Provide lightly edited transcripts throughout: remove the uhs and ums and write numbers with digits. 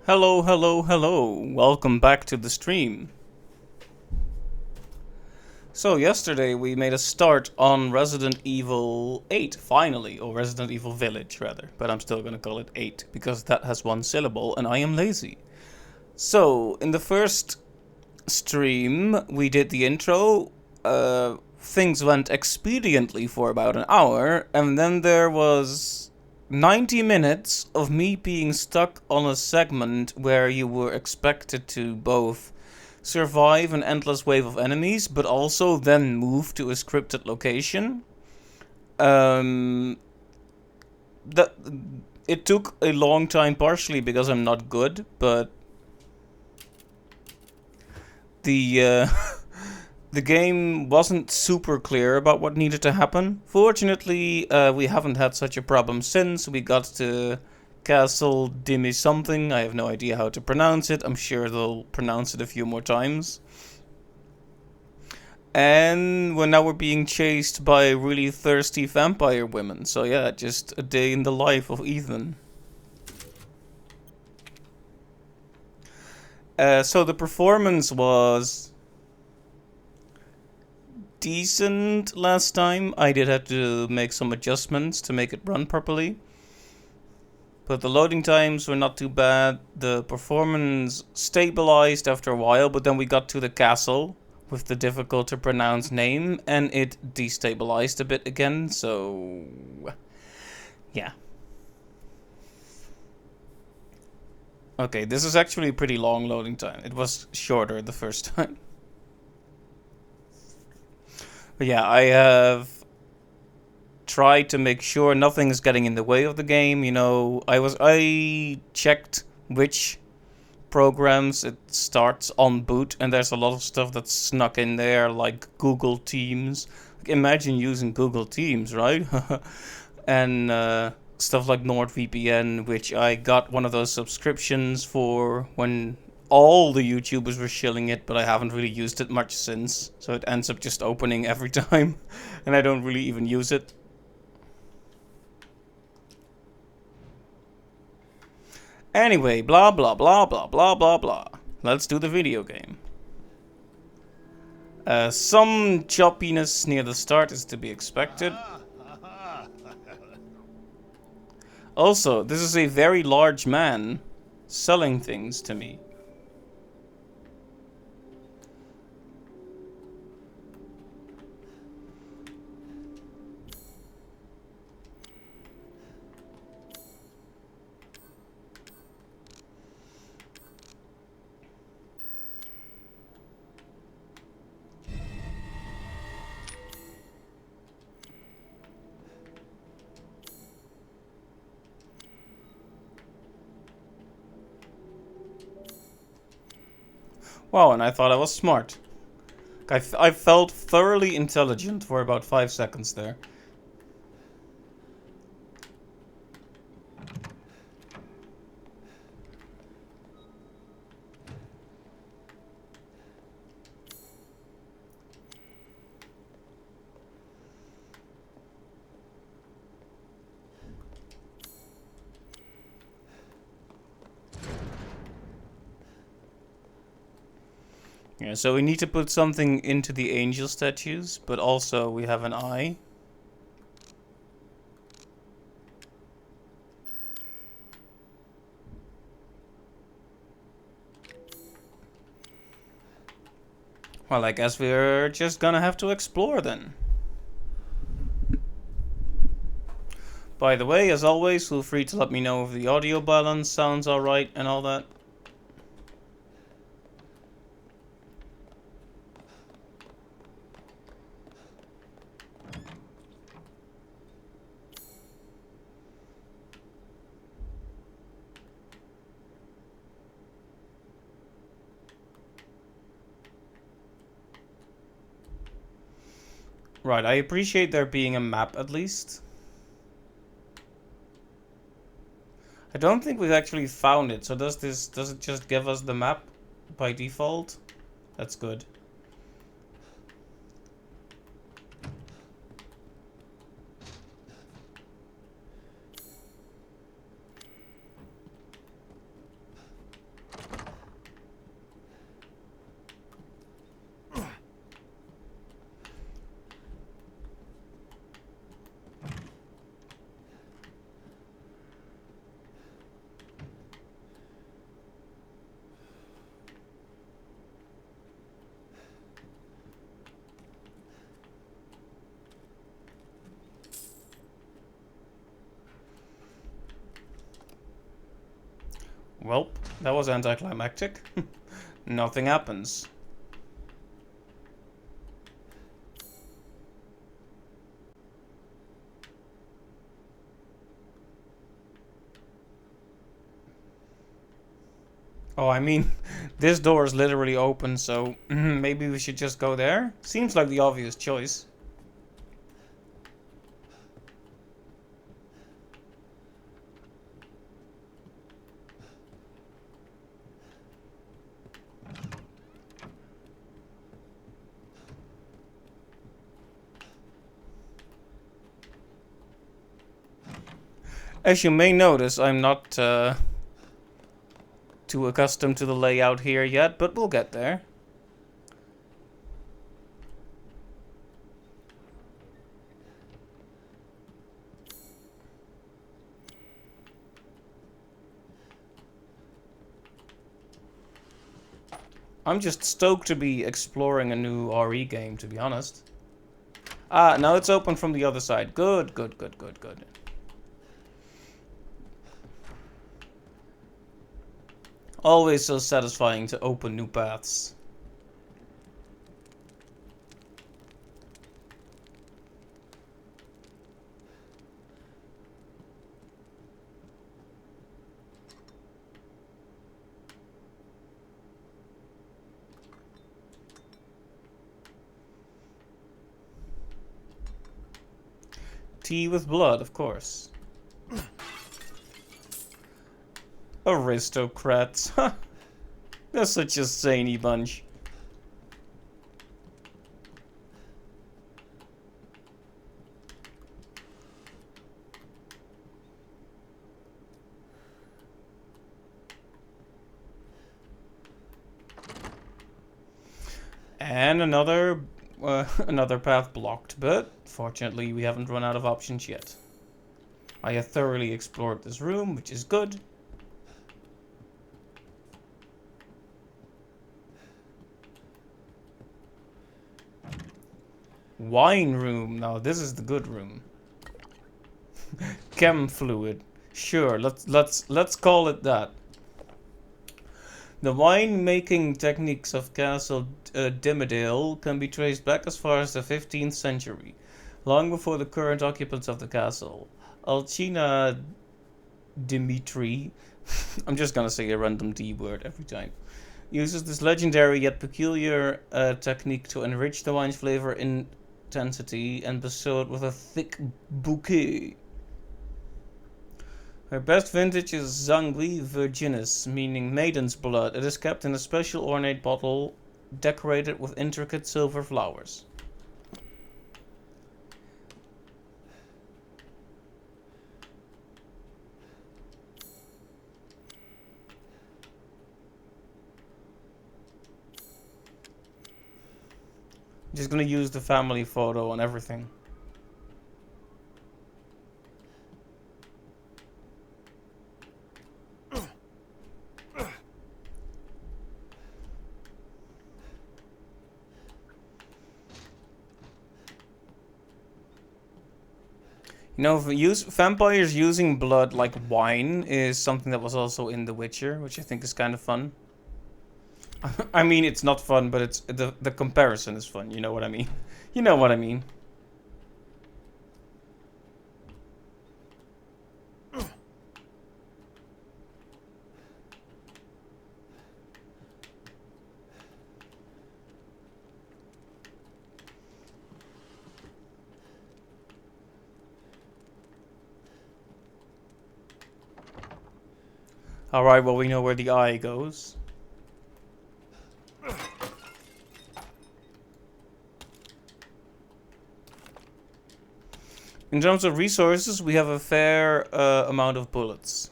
Hello, hello, hello. Welcome back to the stream. So, yesterday we made a start on Resident Evil 8, finally, or Resident Evil Village, rather. But I'm still gonna call it 8, because that has one syllable and I am lazy. So, in the first stream, we did the intro. Things went expediently for about an hour, and then there was 90 minutes of me being stuck on a segment where you were expected to both survive an endless wave of enemies, but also then move to a scripted location. Um, that it took a long time, partially because I'm not good, but the the game wasn't super clear about what needed to happen. Fortunately, we haven't had such a problem since. We got to Castle Dimi something. I have no idea how to pronounce it. I'm sure they'll pronounce it a few more times. And we're being chased by really thirsty vampire women. So yeah, just a day in the life of Ethan. So the performance was decent last time. I did have to make some adjustments to make it run properly. But the loading times were not too bad. The performance stabilized after a while, but then we got to the castle with the difficult to pronounce name, and it destabilized a bit again, so yeah. Okay, this is actually a pretty long loading time. It was shorter the first time. But yeah, I have tried to make sure nothing's getting in the way of the game. I checked which programs it starts on boot, and there's a lot of stuff that's snuck in there, like Google Teams. Like, imagine using Google Teams, right? And stuff like NordVPN, which I got one of those subscriptions for when all the YouTubers were shilling it, but I haven't really used it much since, so it ends up just opening every time, and I don't really even use it. Anyway, blah blah blah blah blah blah blah. Let's do the video game. Some choppiness near the start is to be expected. Also, this is a very large man selling things to me. Wow, and I thought I was smart. I felt thoroughly intelligent for about 5 seconds there. Yeah, so we need to put something into the angel statues, but also we have an eye. Well, I guess we're just gonna have to explore then. By the way, as always, feel free to let me know if the audio balance sounds alright and all that. Right, I appreciate there being a map at least. I don't think we've actually found it, so does it just give us the map by default? That's good. Well, that was anticlimactic. Nothing happens. Oh, I mean, this door is literally open, so maybe we should just go there? Seems like the obvious choice. As you may notice, I'm not too accustomed to the layout here yet, but we'll get there. I'm just stoked to be exploring a new RE game, to be honest. Ah, now it's open from the other side. Good, good, good, good, good. Always so satisfying to open new paths. Tea with blood, of course. Aristocrats. They're such a zany bunch. And another another path blocked, but fortunately we haven't run out of options yet. I have thoroughly explored this room, which is good. Wine room. Now this is the good room. Chem fluid. Sure, let's call it that. The wine-making techniques of Castle Dimmadale can be traced back as far as the 15th century, long before the current occupants of the castle. Alcina Dimitri, I'm just gonna say a random D word every time, uses this legendary yet peculiar technique to enrich the wine's flavor intensity and bestow it with a thick bouquet. Her best vintage is Zangui Virginis, meaning maiden's blood. It is kept in a special ornate bottle decorated with intricate silver flowers. Just gonna use the family photo on everything. You know, vampires using blood like wine is something that was also in The Witcher, which I think is kind of fun. I mean, it's not fun, but it's the comparison is fun. You know what I mean? You know what I mean. Alright, well, we know where the eye goes. In terms of resources, we have a fair amount of bullets.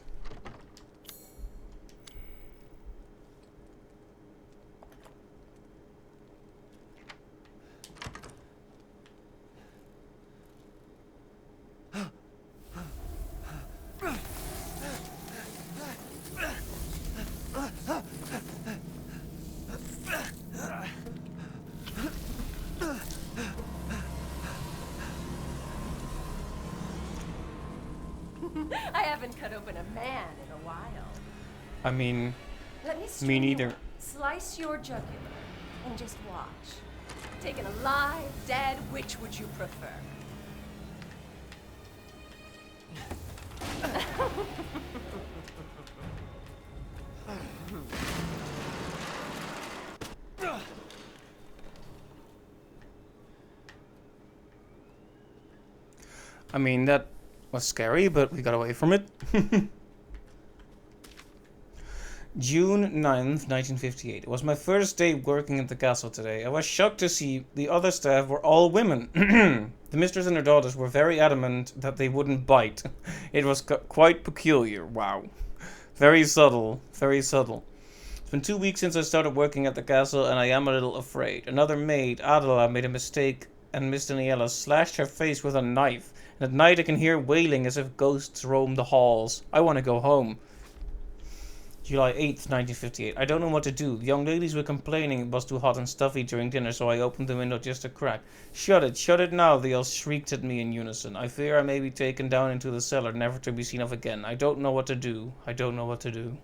I haven't cut open a man in a while. I mean, Let me me string you neither. up, slice your jugular, and just watch. Taken alive, dead, which would you prefer? I mean, that was scary, but we got away from it. June 9th, 1958. It was my first day working at the castle today. I was shocked to see the other staff were all women. The mistress and her daughters were very adamant that they wouldn't bite. It was quite peculiar. Wow. Very subtle. Very subtle. It's been 2 weeks since I started working at the castle, and I am a little afraid. Another maid, Adela, made a mistake, and Miss Daniela slashed her face with a knife. And at night I can hear wailing as if ghosts roam the halls. I want to go home. July 8th, 1958. I don't know what to do. The young ladies were complaining it was too hot and stuffy during dinner, so I opened the window just a crack. Shut it now, they all shrieked at me in unison. I fear I may be taken down into the cellar, never to be seen of again. I don't know what to do. I don't know what to do.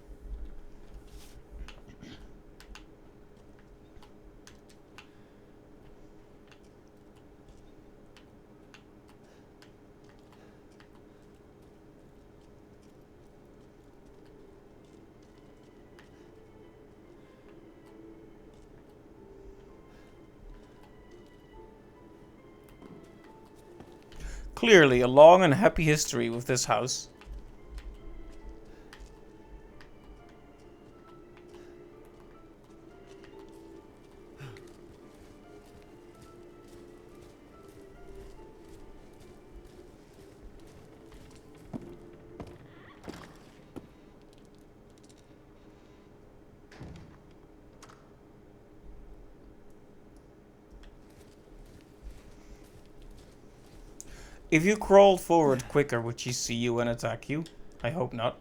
Clearly, a long and happy history with this house. If you crawled forward quicker, would she see you and attack you? I hope not.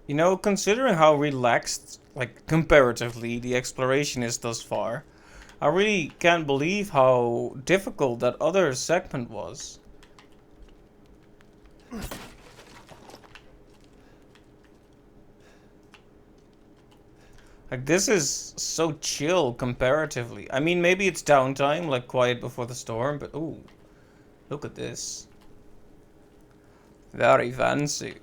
You know, considering how relaxed, like, comparatively, the exploration is thus far, I really can't believe how difficult that other segment was. Like, this is so chill comparatively. I mean, maybe it's downtime, like Quiet Before the Storm, but ooh, look at this. Very fancy.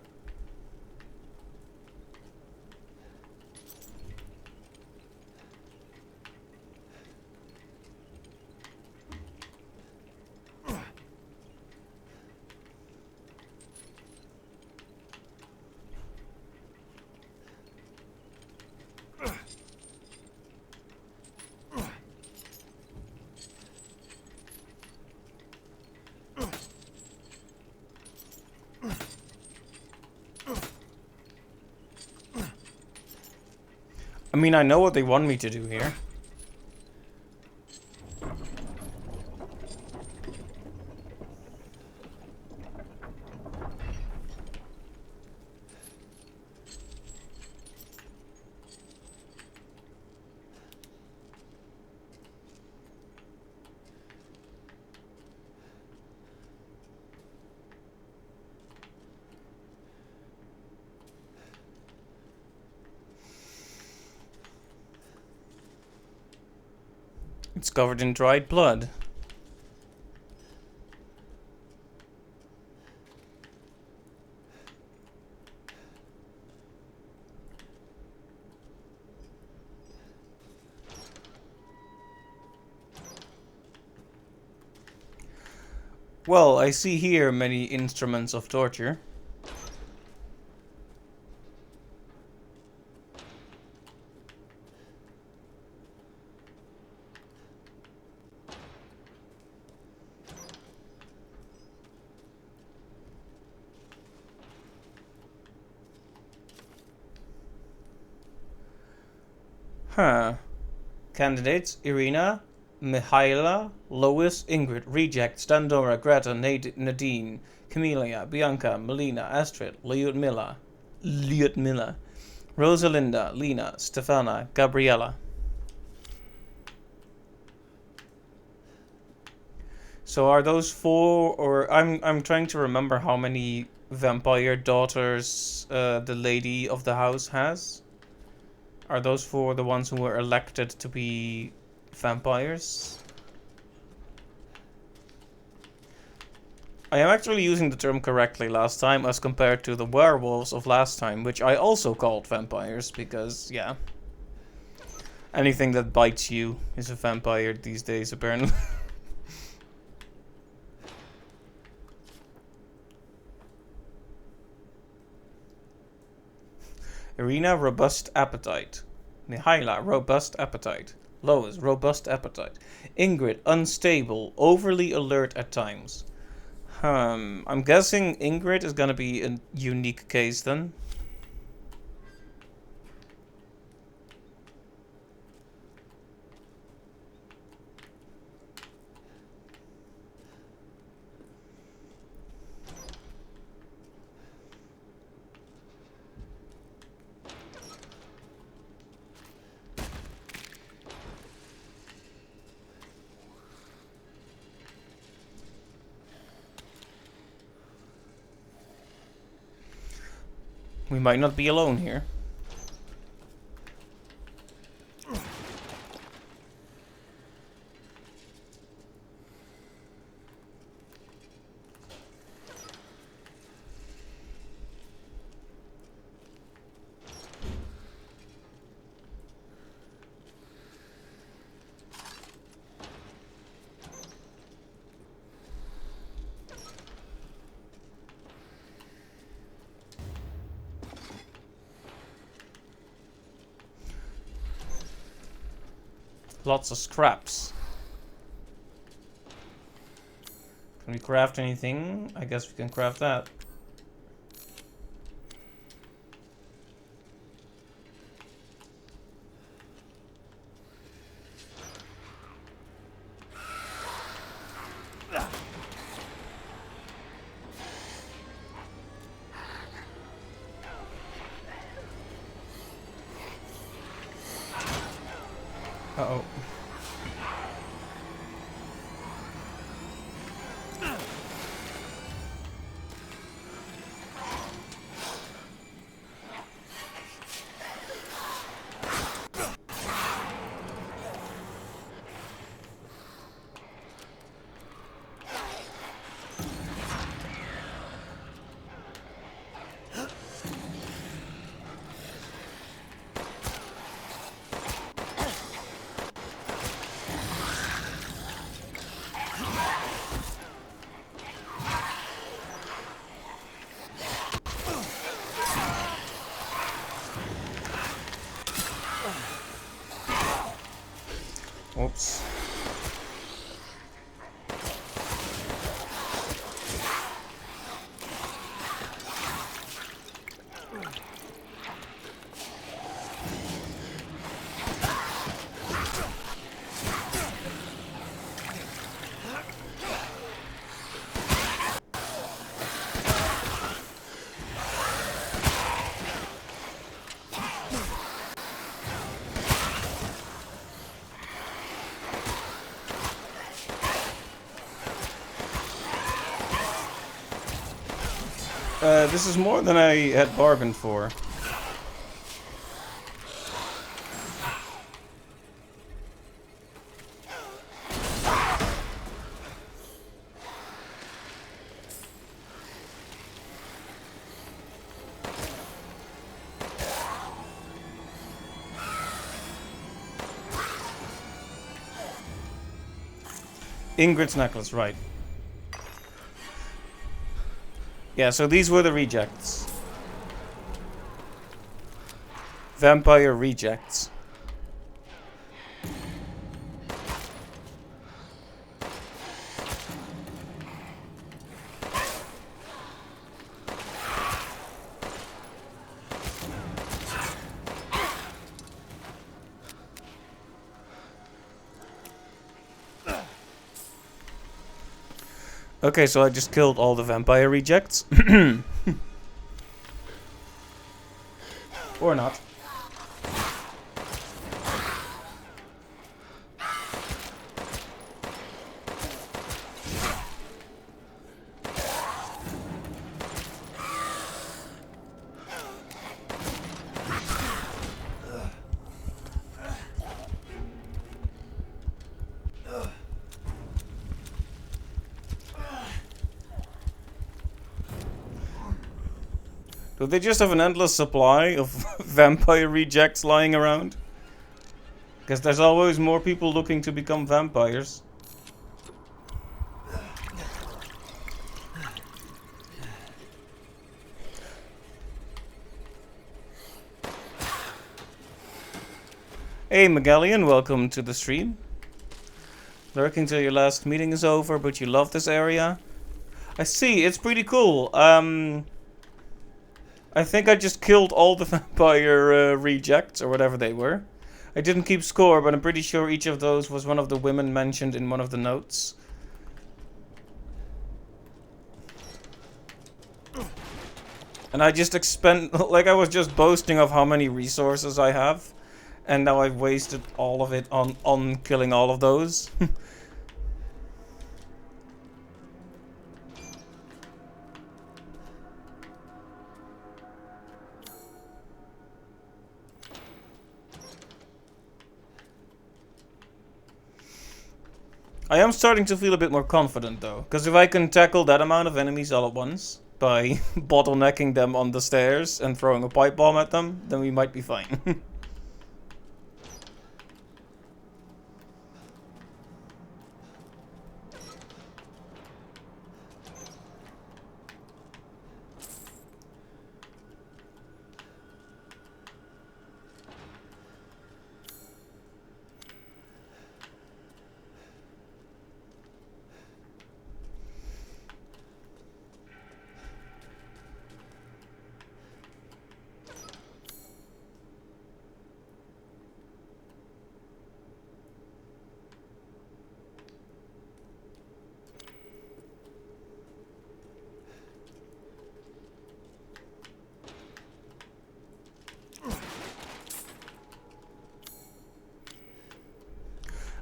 I mean, I know what they want me to do here. It's covered in dried blood. Well, I see here many instruments of torture. Huh. Candidates: Irina, Mihaela, Lois, Ingrid, Reject, Standora, Greta, Nadine, Camelia, Bianca, Melina, Astrid, Lyudmila, Rosalinda, Lena, Stefana, Gabriella. So are those four, or I'm trying to remember how many vampire daughters the lady of the house has? Are those four the ones who were elected to be vampires? I am actually using the term correctly last time as compared to the werewolves of last time, which I also called vampires because, yeah. Anything that bites you is a vampire these days, apparently. Irina, robust appetite. Mihaela, robust appetite. Lois, robust appetite. Ingrid, unstable, overly alert at times. I'm guessing Ingrid is gonna be a unique case then. We might not be alone here. Lots of scraps. Can we craft anything? I guess we can craft that. Uh-oh. Oops. This is more than I had bargained for. Ingrid's necklace, right. Yeah, so these were the rejects. Vampire rejects. Okay, so I just killed all the vampire rejects. Or not. Do they just have an endless supply of vampire rejects lying around? Because there's always more people looking to become vampires. Hey Magellian, welcome to the stream. Lurking till your last meeting is over, but you love this area? I see, it's pretty cool. I think I just killed all the vampire rejects, or whatever they were. I didn't keep score, but I'm pretty sure each of those was one of the women mentioned in one of the notes. And I just like I was just boasting of how many resources I have. And now I've wasted all of it on killing all of those. I am starting to feel a bit more confident though, because if I can tackle that amount of enemies all at once by bottlenecking them on the stairs and throwing a pipe bomb at them, then we might be fine.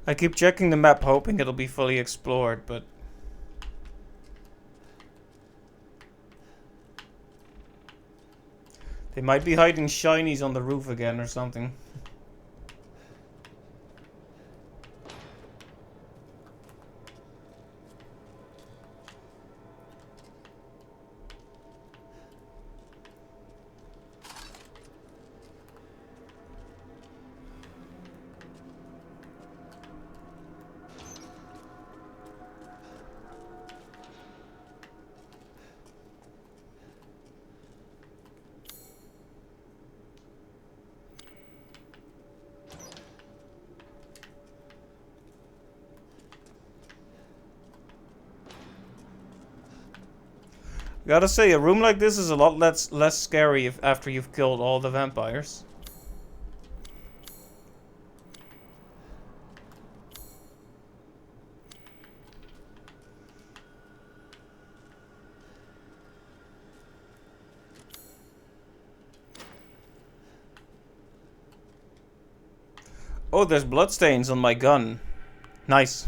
I keep checking the map hoping it'll be fully explored, but... They might be hiding shinies on the roof again or something. Gotta say, a room like this is a lot less scary after you've killed all the vampires. Oh, there's bloodstains on my gun. Nice.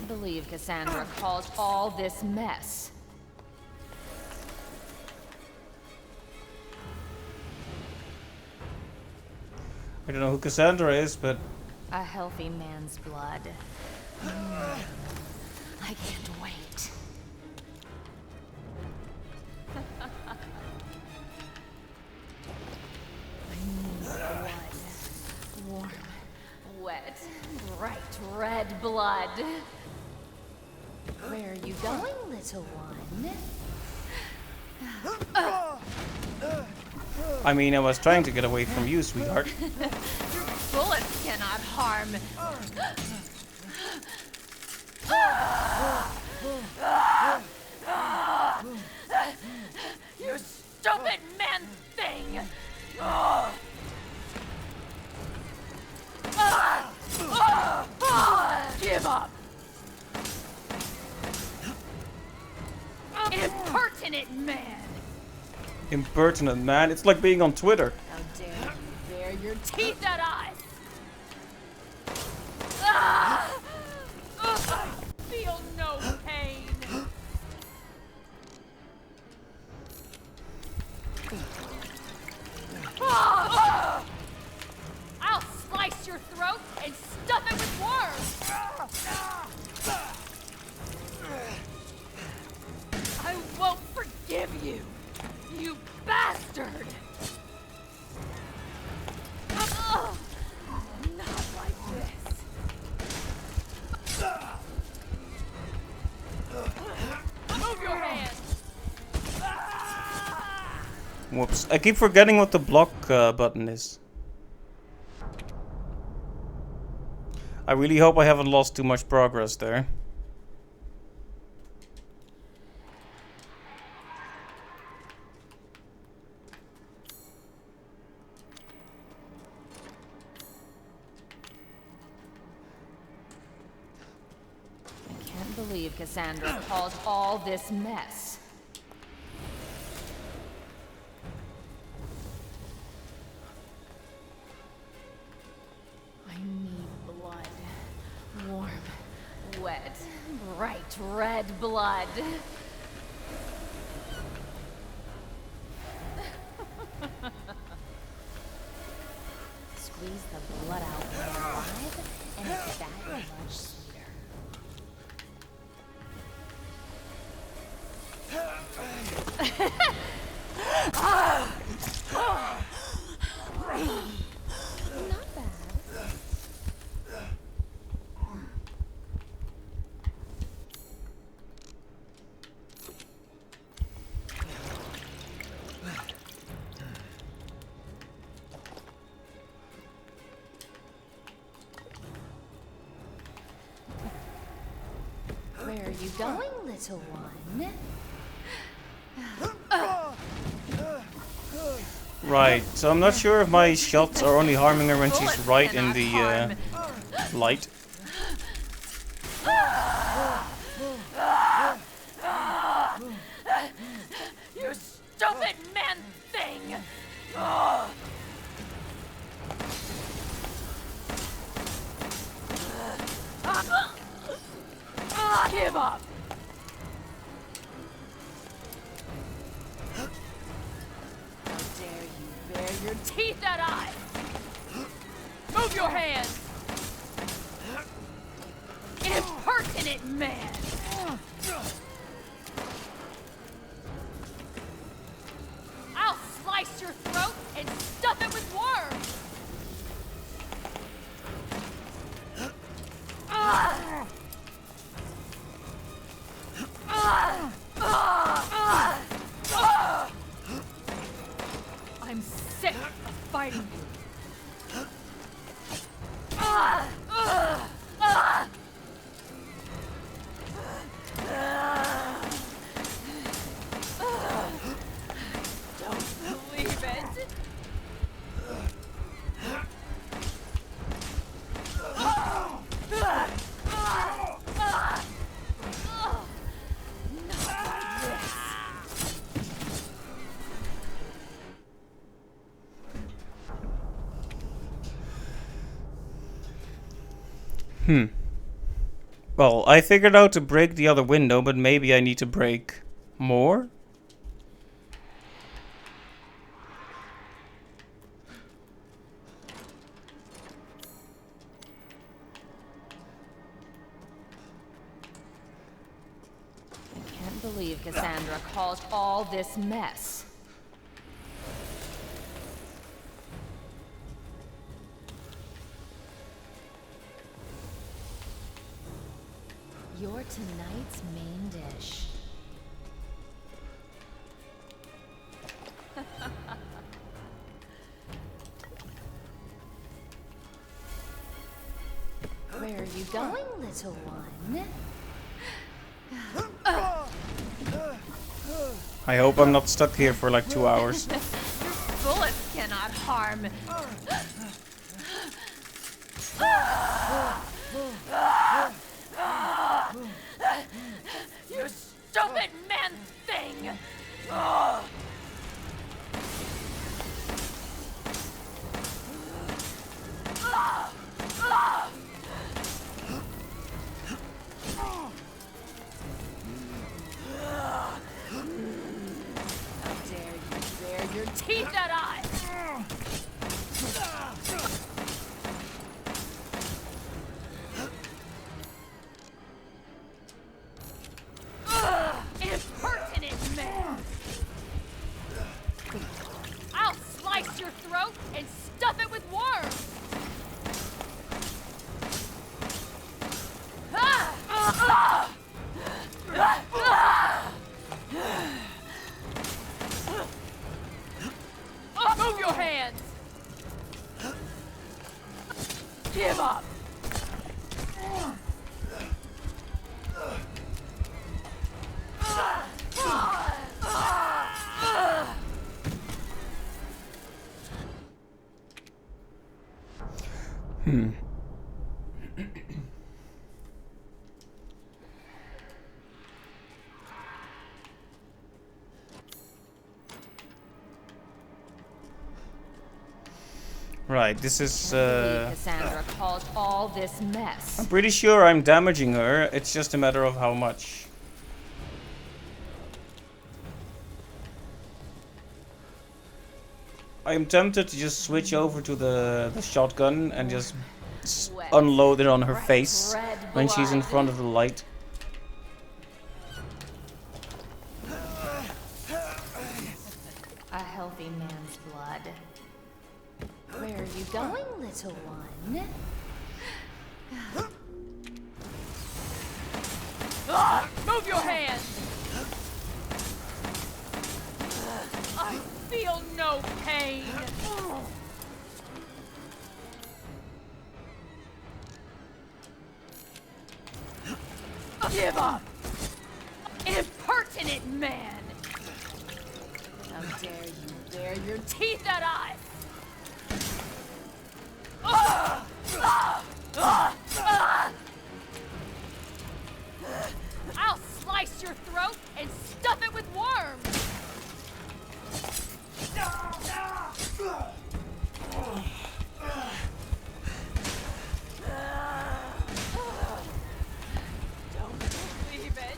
Believe Cassandra caused all this mess. I don't know who Cassandra is, but... A healthy man's blood. I can't wait. Blood. Warm, wet, bright red blood. Where are you going, little one? I mean, I was trying to get away from you, sweetheart. Bullets cannot harm. You stupid man thing! Impertinent man! Impertinent, man. It's like being on Twitter. How dare you bare your teeth at us! Ah! I feel no pain! Ah! I'll slice your throat and stuff it with worms! I won't forgive you, you bastard! Not like this. Move your hands! Whoops. I keep forgetting what the block button is. I really hope I haven't lost too much progress there. I can't believe Cassandra caused all this mess. I need blood. Warm, wet, bright red blood. Squeeze the blood out when you're alive, and it's that much sweeter. Not bad. Where are you going, little one? Right, so I'm not sure if my shots are only harming her when she's right in the light. You stupid man thing! Give up! How dare you bare your teeth at us! Move your hands! Impertinent man! I'll slice your throat and stuff it with worms! I'm sick of fighting you. Don't believe it. Well, I figured out to break the other window, but maybe I need to break more? I can't believe Cassandra caused all this mess. You're tonight's main dish. Where are you going, little one? I hope I'm not stuck here for like 2 hours. Your bullets cannot harm. You stupid stupid man thing! Ugh. How dare you bare your teeth at us! Impertinent man! I'll slice your throat and stuff it with worms! Move your hands! Give up! Right, this is Cassandra caused all this mess. I'm pretty sure I'm damaging her, it's just a matter of how much. I am tempted to just switch over to the shotgun and just unload it on her face when she's in front of the light. A healthy man's blood. Where are you going, little one? Move your hands! I feel no pain. Give up! Impertinent man! How dare you bare your teeth at us! I'll slice your throat and stuff it with worms! Don't believe it!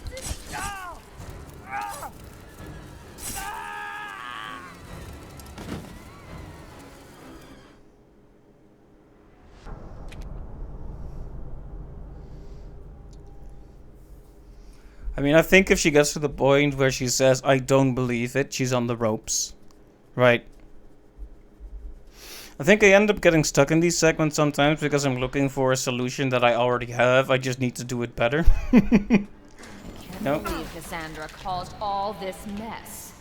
I mean, I think if she gets to the point where she says, I don't believe it, she's on the ropes. Right. I think I end up getting stuck in these segments sometimes because I'm looking for a solution that I already have. I just need to do it better. Can't believe Cassandra caused all this mess.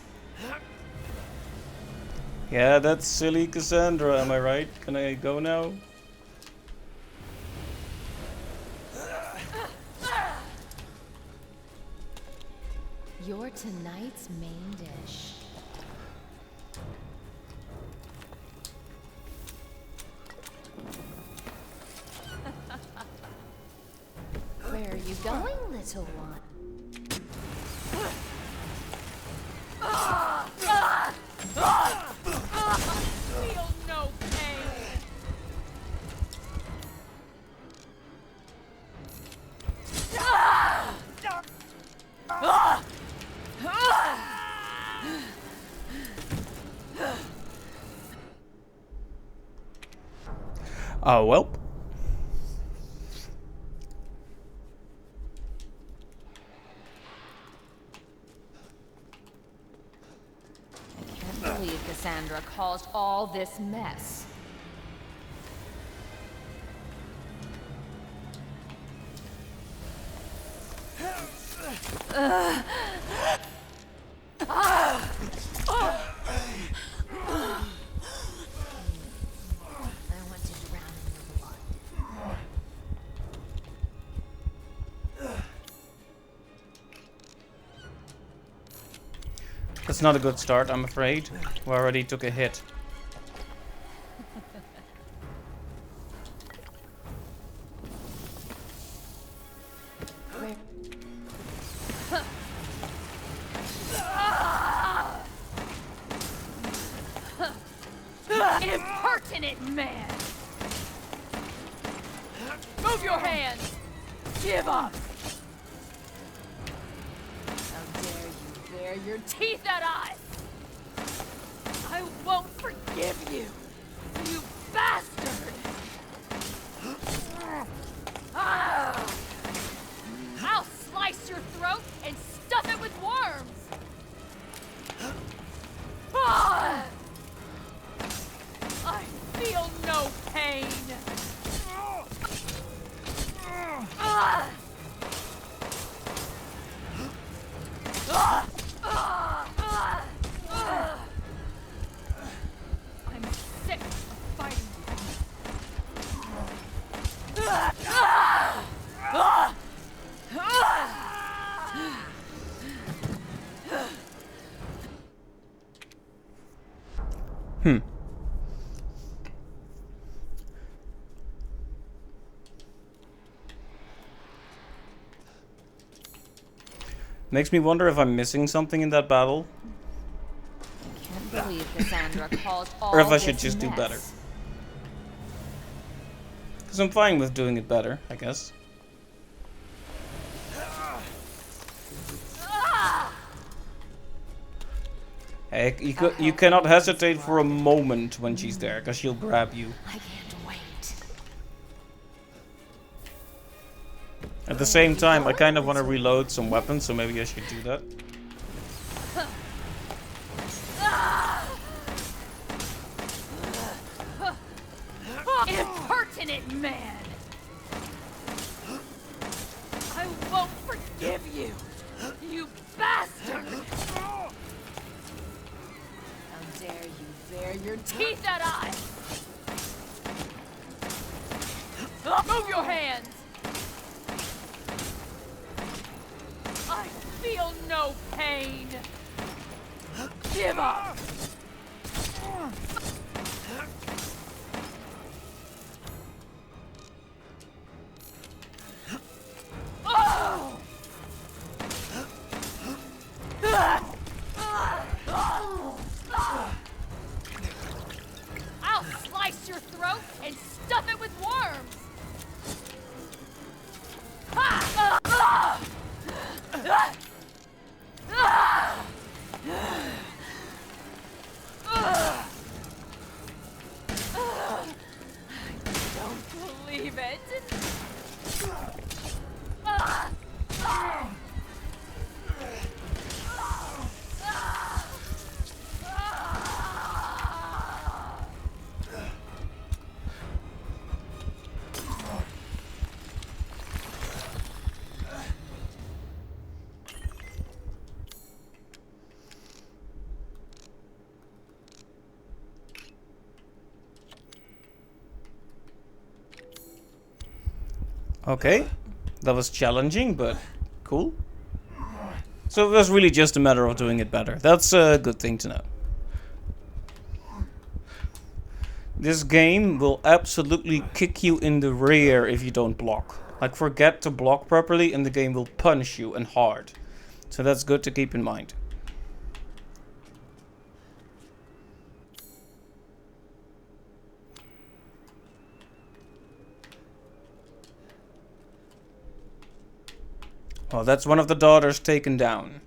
Yeah, that's silly Cassandra, am I right? Can I go now? You're tonight's main dish. Where are you going, little one? Feel no pain. Oh, well. I can't believe Cassandra caused all this mess. I want to drown in your blood. That's not a good start, I'm afraid. We already took a hit. Where? Impertinent man! Move your hands! Give up! How dare you bare your teeth at us! I won't forgive you, you bastard! I'll slice your throat and stuff it with worms! I feel no pain! I'm sick of fighting Hmm. Makes me wonder if I'm missing something in that battle, Can't believe Cassandra caused all or if I this should just do mess. better. Because I'm fine with doing it better, I guess. Hey, you cannot hesitate for a moment when she's there, because she'll grab you. I can't wait. At the same time, I kind of want to reload some weapons, so maybe I should do that. Impertinent man! I won't forgive you, you bastard! How dare you bare your teeth at us! Move your hands! I feel no pain! Give up! Oh! I'll slice your throat and stuff it with worms! I don't believe it! Okay, that was challenging, but cool. So it was really just a matter of doing it better. That's a good thing to know. This game will absolutely kick you in the rear if you don't block. Like, forget to block properly and the game will punish you, and hard. So that's good to keep in mind. Well, that's one of the daughters taken down.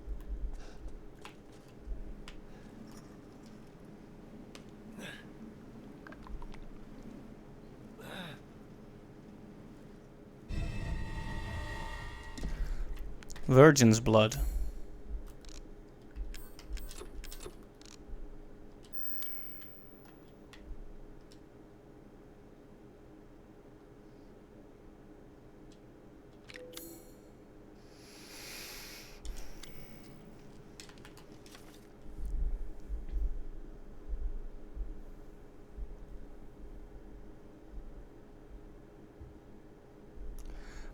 Virgin's blood.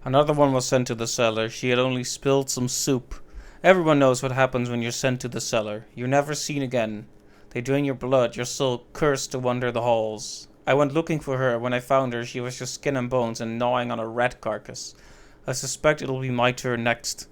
Another one was sent to the cellar. She had only spilled some soup. Everyone knows what happens when you're sent to the cellar. You're never seen again. They drain your blood, your soul cursed to wander the halls. I went looking for her. When I found her, she was just skin and bones and gnawing on a rat carcass. I suspect it'll be my turn next.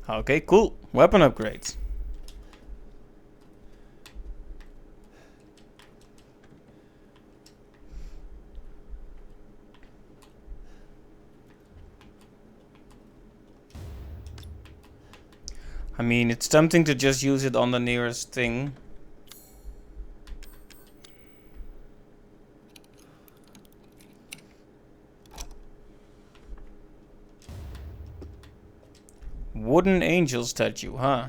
Okay, cool. Weapon upgrades. I mean, it's tempting to just use it on the nearest thing. Wooden angel statue, huh?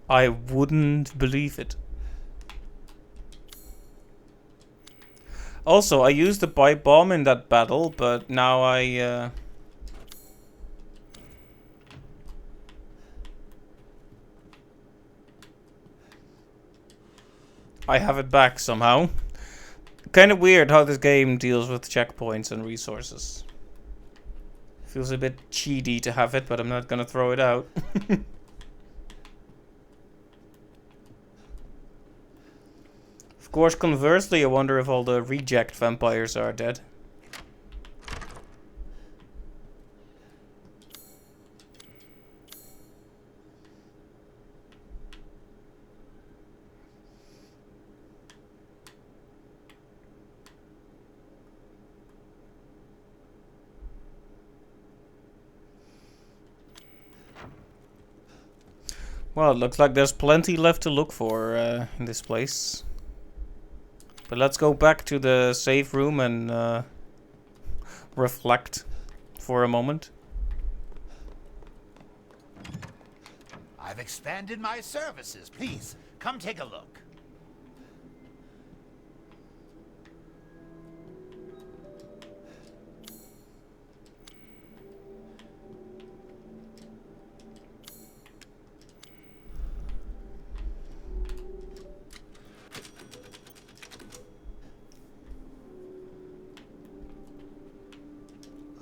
I wouldn't believe it. Also, I used the pipe bomb in that battle, but now I have it back somehow. Kind of weird how this game deals with checkpoints and resources. Feels a bit cheaty to have it, but I'm not gonna throw it out. Of course, conversely, I wonder if all the reject vampires are dead. Well, it looks like there's plenty left to look for in this place. But let's go back to the safe room and reflect for a moment. I've expanded my services. Please, come take a look.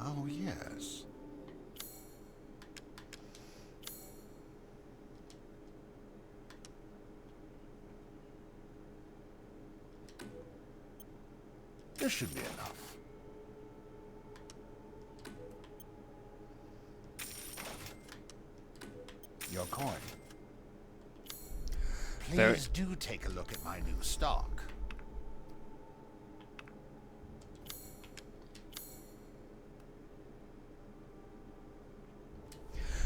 Oh, yes. This should be enough. Your coin. Please do take a look at my new stock.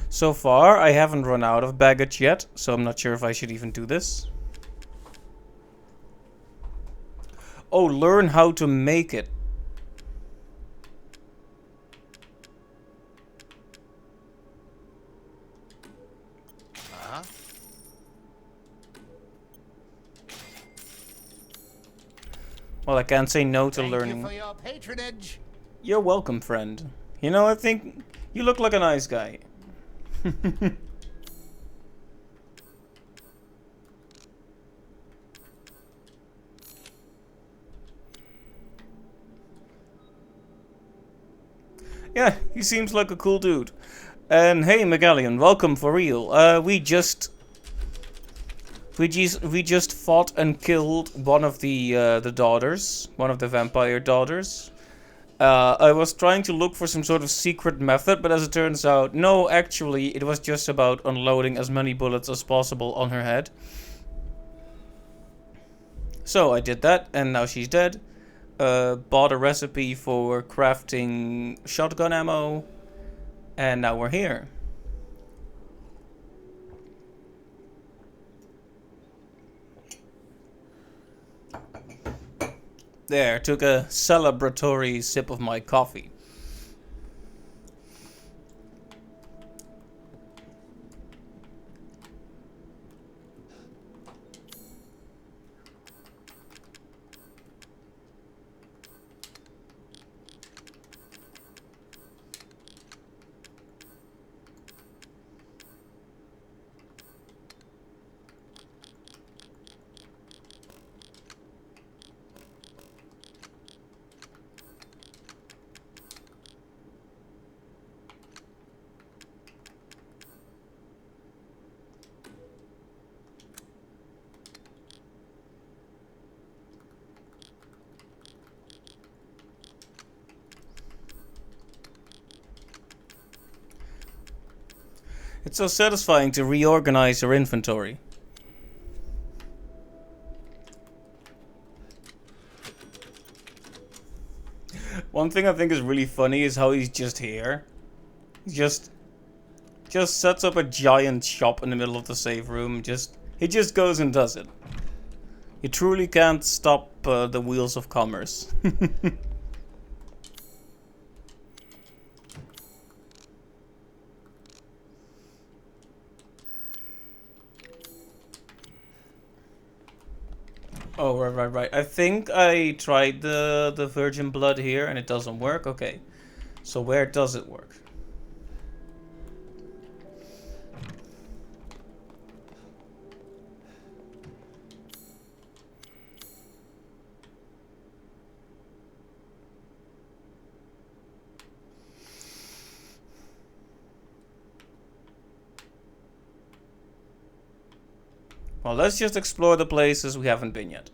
So far, I haven't run out of baggage yet, so I'm not sure if I should even do this. Oh, learn how to make it. Huh? Well, I can't say no to learning. Thank you for your patronage. You're welcome, friend. You know, I think you look like a nice guy. Yeah, he seems like a cool dude. And hey, Megallion, welcome for real. We just fought and killed one of the daughters, one of the vampire daughters. I was trying to look for some sort of secret method, but as it turns out, no, actually, it was just about unloading as many bullets as possible on her head. So I did that, and now she's dead. Bought a recipe for crafting shotgun ammo, and now we're here. There, took a celebratory sip of my coffee. It's so satisfying to reorganize your inventory. One thing I think is really funny is how he's just here. He just sets up a giant shop in the middle of the save room. He just goes and does it. You truly can't stop the wheels of commerce. Oh, right. I think I tried the virgin blood here and it doesn't work. Okay. So where does it work? Well, let's just explore the places we haven't been yet.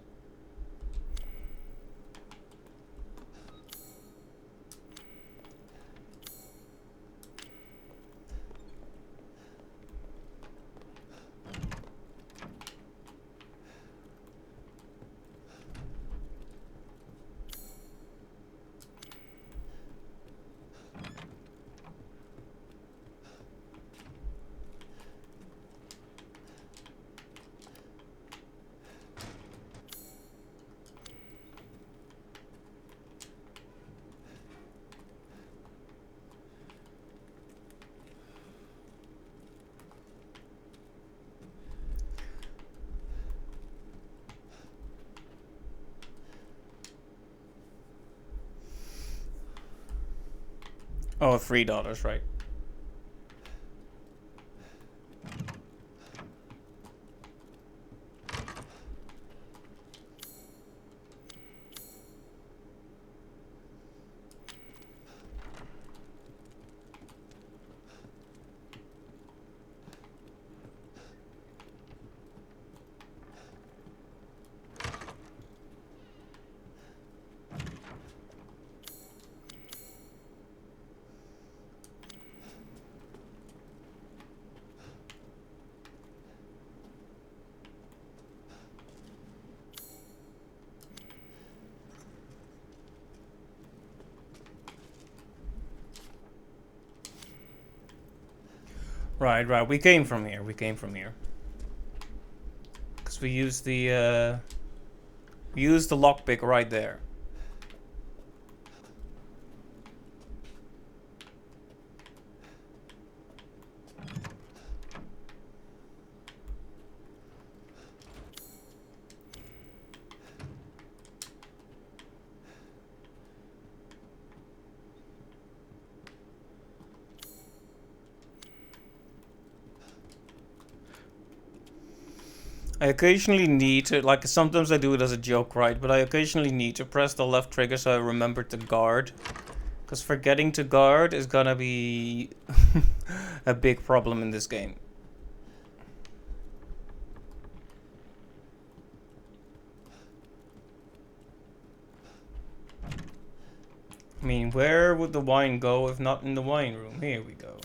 Oh, $3, right. Right. We came from here. Because we used the lockpick right there. I occasionally need to, like, sometimes I do it as a joke, right? But I occasionally need to press the left trigger so I remember to guard. Because forgetting to guard is gonna be a big problem in this game. I mean, where would the wine go if not in the wine room? Here we go.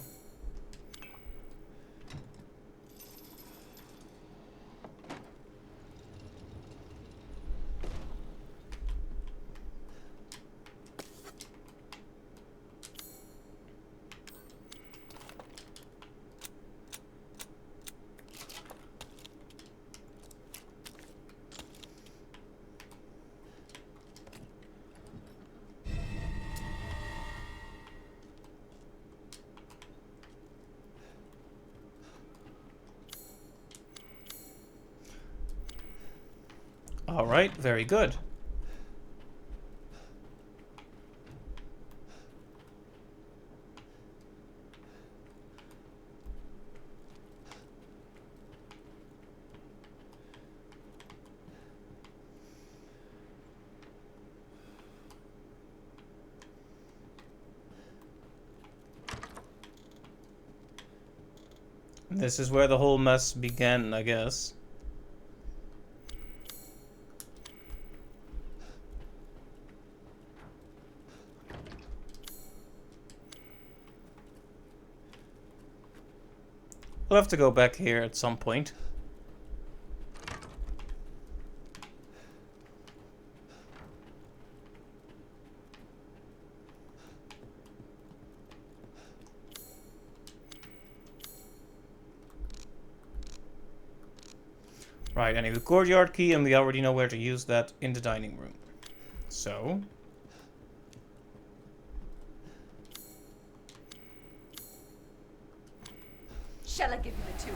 Alright, very good. This is where the whole mess began, I guess. We'll have to go back here at some point. Right, I need a courtyard key, and we already know where to use that in the dining room. So... Shall I give you the tour?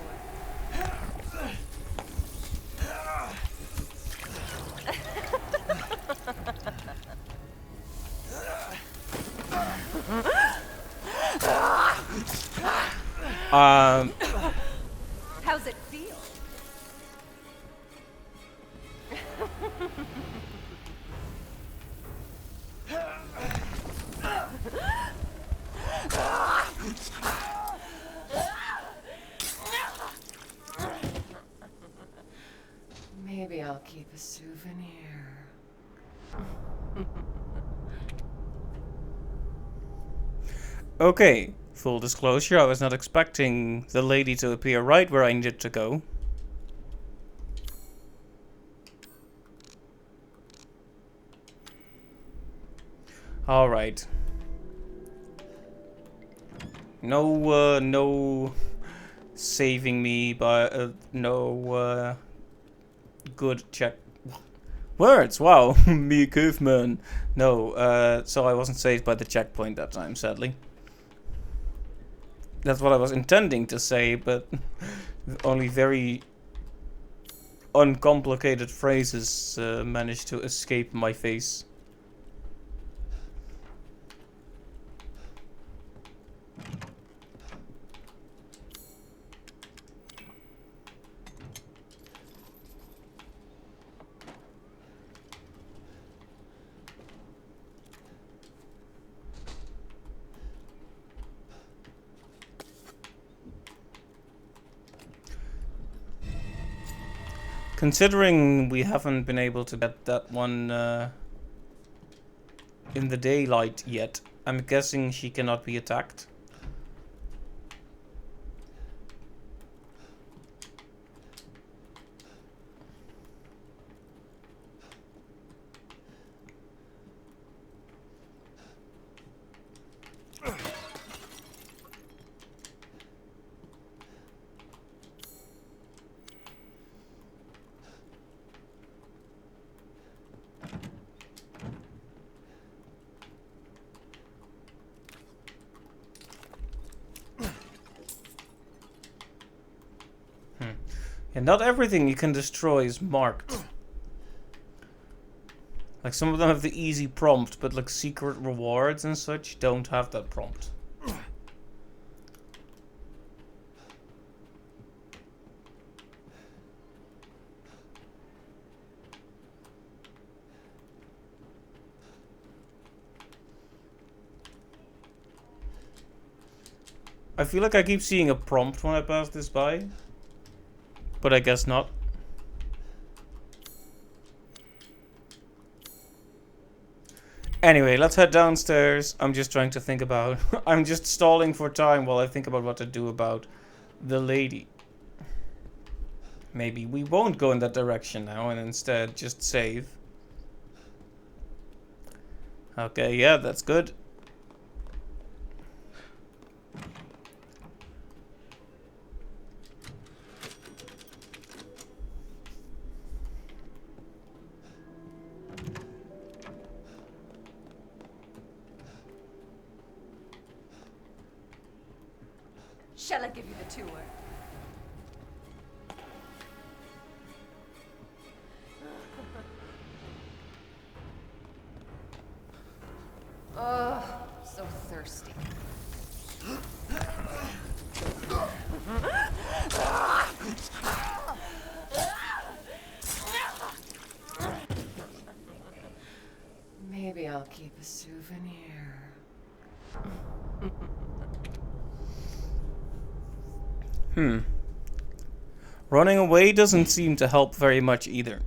How's it feel? Maybe I'll keep a souvenir. Okay, full disclosure, I was not expecting the lady to appear right where I needed to go. Alright. No saving me by, no, good check. Words, wow, me Koofman. No, so I wasn't saved by the checkpoint that time, sadly. That's what I was intending to say, but only very uncomplicated phrases managed to escape my face. Considering we haven't been able to get that one in the daylight yet, I'm guessing she cannot be attacked. And not everything you can destroy is marked. Like some of them have the easy prompt, but like secret rewards and such don't have that prompt. I feel like I keep seeing a prompt when I pass this by. But I guess not. Anyway, let's head downstairs. I'm just trying to think about... I'm just stalling for time while I think about what to do about the lady. Maybe we won't go in that direction now and instead just save. Okay, yeah, that's good. Shall I give you the tour? Ugh, so thirsty. Maybe I'll keep a souvenir. Running away doesn't seem to help very much either.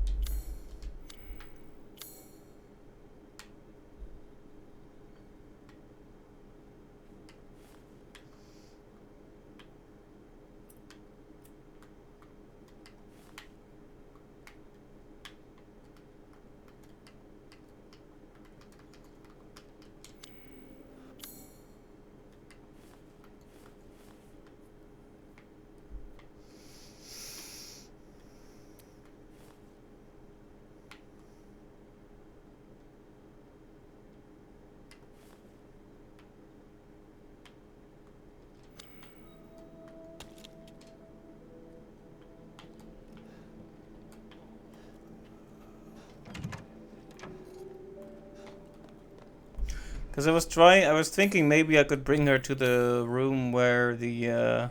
Because I was thinking maybe I could bring her to the room where the,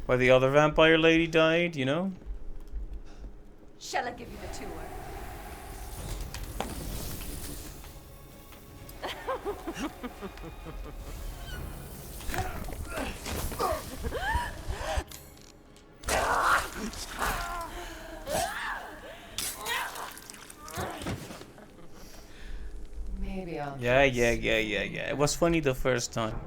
where the other vampire lady died, you know? Shall I give you the tour? Maybe I'll. Yeah. It was funny the first time.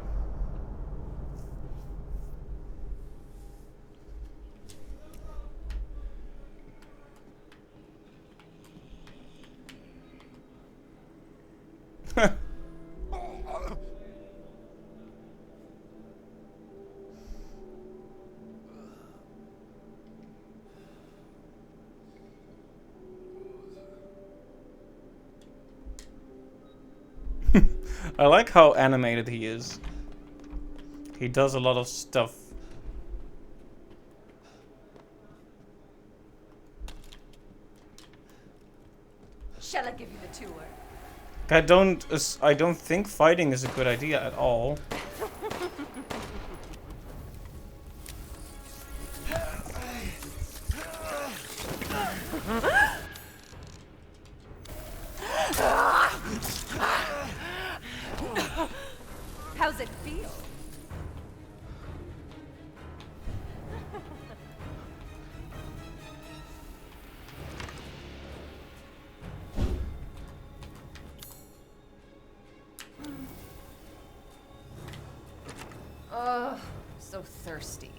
I like how animated he is. He does a lot of stuff. Shall I give you the tour? I don't think fighting is a good idea at all. How's it feel? Ugh, so thirsty.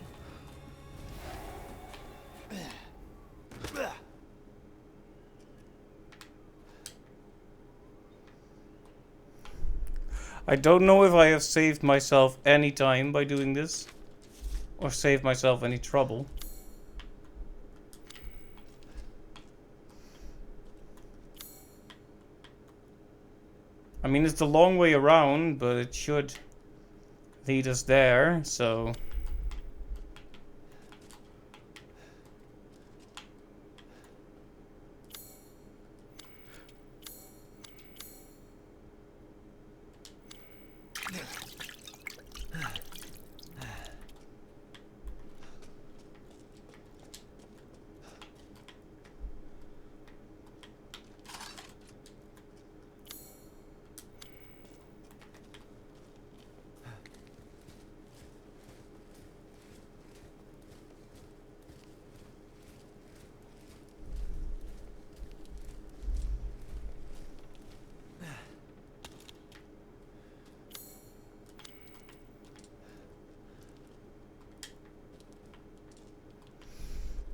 I don't know if I have saved myself any time by doing this. Or saved myself any trouble. I mean, it's a long way around, but it should lead us there, so...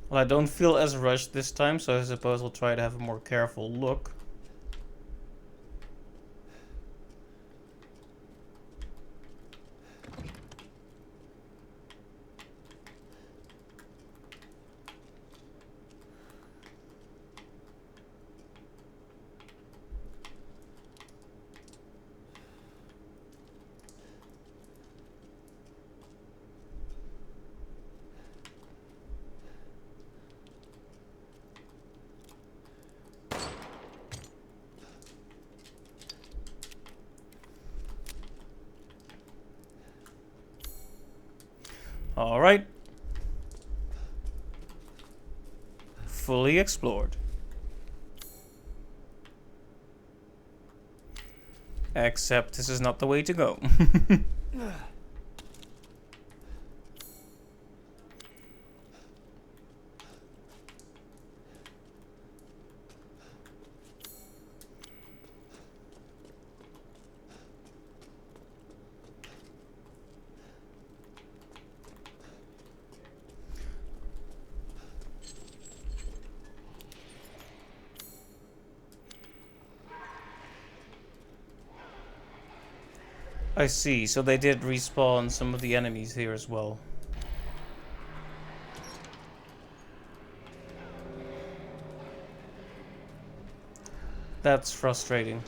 Well, I don't feel as rushed this time, so I suppose I'll try to have a more careful look. Alright. Fully explored. Except this is not the way to go. I see, so they did respawn some of the enemies here as well. That's frustrating.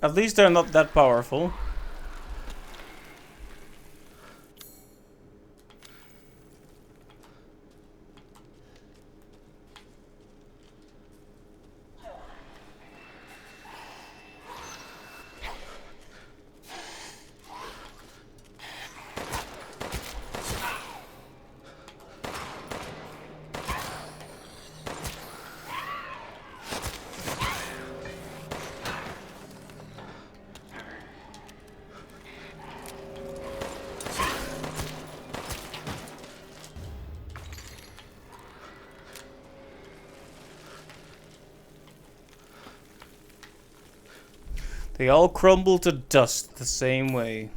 At least they're not that powerful. They all crumble to dust the same way.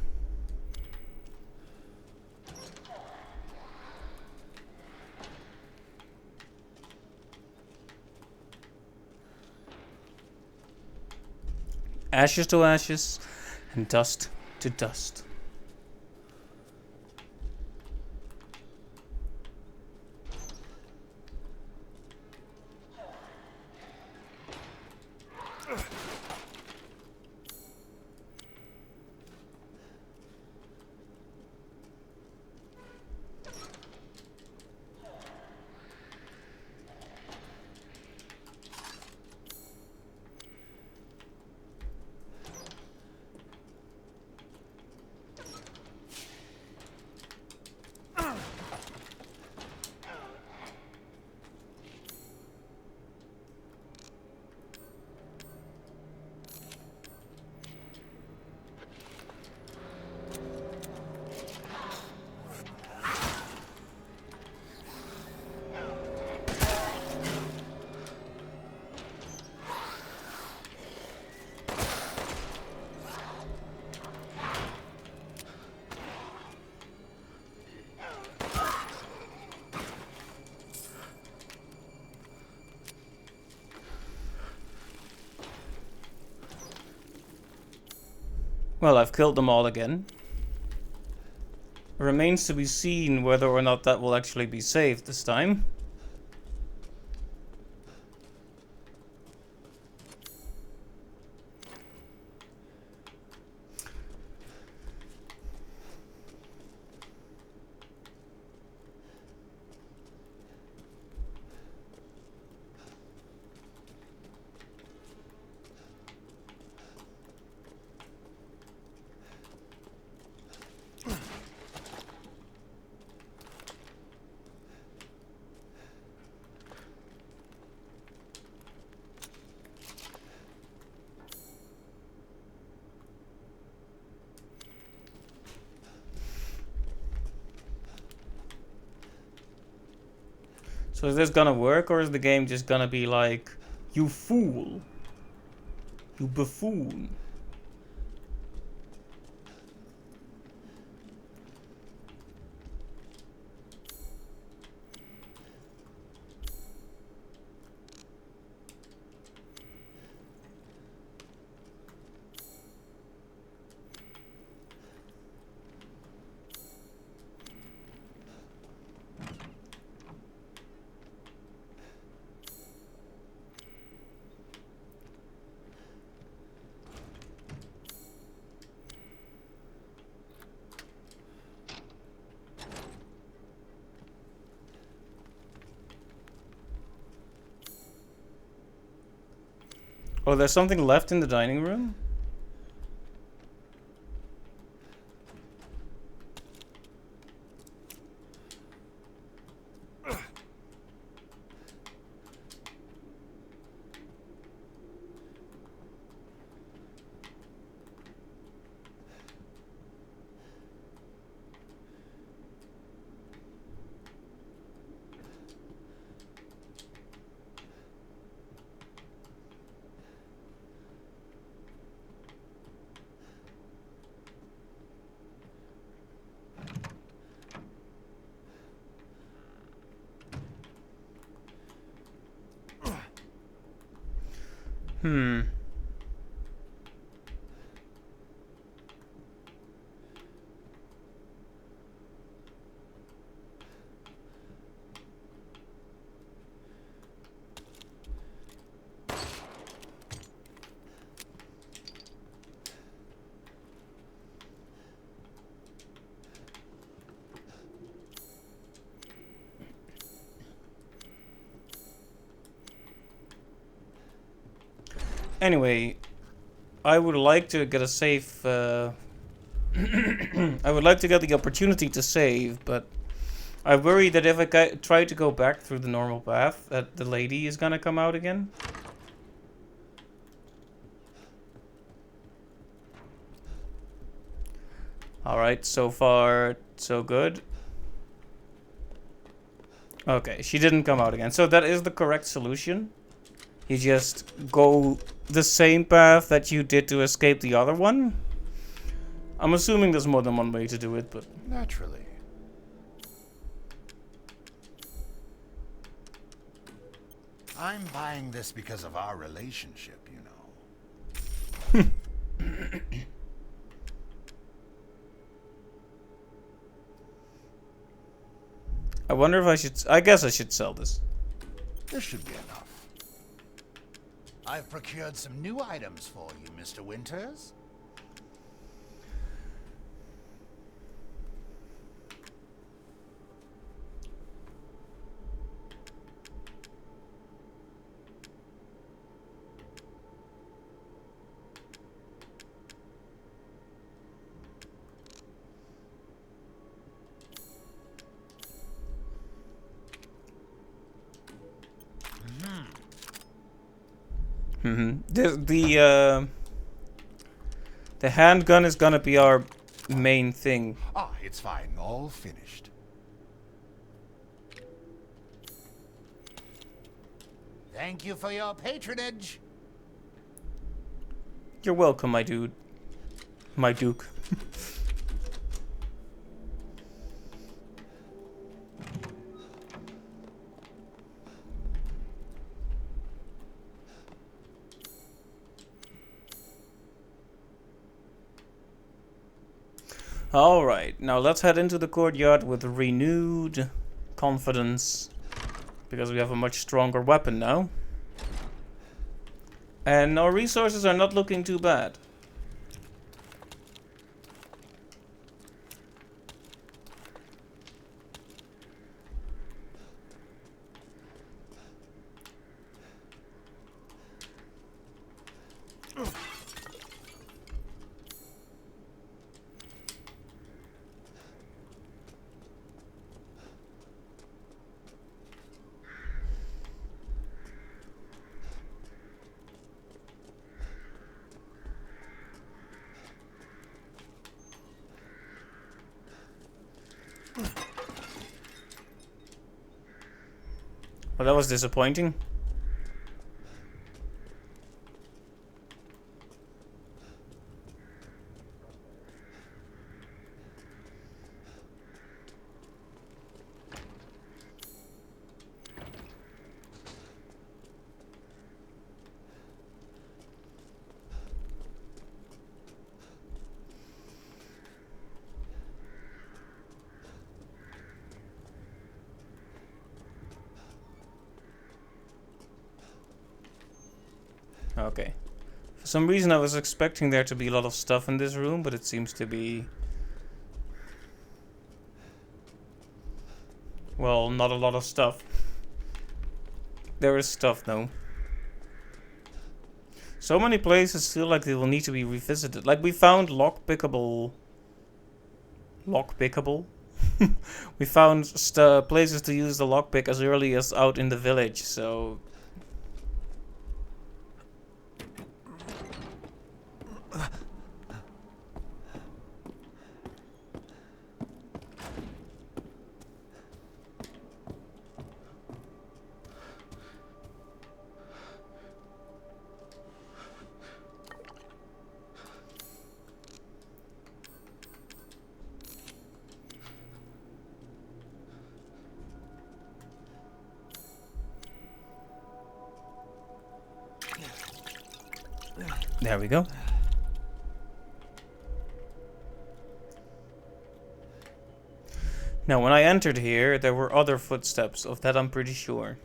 Ashes to ashes, and dust to dust. Well, I've killed them all again. It remains to be seen whether or not that will actually be saved this time. So is this gonna work, or is the game just gonna be like, you fool, you buffoon? Oh, there's something left in the dining room? Hmm. Anyway, I would like to get a save. I would like to get the opportunity to save, but I worry that if I try to go back through the normal path, that the lady is gonna come out again. Alright, so far, so good. Okay, she didn't come out again. So that is the correct solution. You just go the same path that you did to escape the other one. I'm assuming there's more than one way to do it, but... Naturally. I'm buying this because of our relationship, you know. I wonder if I should... I guess I should sell this. This should be enough. I've procured some new items for you, Mr. Winters. The handgun is gonna be our main thing. Ah, it's fine. All finished. Thank you for your patronage. You're welcome, my dude. My duke. Alright, now let's head into the courtyard with renewed confidence. Because we have a much stronger weapon now. And our resources are not looking too bad. Well, that was disappointing. Okay. For some reason I was expecting there to be a lot of stuff in this room, but it seems to be... well, not a lot of stuff. There is stuff though. So many places feel like they will need to be revisited. Like we found lockpickable... Lockpickable? We found places to use the lockpick as early as out in the village, so... There we go. Now, when I entered here, there were other footsteps. Of that, I'm pretty sure.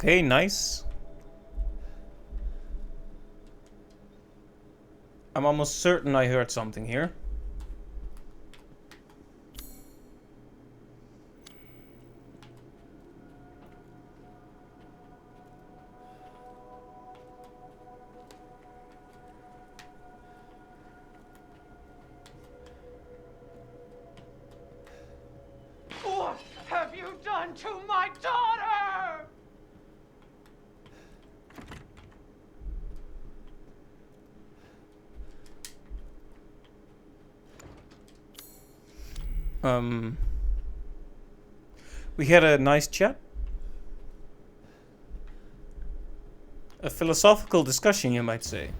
Okay, nice. I'm almost certain I heard something here. What have you done to my daughter? We had a nice chat. A philosophical discussion, you might say.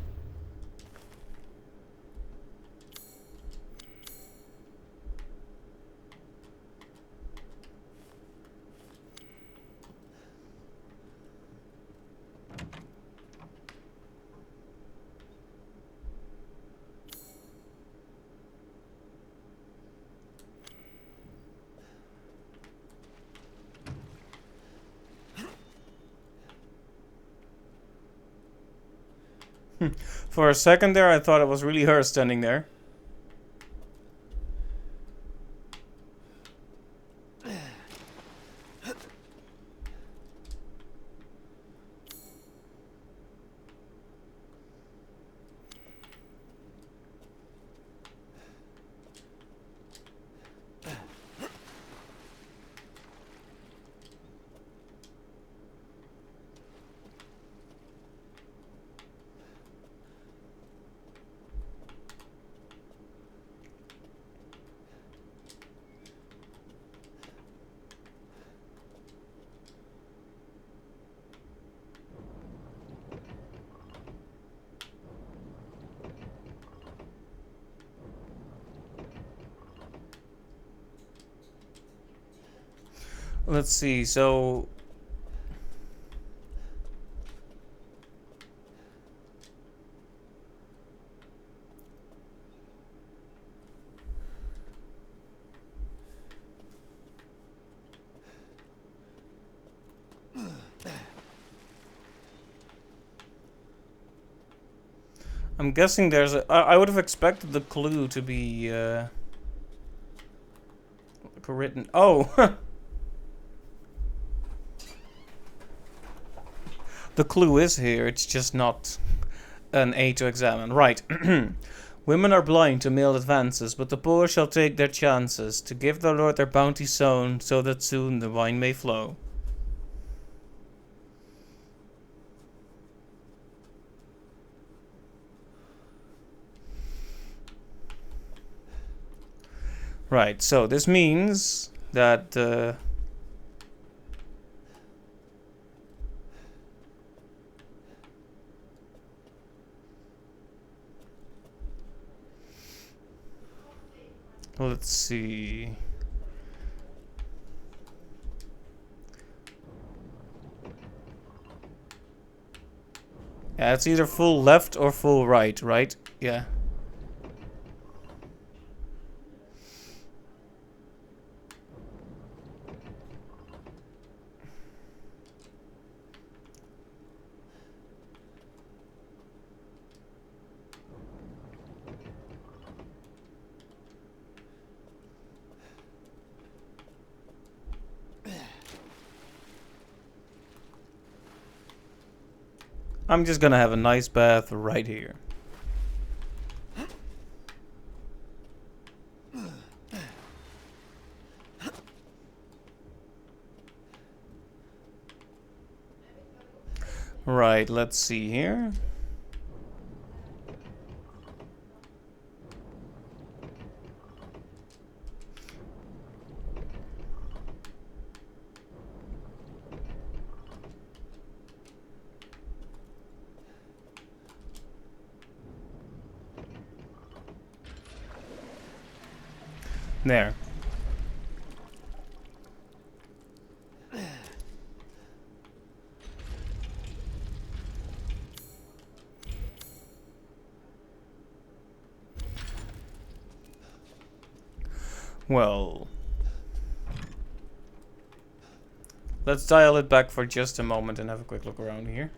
For a second there, I thought it was really her standing there. Let's see, so... I'm guessing there's a... I would have expected the clue to be, written... Oh! The clue is here, it's just not an A to examine. Right. Women are blind to male advances, but the poor shall take their chances, to give the Lord their bounty sown, so that soon the wine may flow. Right, so this means that let's see. Yeah, it's either full left or full right, right? Yeah. I'm just gonna have a nice bath right here. Right, let's see here. There. Well, Let's dial it back for just a moment and have a quick look around here.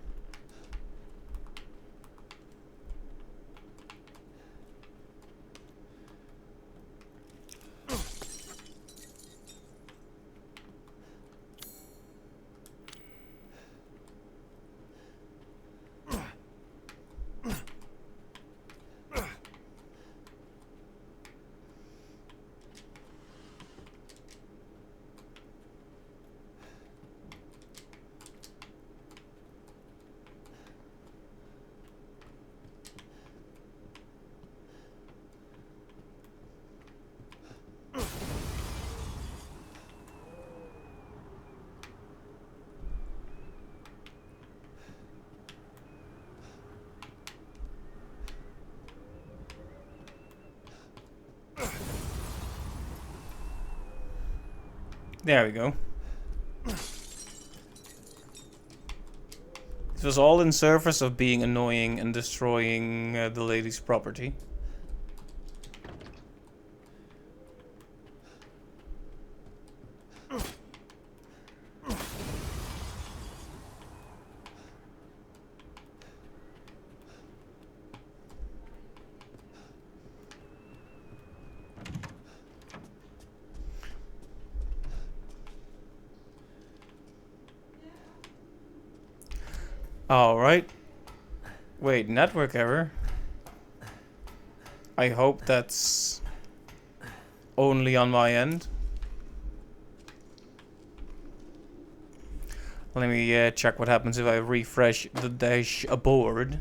There we go. This was all in service of being annoying and destroying the lady's property. Alright. Wait, network error? I hope that's only on my end. Let me check what happens if I refresh the dashboard.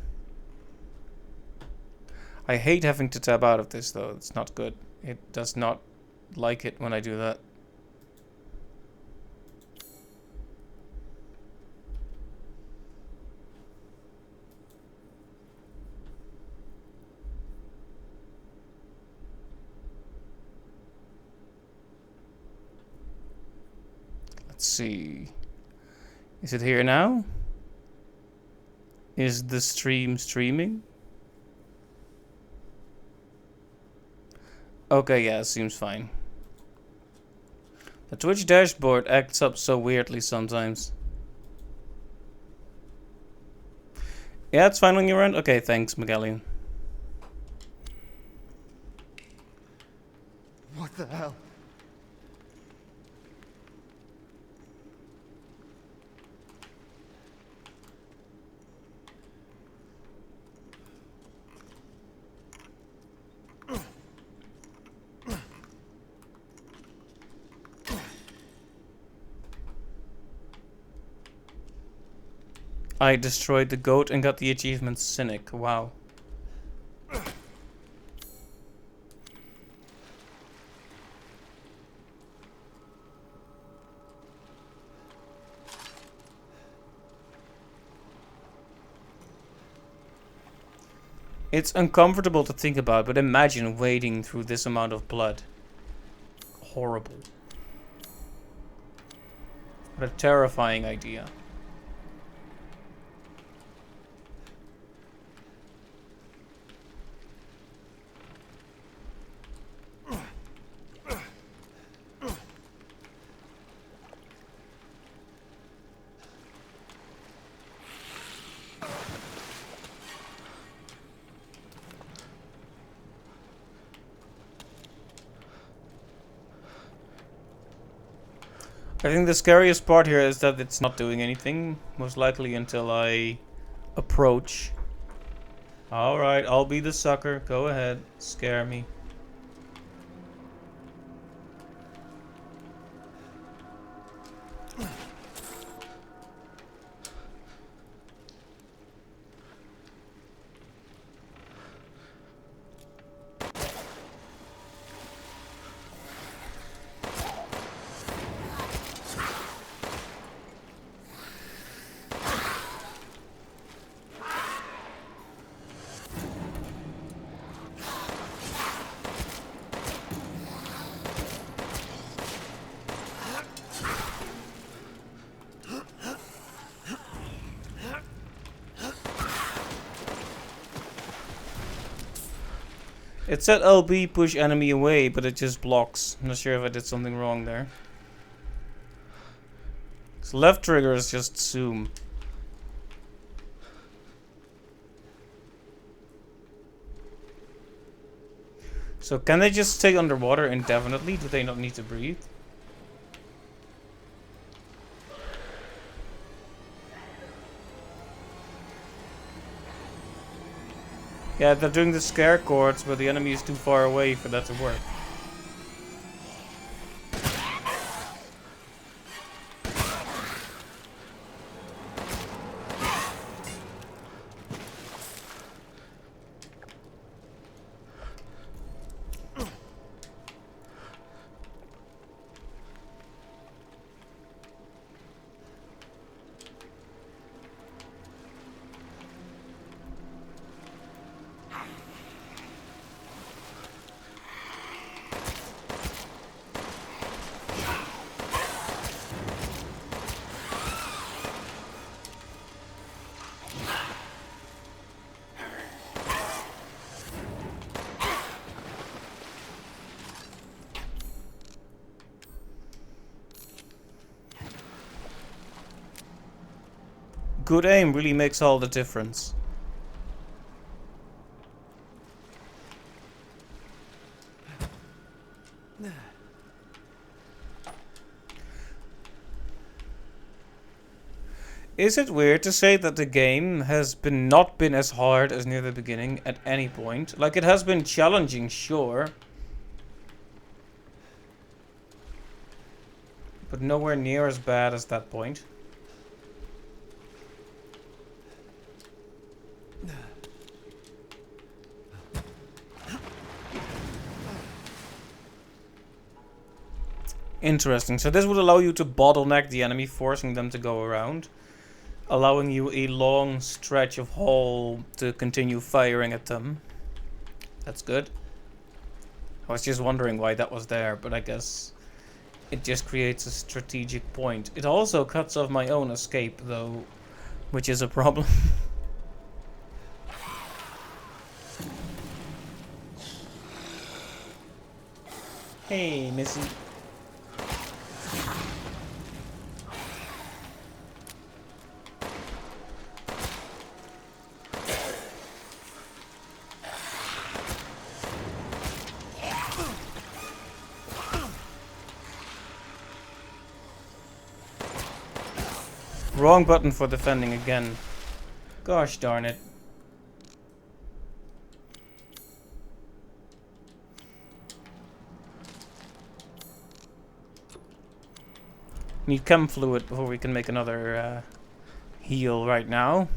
I hate having to tab out of this though, it's not good. It does not like it when I do that. Let's see. Is it here now? Is the stream streaming? Okay, yeah, seems fine. The Twitch dashboard acts up so weirdly sometimes. Yeah, it's fine on your end? Okay, thanks, Magellian. What the hell? I destroyed the goat and got the achievement Cynic. Wow. It's uncomfortable to think about, but imagine wading through this amount of blood. Horrible. What a terrifying idea. I think the scariest part here is that it's not doing anything, most likely until I approach. Alright, I'll be the sucker. Go ahead, scare me. It said LB push enemy away, but it just blocks. I'm not sure if I did something wrong there. So left trigger is just zoom. So can they just stay underwater indefinitely? Do they not need to breathe? Yeah, they're doing the scare chords, but the enemy is too far away for that to work. Good aim really makes all the difference. Is it weird to say that the game has not been as hard as near the beginning at any point? Like, it has been challenging, sure. But nowhere near as bad as that point. Interesting. So this would allow you to bottleneck the enemy, forcing them to go around, allowing you a long stretch of hull to continue firing at them. That's good. I was just wondering why that was there, but I guess it just creates a strategic point. It also cuts off my own escape, though, which is a problem. Hey, Missy. Wrong button for defending again. Gosh darn it. Need chem fluid before we can make another heal right now.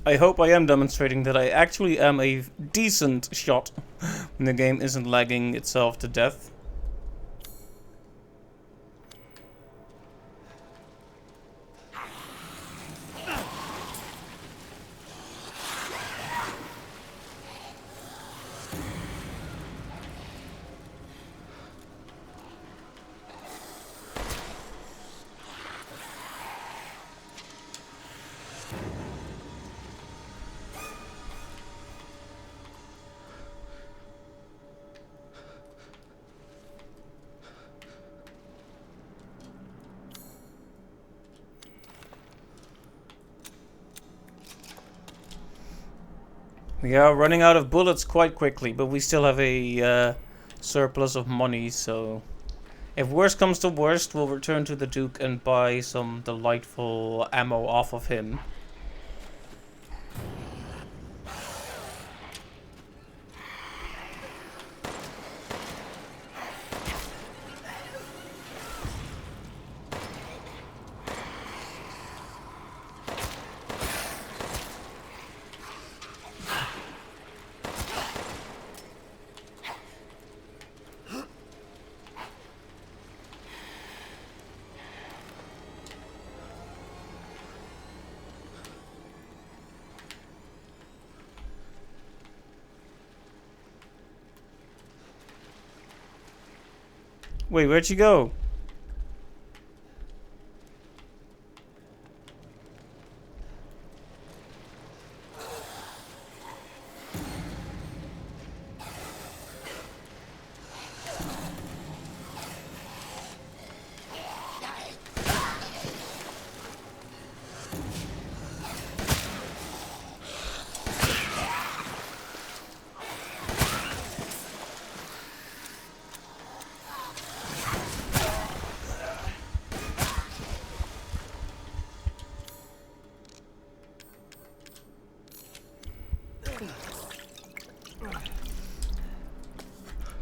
I hope I am demonstrating that I actually am a decent shot when the game isn't lagging itself to death. We are running out of bullets quite quickly, but we still have a surplus of money, so if worst comes to worst, we'll return to the Duke and buy some delightful ammo off of him. Wait, where'd she go?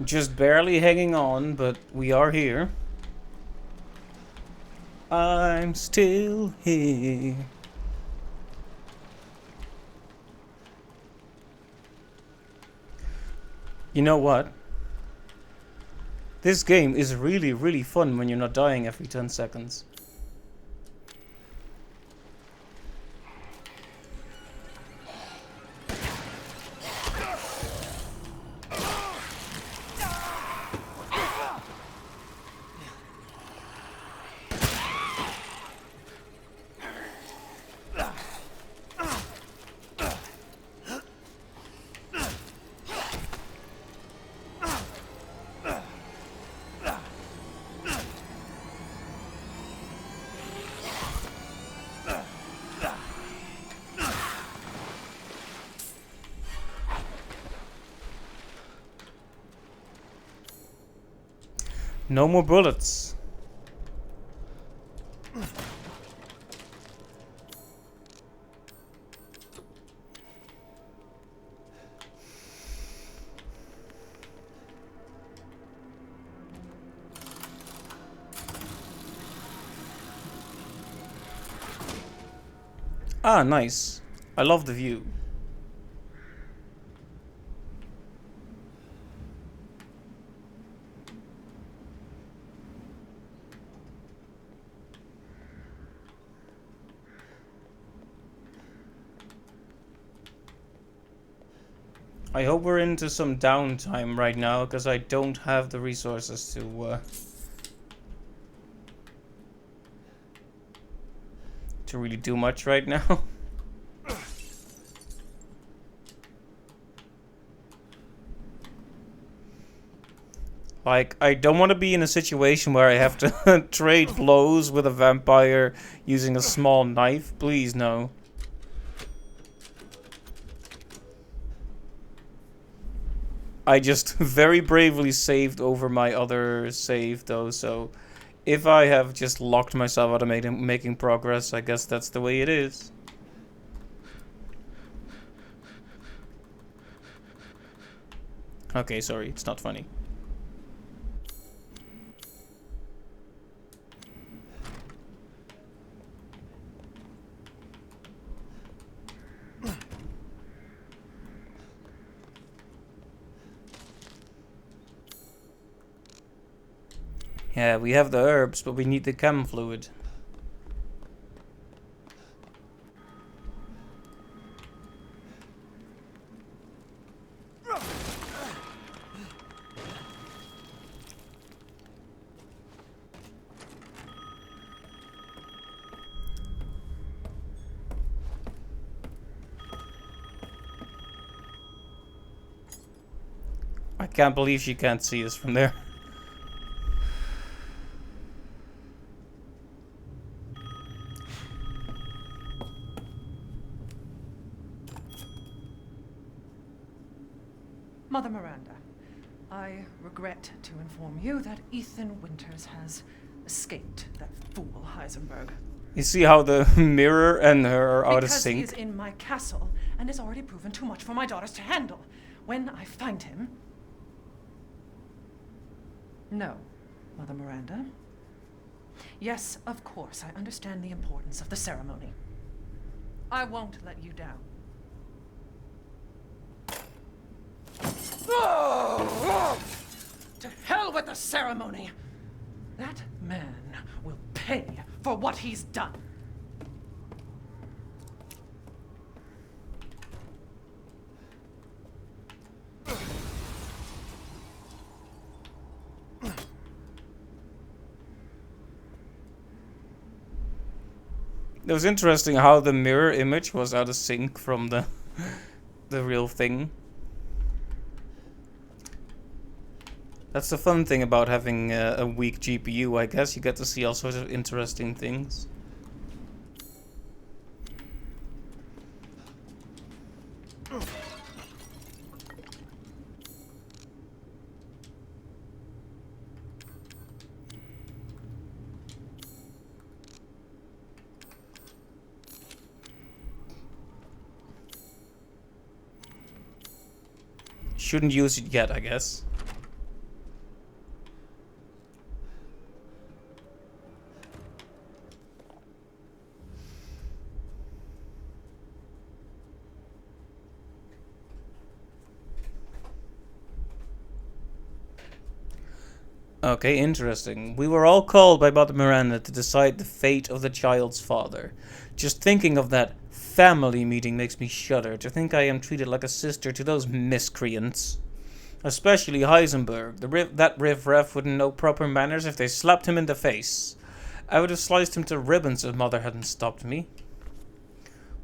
Just barely hanging on, but we are here. I'm still here. You know what? This game is really, really fun when you're not dying every 10 seconds. No more bullets. Ah, nice. I love the view. I hope we're into some downtime right now, because I don't have the resources to really do much right now. Like, I don't want to be in a situation where I have to trade blows with a vampire using a small knife. Please, no. I just very bravely saved over my other save, though, so if I have just locked myself out of making progress, I guess that's the way it is. Okay, sorry, it's not funny. Yeah, we have the herbs, but we need the chem fluid. I can't believe she can't see us from there. Mother Miranda, I regret to inform you that Ethan Winters has escaped that fool Heisenberg. You see how the mirror and her are out of sync? Because he is in my castle and has already proven too much for my daughters to handle. When I find him... No, Mother Miranda. Yes, of course, I understand the importance of the ceremony. I won't let you down. To hell with the ceremony! That man will pay for what he's done. It was interesting how the mirror image was out of sync from the the real thing. That's the fun thing about having a weak GPU, I guess. You get to see all sorts of interesting things. Shouldn't use it yet, I guess. Okay, interesting. We were all called by Mother Miranda to decide the fate of the child's father. Just thinking of that family meeting makes me shudder. To think I am treated like a sister to those miscreants. Especially Heisenberg. That riff-raff wouldn't know proper manners if they slapped him in the face. I would have sliced him to ribbons if Mother hadn't stopped me.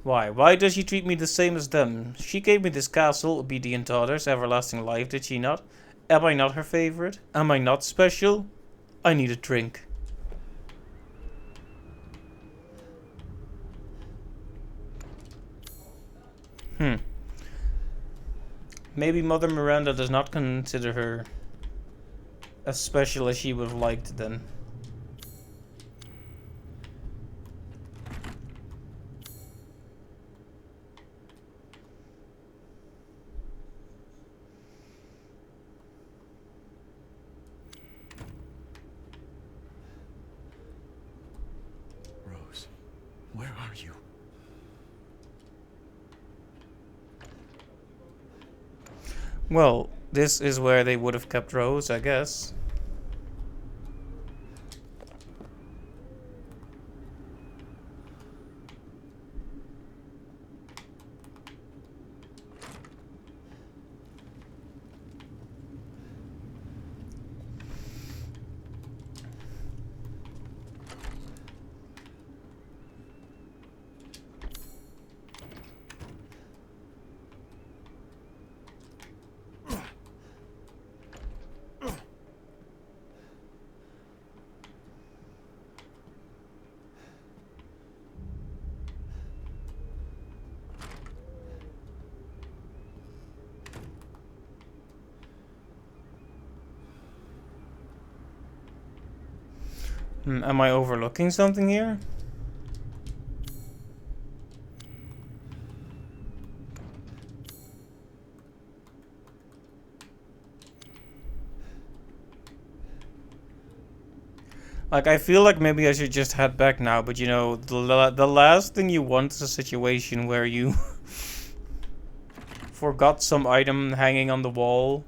Why? Why does she treat me the same as them? She gave me this castle, obedient daughters, everlasting life, did she not? Am I not her favorite? Am I not special? I need a drink. Maybe Mother Miranda does not consider her as special as she would have liked then. Rose, where are you? Well, this is where they would have kept Rose, I guess. Am I overlooking something here? Like, I feel like maybe I should just head back now, but you know, the last thing you want is a situation where you forgot some item hanging on the wall.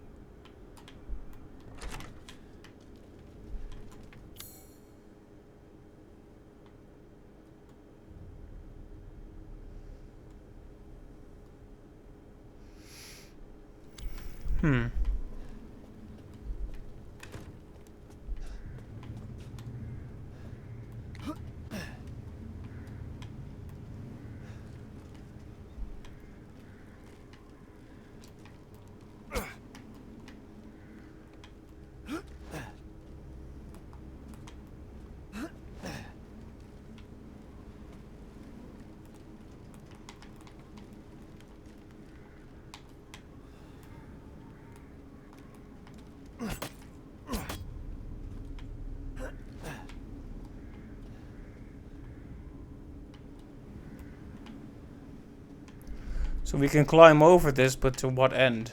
So we can climb over this, but to what end?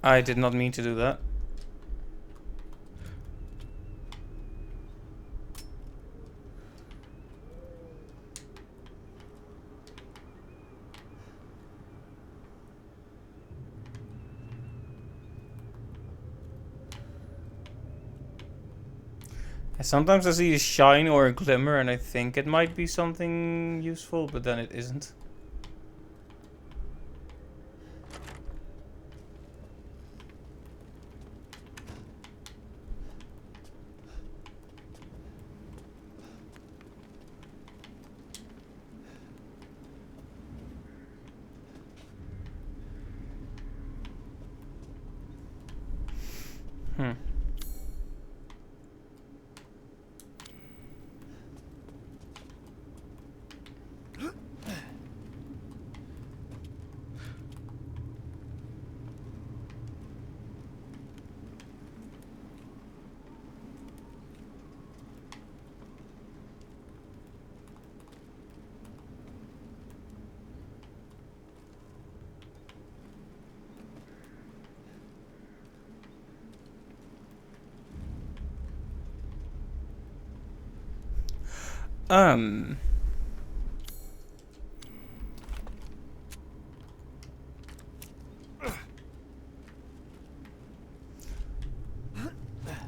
I did not mean to do that. Sometimes I see a shine or a glimmer and I think it might be something useful, but then it isn't.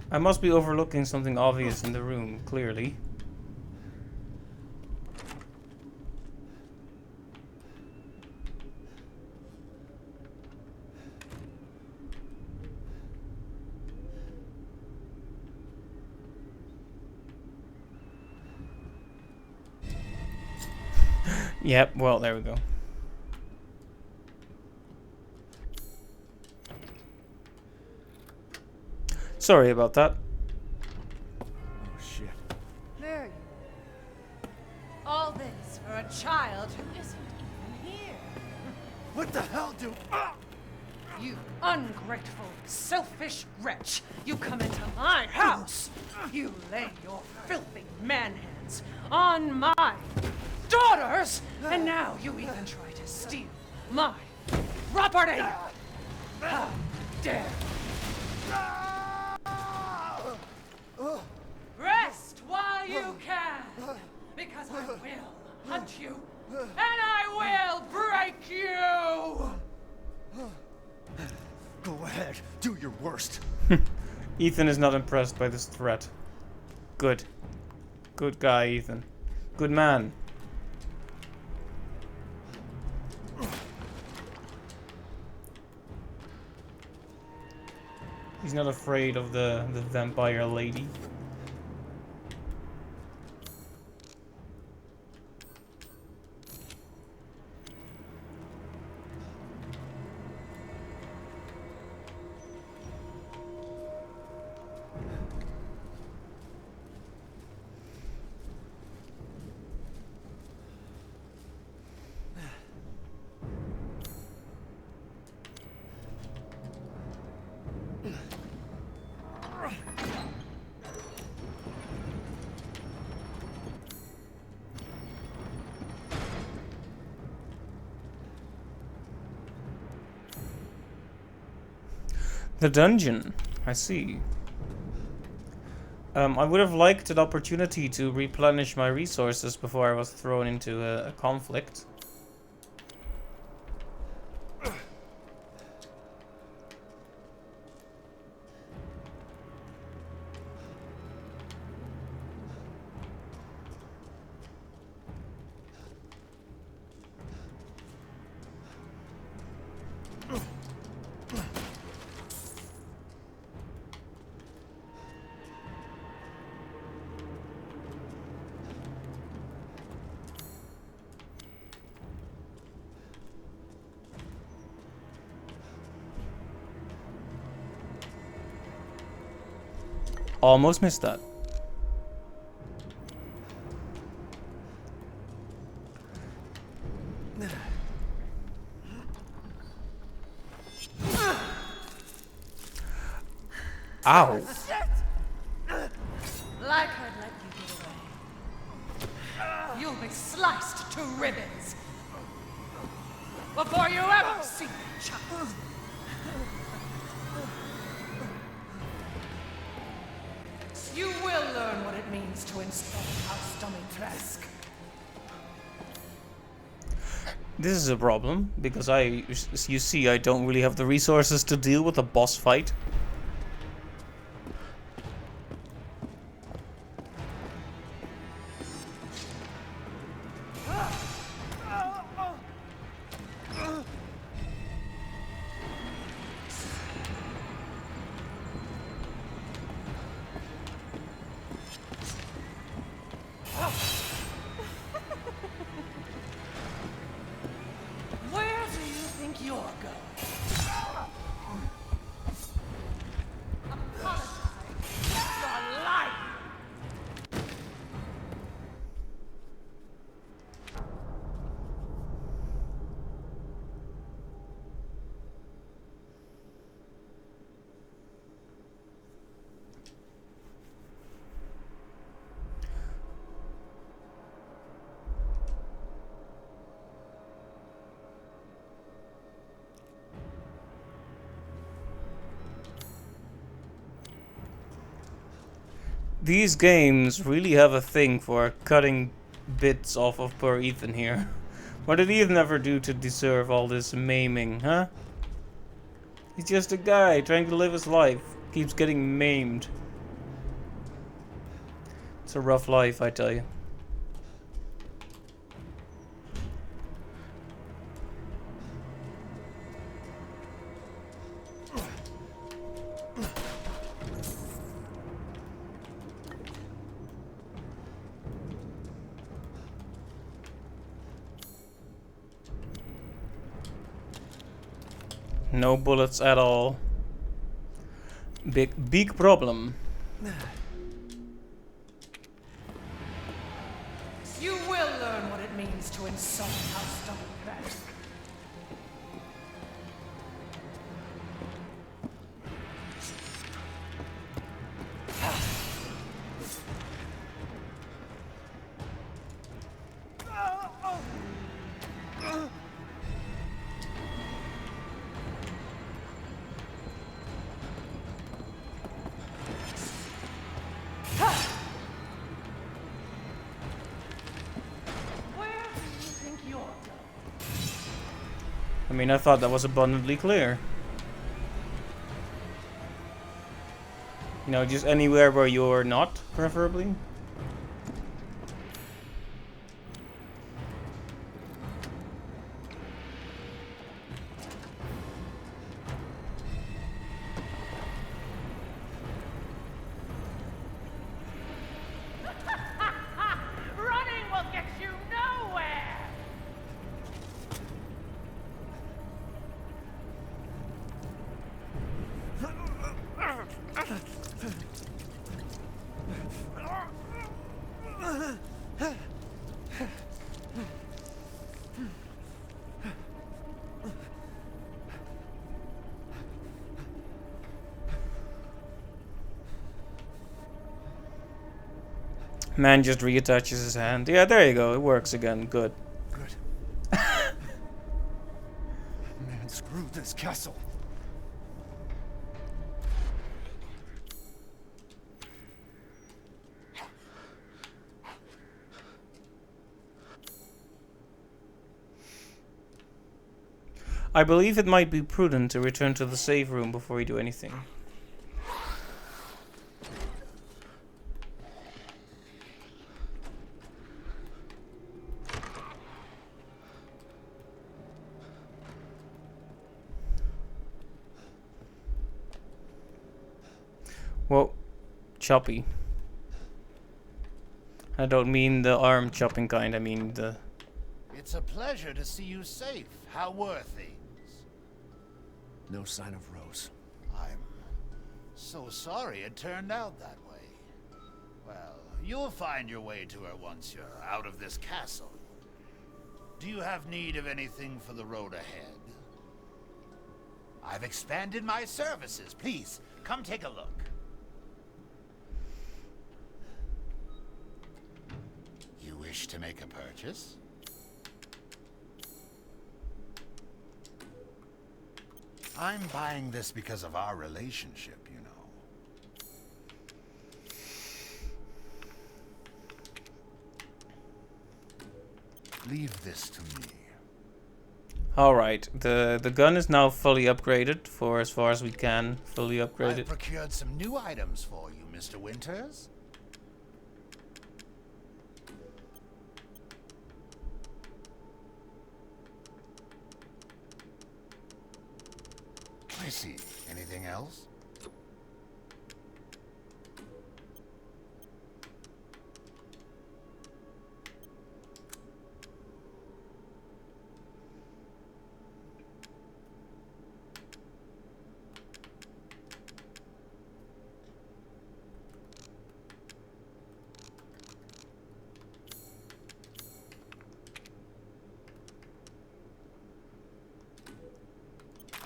I must be overlooking something obvious in the room, clearly. Yep, well, there we go. Sorry about that. Oh, shit. There you are. All this for a child who isn't even here. What the hell do... Ah! You ungrateful, selfish wretch! You come into my house! You lay your filthy man-hands on my daughters! And now you even try to steal my property! How dare you! Rest while you can! Because I will hunt you! And I will break you! Go ahead, do your worst. Ethan is not impressed by this threat. Good. Good guy, Ethan. Good man. He's not afraid of the vampire lady. The dungeon. I see. I would have liked an opportunity to replenish my resources before I was thrown into a conflict. Almost missed that. Ow. Like I'd let you get away. You'll be sliced to ribbons before you ever see me, child. This is a problem, because you see, I don't really have the resources to deal with a boss fight. Where do you think you're going? Apologize for lying. These games really have a thing for cutting bits off of poor Ethan here. What did Ethan ever do to deserve all this maiming, huh? He's just a guy trying to live his life. Keeps getting maimed. It's a rough life, I tell you. No bullets at all. Big problem. You will learn what it means to insult House Doubleback. Where do you think you're going? I mean, I thought that was abundantly clear. You know, just anywhere where you're not, preferably. Running will get you nowhere! Man just reattaches his hand. Yeah, there you go. It works again. Good. Good. Man, screw this castle. I believe it might be prudent to return to the save room before we do anything. Whoa, choppy. I don't mean the arm chopping kind, I mean the... It's a pleasure to see you safe. How were things? No sign of Rose. I'm so sorry it turned out that way. Well, you'll find your way to her once you're out of this castle. Do you have need of anything for the road ahead? I've expanded my services. Please, come take a look. You wish to make a purchase? I'm buying this because of our relationship, you know. Leave this to me. Alright, the gun is now fully upgraded for as far as we can. Fully upgraded. I've procured some new items for you, Mr. Winters. I see. Anything else?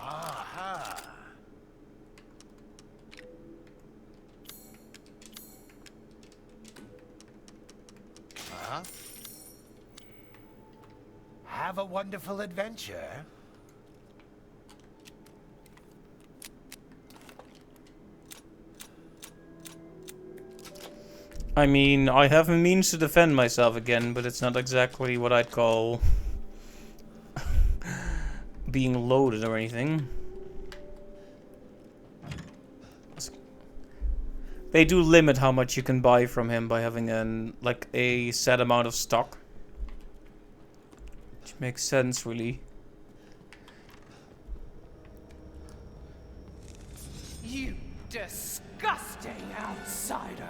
Aha! Huh? Have a wonderful adventure. I mean, I have a means to defend myself again, but it's not exactly what I'd call being loaded or anything. They do limit how much you can buy from him by having like a set amount of stock. Which makes sense, really. You disgusting outsider!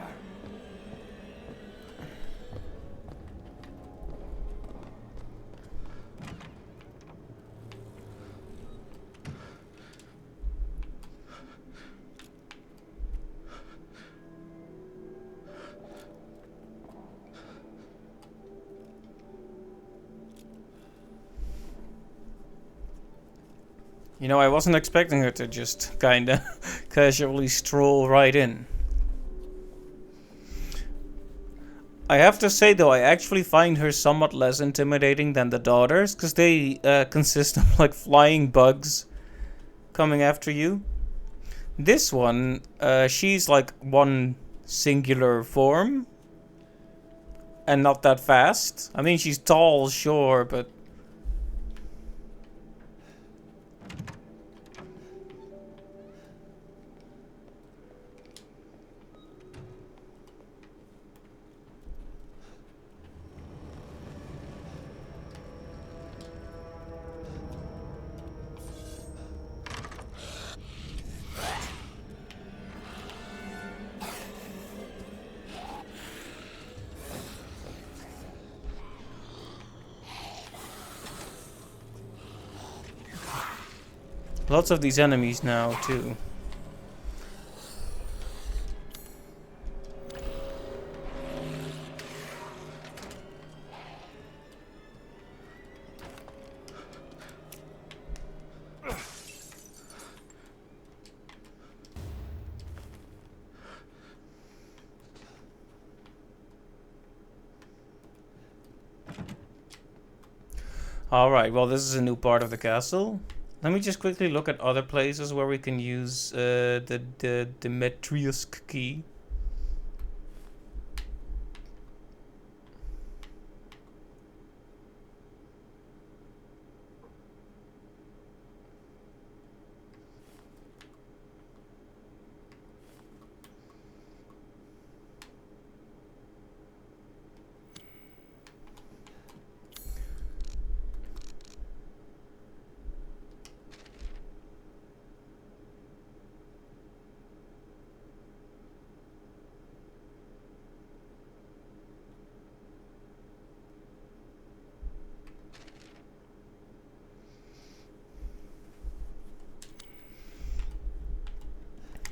You know, I wasn't expecting her to just kinda casually stroll right in. I have to say though, I actually find her somewhat less intimidating than the daughters, because they consist of like flying bugs coming after you. This one, she's like one singular form, and not that fast. I mean, she's tall, sure, but... Lots of these enemies now, too. Alright, well this is a new part of the castle. Let me just quickly look at other places where we can use the Demetrius key.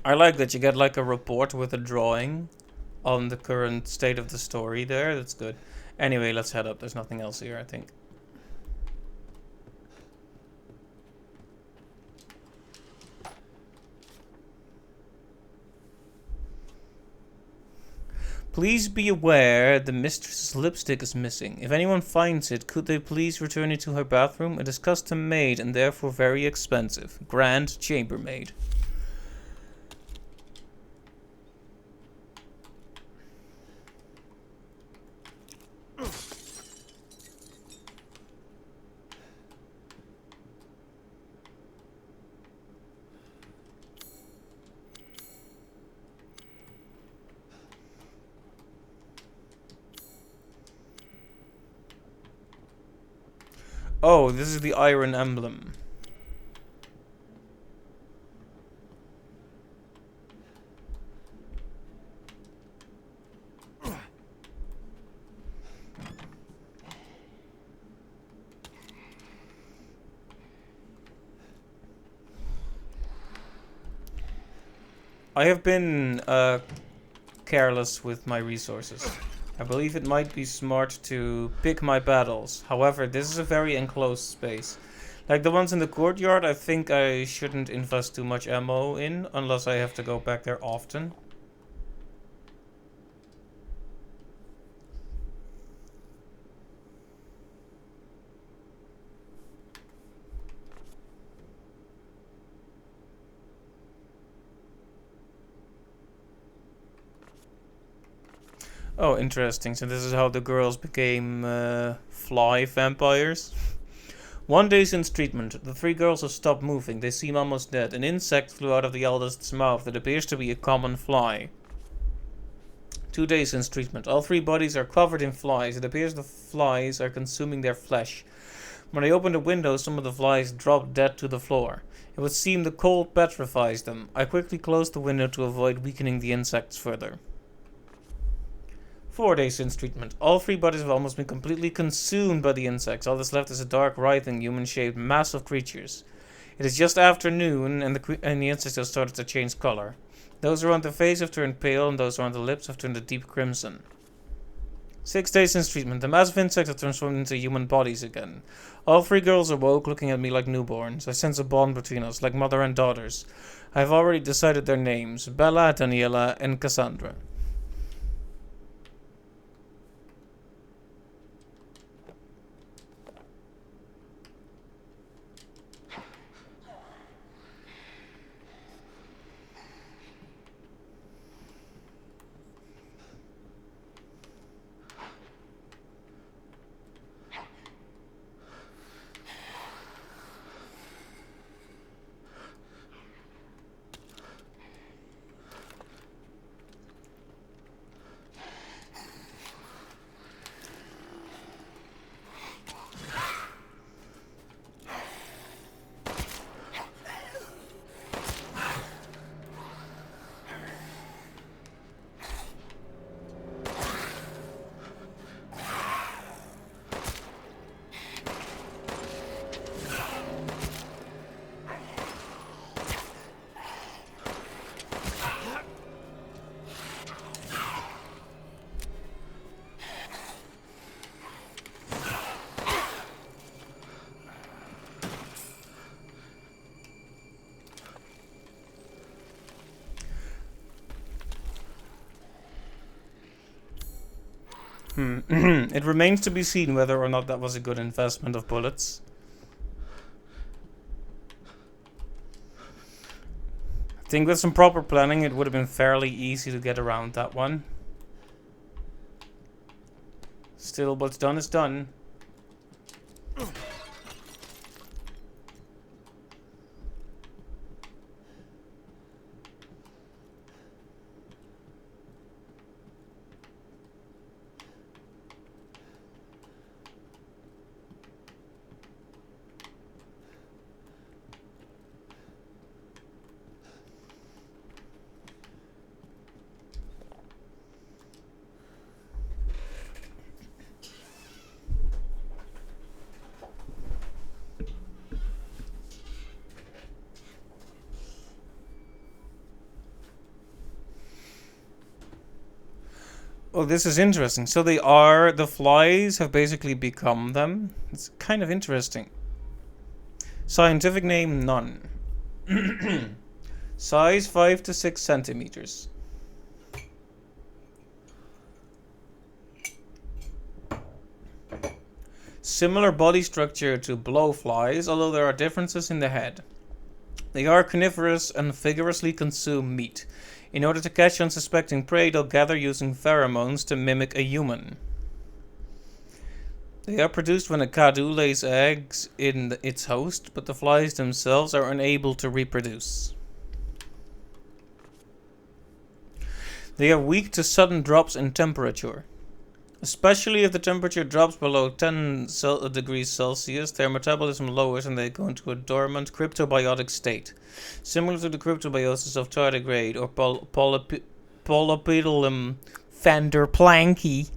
I like that you get like a report with a drawing on the current state of the story there. That's good. Anyway, let's head up. There's nothing else here, I think. Please be aware the mistress's lipstick is missing. If anyone finds it, could they please return it to her bathroom? It is custom made and therefore very expensive. Grand chambermaid. Oh, this is the iron emblem. I have been careless with my resources. I believe it might be smart to pick my battles. However, this is a very enclosed space. Like the ones in the courtyard, I think I shouldn't invest too much ammo in, unless I have to go back there often. Oh, interesting. So this is how the girls became fly vampires. One day since treatment, the three girls have stopped moving. They seem almost dead. An insect flew out of the eldest's mouth that appears to be a common fly. 2 days since treatment. All three bodies are covered in flies. It appears the flies are consuming their flesh. When I open the window, some of the flies drop dead to the floor. It would seem the cold petrifies them. I quickly close the window to avoid weakening the insects further. 4 days since treatment. All three bodies have almost been completely consumed by the insects. All that's left is a dark, writhing, human-shaped mass of creatures. It is just afternoon, and the insects have started to change color. Those around the face have turned pale, and those around the lips have turned a deep crimson. 6 days since treatment. The mass of insects have transformed into human bodies again. All three girls awoke, looking at me like newborns. I sense a bond between us, like mother and daughters. I have already decided their names: Bella, Daniela, and Cassandra. It remains to be seen whether or not that was a good investment of bullets. I think with some proper planning it would have been fairly easy to get around that one. Still, what's done is done. Oh, this is interesting. So the flies have basically become them. It's kind of interesting. Scientific name, none. Size 5 to 6 centimeters. Similar body structure to blowflies, although there are differences in the head. They are carnivorous and vigorously consume meat. In order to catch unsuspecting prey, they'll gather using pheromones to mimic a human. They are produced when a kadu lays eggs in its host, but the flies themselves are unable to reproduce. They are weak to sudden drops in temperature. Especially if the temperature drops below 10 degrees Celsius, their metabolism lowers and they go into a dormant cryptobiotic state, similar to the cryptobiosis of tardigrade or Polypedilum vanderplanki.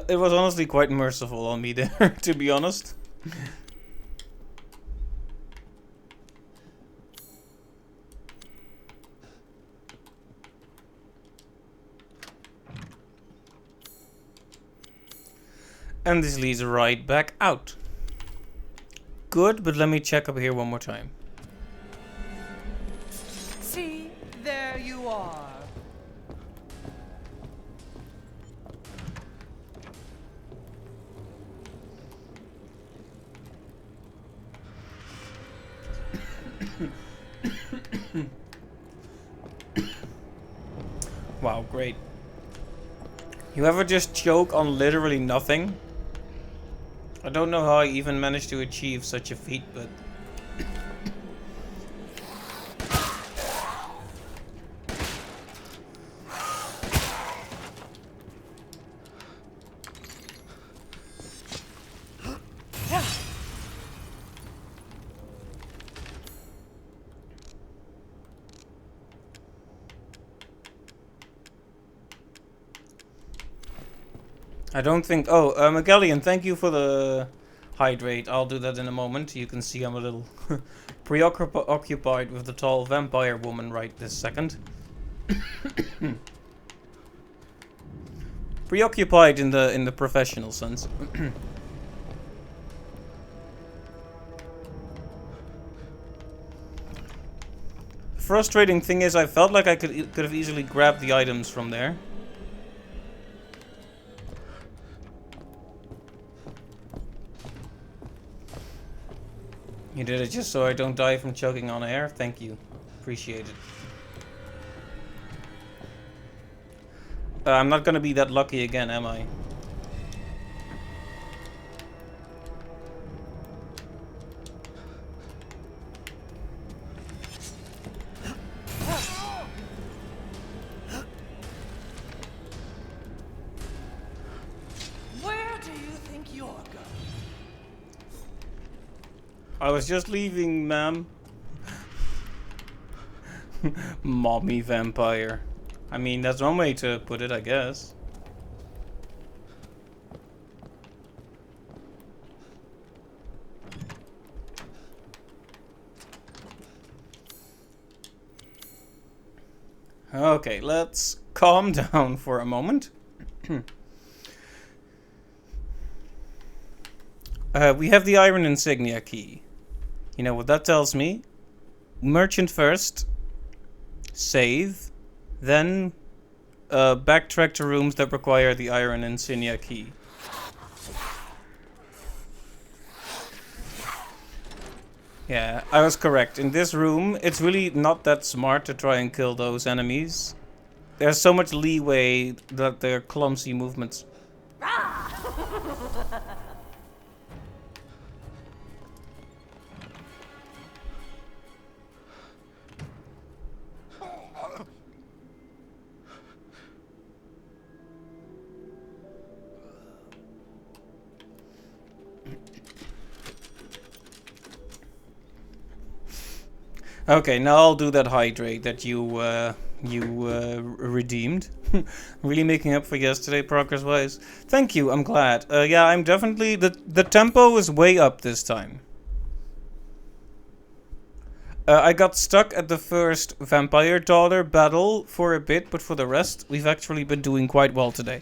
It was honestly quite merciful on me there, to be honest. And this leads right back out. Good, but let me check up here one more time. See, there you are. Wow, great. You ever just choke on literally nothing? I don't know how I even managed to achieve such a feat, but... I don't think... Oh, Magellan, thank you for the hydrate. I'll do that in a moment. You can see I'm a little preoccupied with the tall vampire woman right this second. Preoccupied in the professional sense. Frustrating thing is I felt like I could have easily grabbed the items from there. You did it just so I don't die from choking on air? Thank you. Appreciate it. I'm not gonna be that lucky again, am I? Where do you think you're going? I was just leaving, ma'am. Mommy vampire. I mean, that's one way to put it, I guess. Okay, let's calm down for a moment. We have the iron insignia key. You know what that tells me? Merchant first, save, then backtrack to rooms that require the iron insignia key. Yeah, I was correct. In this room, it's really not that smart to try and kill those enemies. There's so much leeway that they're clumsy movements. Okay, now I'll do that hydrate that you redeemed. Really making up for yesterday progress-wise. Thank you, I'm glad. Yeah, I'm definitely... The tempo is way up this time. I got stuck at the first vampire daughter battle for a bit, but for the rest, we've actually been doing quite well today.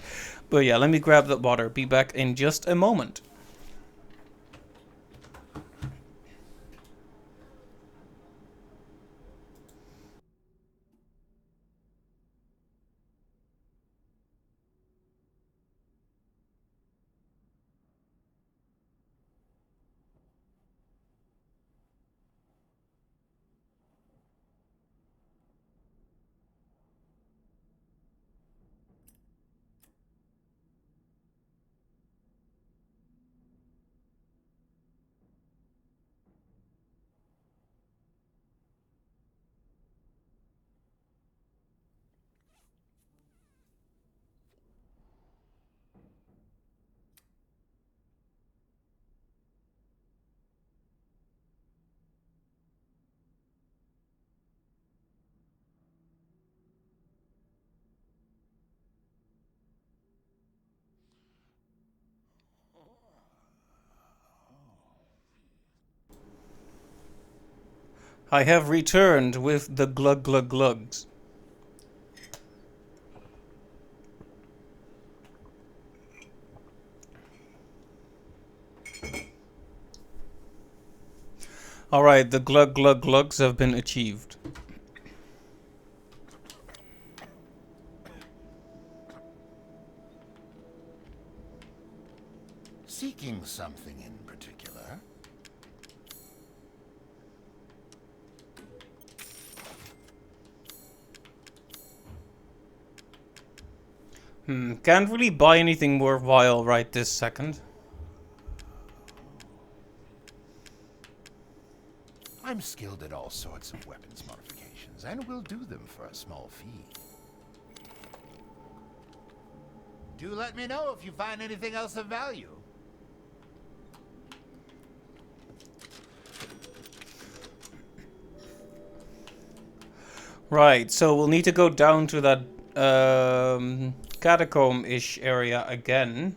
But yeah, let me grab that water. Be back in just a moment. I have returned with the glug glug glugs. Alright, the glug glug glugs have been achieved. Seeking something in particular? Can't really buy anything worthwhile right this second. I'm skilled at all sorts of weapons modifications, and will do them for a small fee. Do let me know if you find anything else of value. Right, so we'll need to go down to that catacomb-ish area again.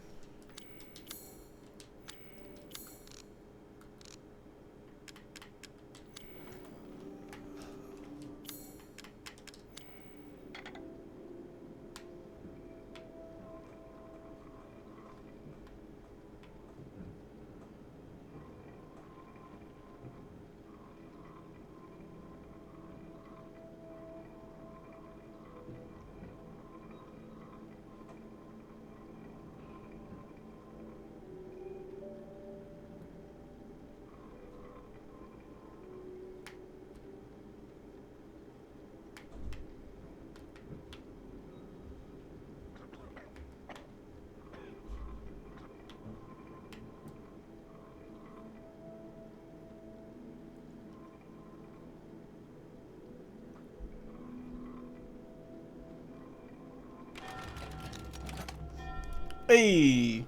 Hey!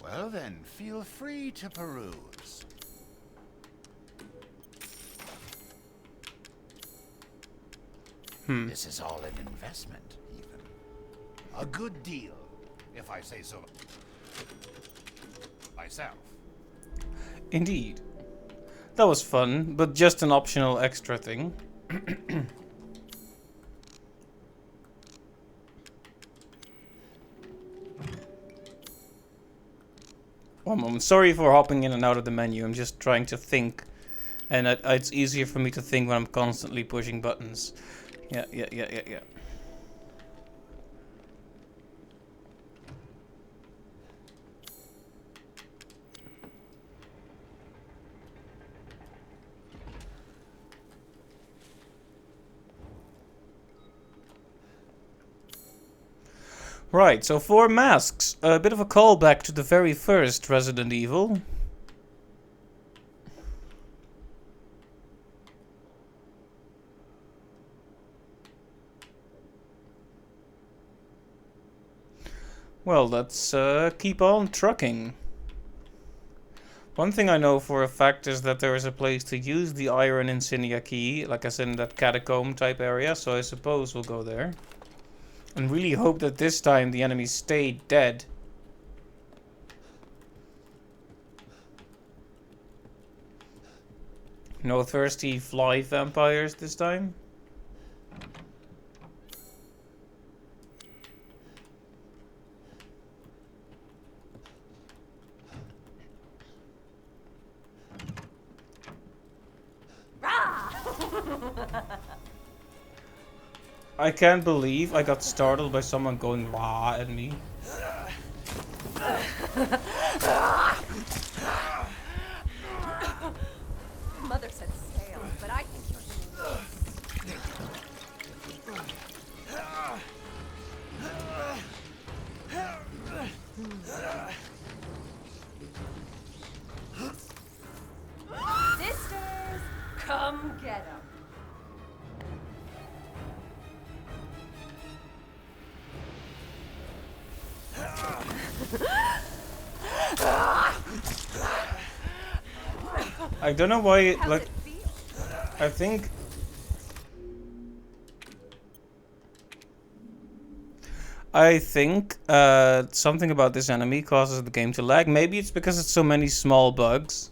Well then, feel free to peruse. This is all an investment, even. A good deal, if I say so myself. Indeed. That was fun, but just an optional extra thing. One moment. Sorry for hopping in and out of the menu. I'm just trying to think. And it's easier for me to think when I'm constantly pushing buttons. Yeah. Right, so 4 masks. A bit of a callback to the very first Resident Evil. Well, let's keep on trucking. One thing I know for a fact is that there is a place to use the iron insignia key, like I said, in that catacomb type area, so I suppose we'll go there. And really hope that this time the enemies stay dead. No thirsty fly vampires this time. I can't believe I got startled by someone going rah at me. Mother said sail, but I think you're Sisters, come get 'em. I don't know why it, How's like, it feel? I think something about this enemy causes the game to lag. Maybe it's because it's so many small bugs.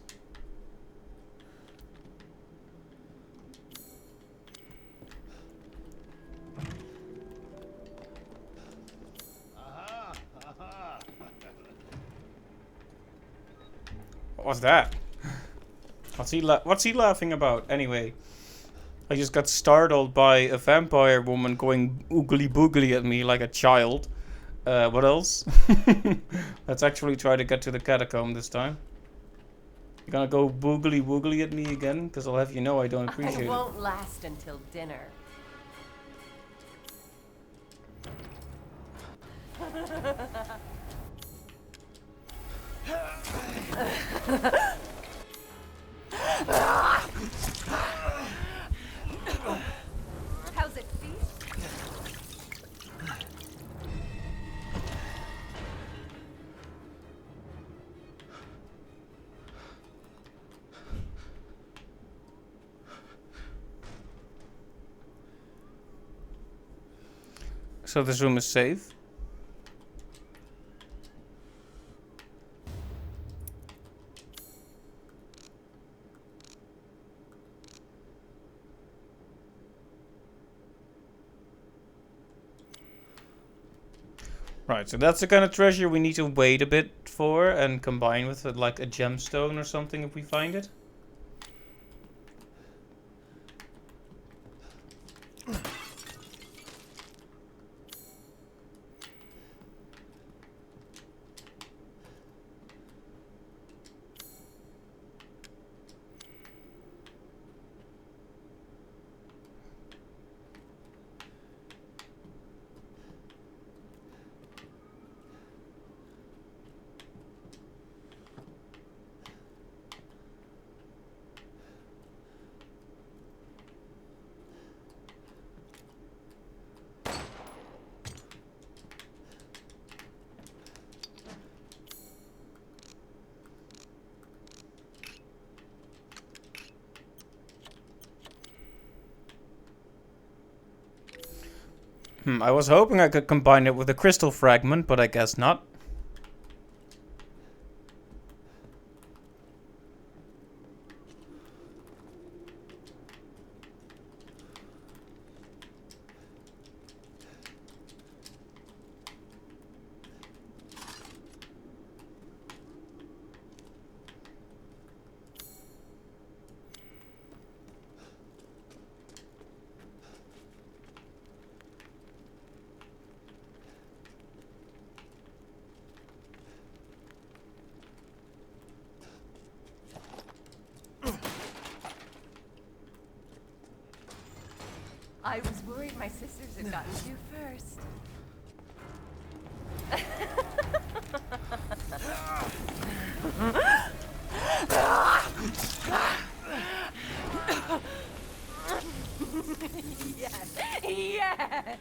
What was that? What's he laughing about? Anyway, I just got startled by a vampire woman going oogly boogly at me like a child. What else? Let's actually try to get to the catacomb this time. You're gonna go boogly woogly at me again? Because I'll have you know I don't appreciate I it. won't last until dinner. How's it feel? So this room is safe. Right, so that's the kind of treasure we need to wait a bit for and combine with like a gemstone or something if we find it. I was hoping I could combine it with a crystal fragment, but I guess not. I was worried my sisters had gotten to you first. Yes! Yes!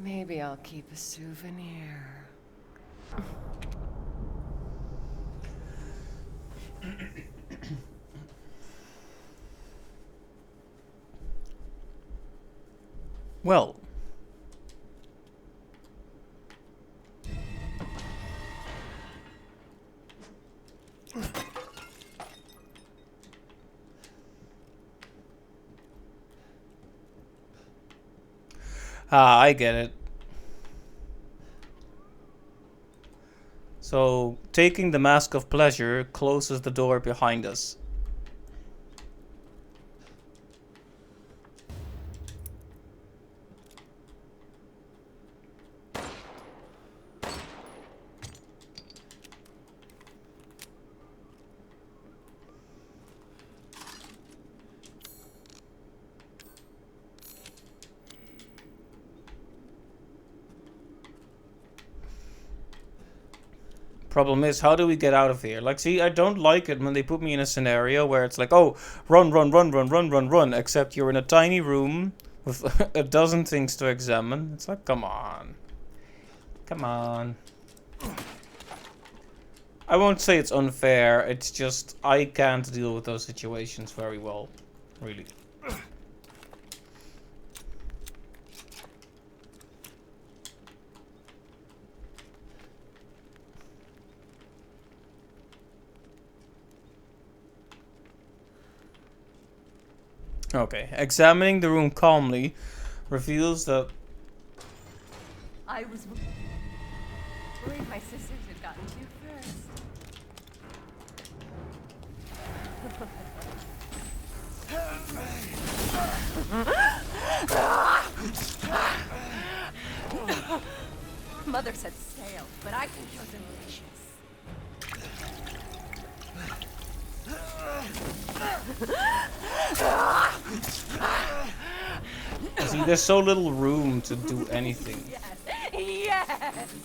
Maybe I'll keep a souvenir. Well. Ah, I get it. So, taking the mask of pleasure closes the door behind us. Problem is, how do we get out of here? Like, see, I don't like it when they put me in a scenario where it's like, oh, run, run, run, run, run, run, run, except you're in a tiny room with a dozen things to examine. It's like, come on. Come on. I won't say it's unfair, it's just, I can't deal with those situations very well. Really. Okay, examining the room calmly reveals that I was worried my sisters had gotten to you first. Mother said stale, but I think you're delicious. see, there's so little room to do anything. Yes, yes.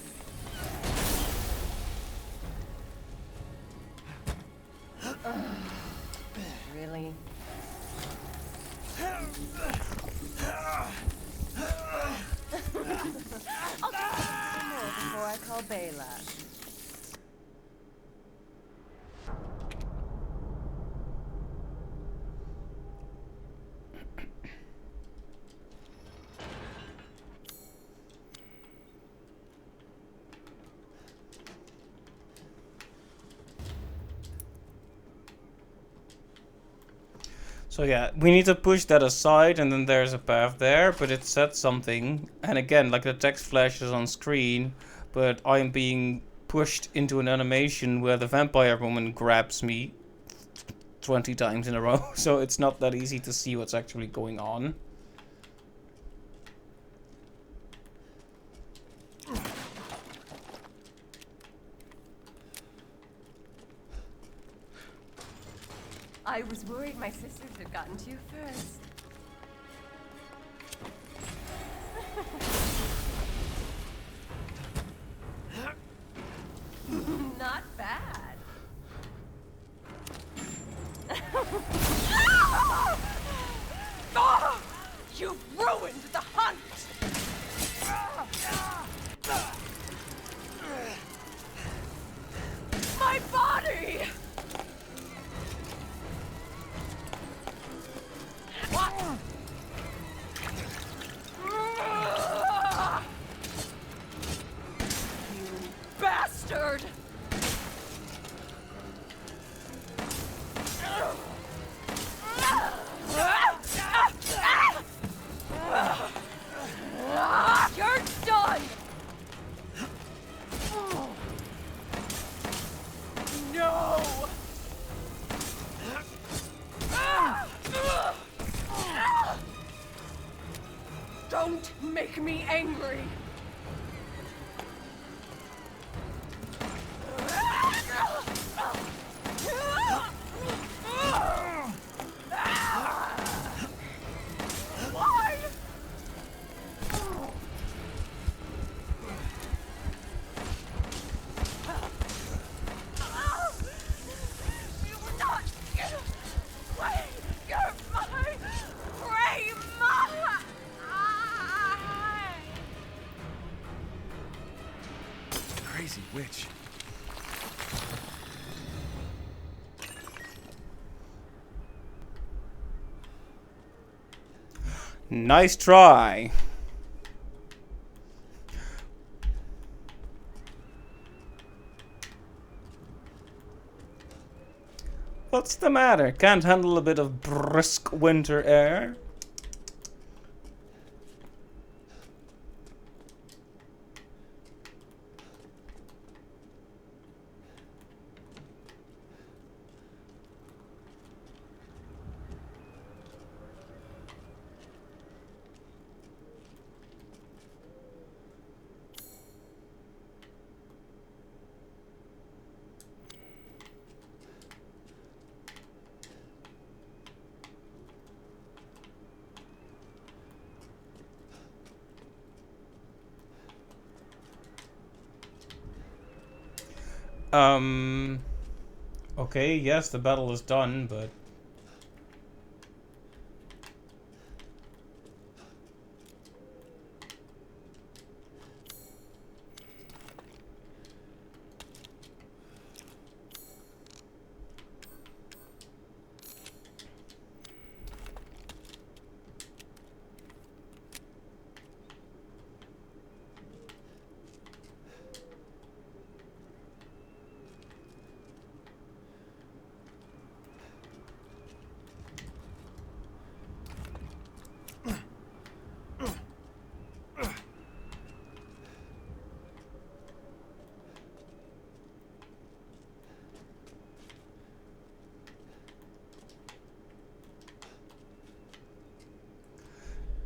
Really? I'll just some more before I call Bela. So yeah, we need to push that aside, and then there's a path there, but it said something. And again, like the text flashes on screen, but I'm being pushed into an animation where the vampire woman grabs me 20 times in a row. So it's not that easy to see what's actually going on. I was worried my sisters had gotten to you first. Not bad. Ah! You've ruined the hunt! My body! What? You bastard! You're done! No! Don't make me angry! Why? Nice try. What's the matter? Can't handle a bit of brisk winter air? Okay, yes, the battle is done, but...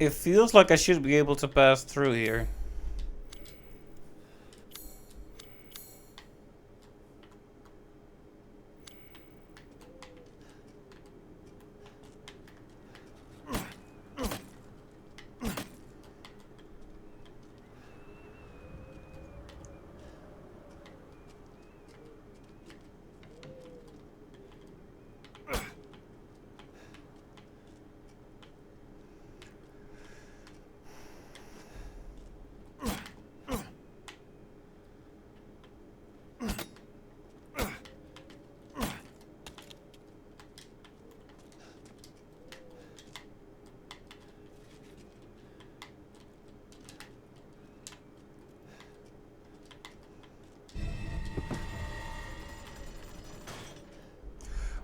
It feels like I should be able to pass through here.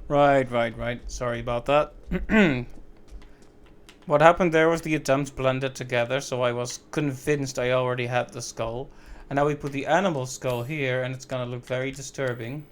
Right. Sorry about that. What happened there was the attempts blended together, so I was convinced I already had the skull. And now we put the animal skull here, and it's gonna look very disturbing.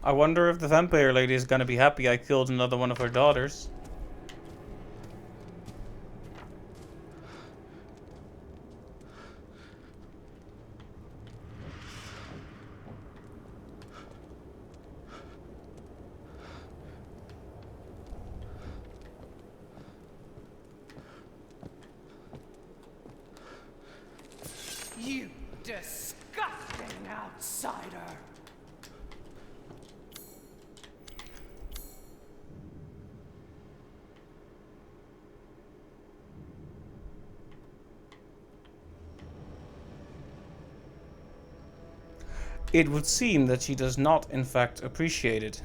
I wonder if the vampire lady is gonna be happy I killed another one of her daughters. You disgusting outsider! It would seem that she does not, in fact, appreciate it.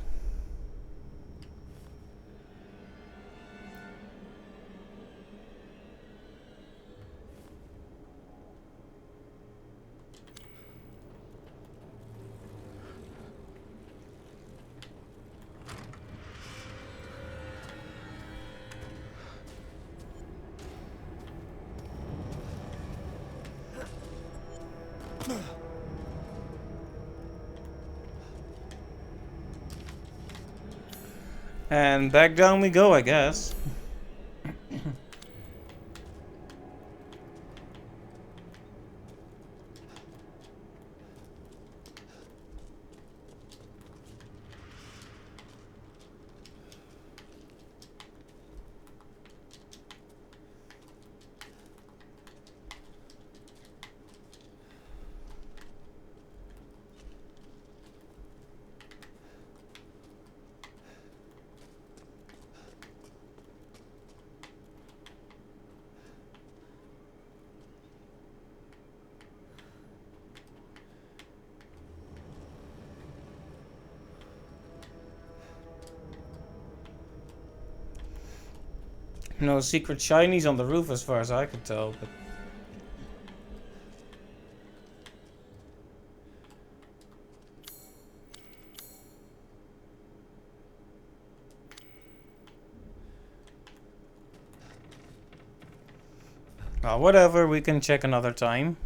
And back down we go, I guess. No secret shinies on the roof as far as I could tell, but... whatever, we can check another time.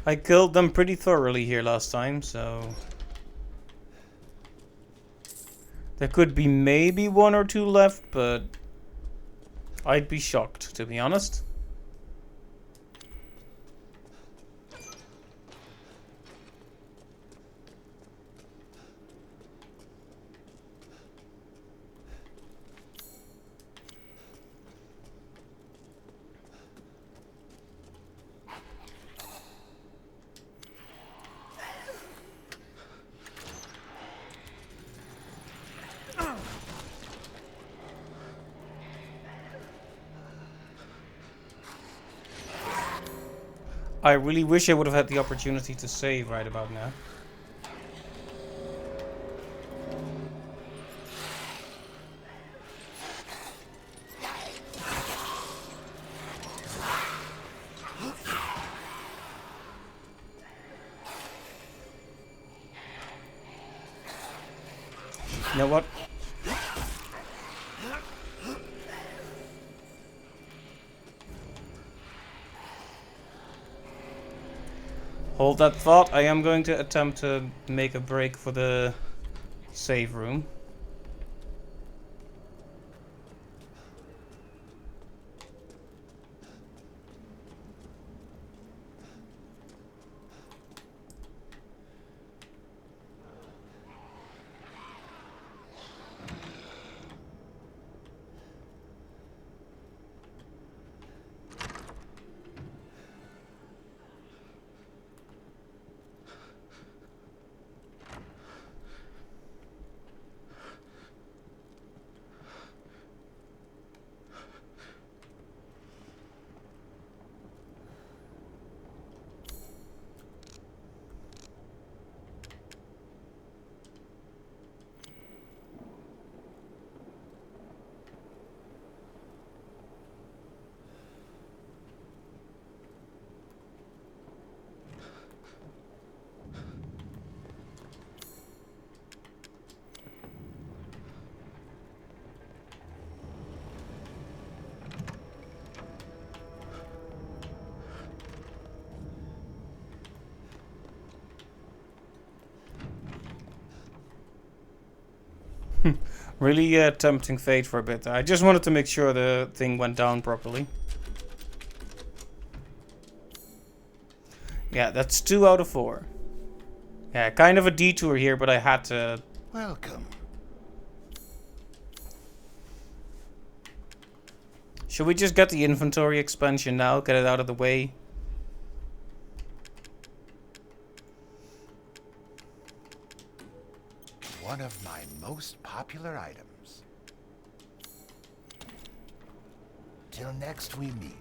I killed them pretty thoroughly here last time, so... There could be maybe 1 or 2 left, but... I'd be shocked, to be honest. I really wish I would have had the opportunity to save right about now. You know what? Hold that thought. I am going to attempt to make a break for the save room. Really tempting fate for a bit. I just wanted to make sure the thing went down properly. Yeah, that's 2 out of 4. Yeah, kind of a detour here, but I had to... Welcome. Should we just get the inventory expansion now? Get it out of the way? One of my most popular items. Till next we meet.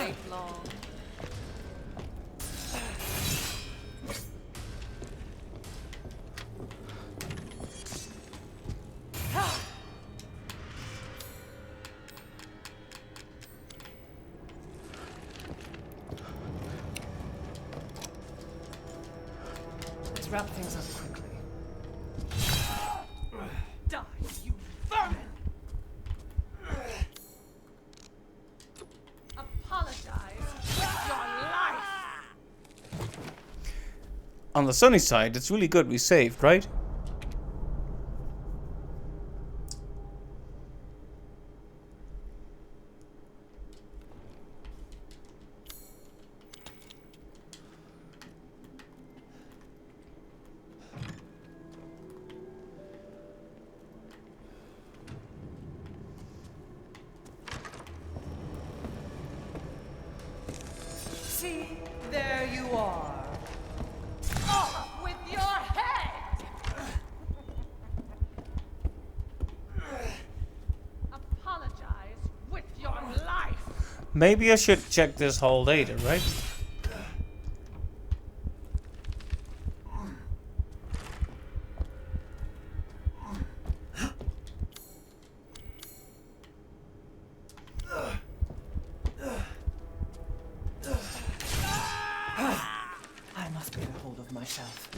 wait long. Let's wrap things up quickly. Die, you vermin! Apologize with your life! On the sunny side, it's really good we saved, right? See, there you are. Off with your head! Apologize with your life! Maybe I should check this hall later, right? I must get a hold of myself.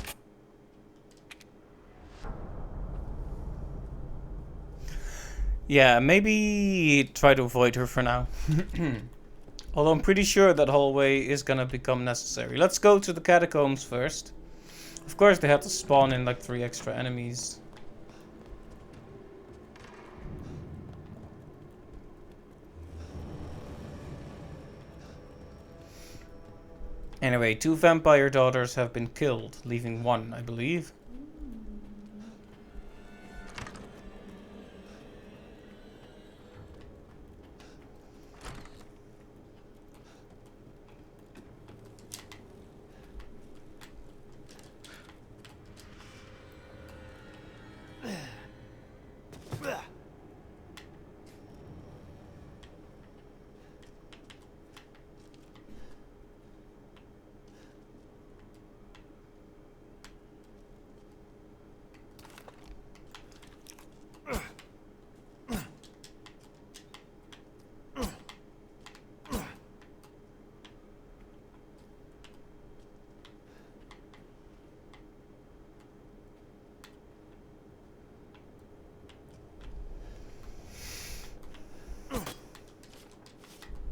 Yeah, maybe try to avoid her for now. Although I'm pretty sure that hallway is gonna become necessary. Let's go to the catacombs first. Of course they had to spawn in like 3 extra enemies. Anyway, 2 vampire daughters have been killed, leaving 1, I believe.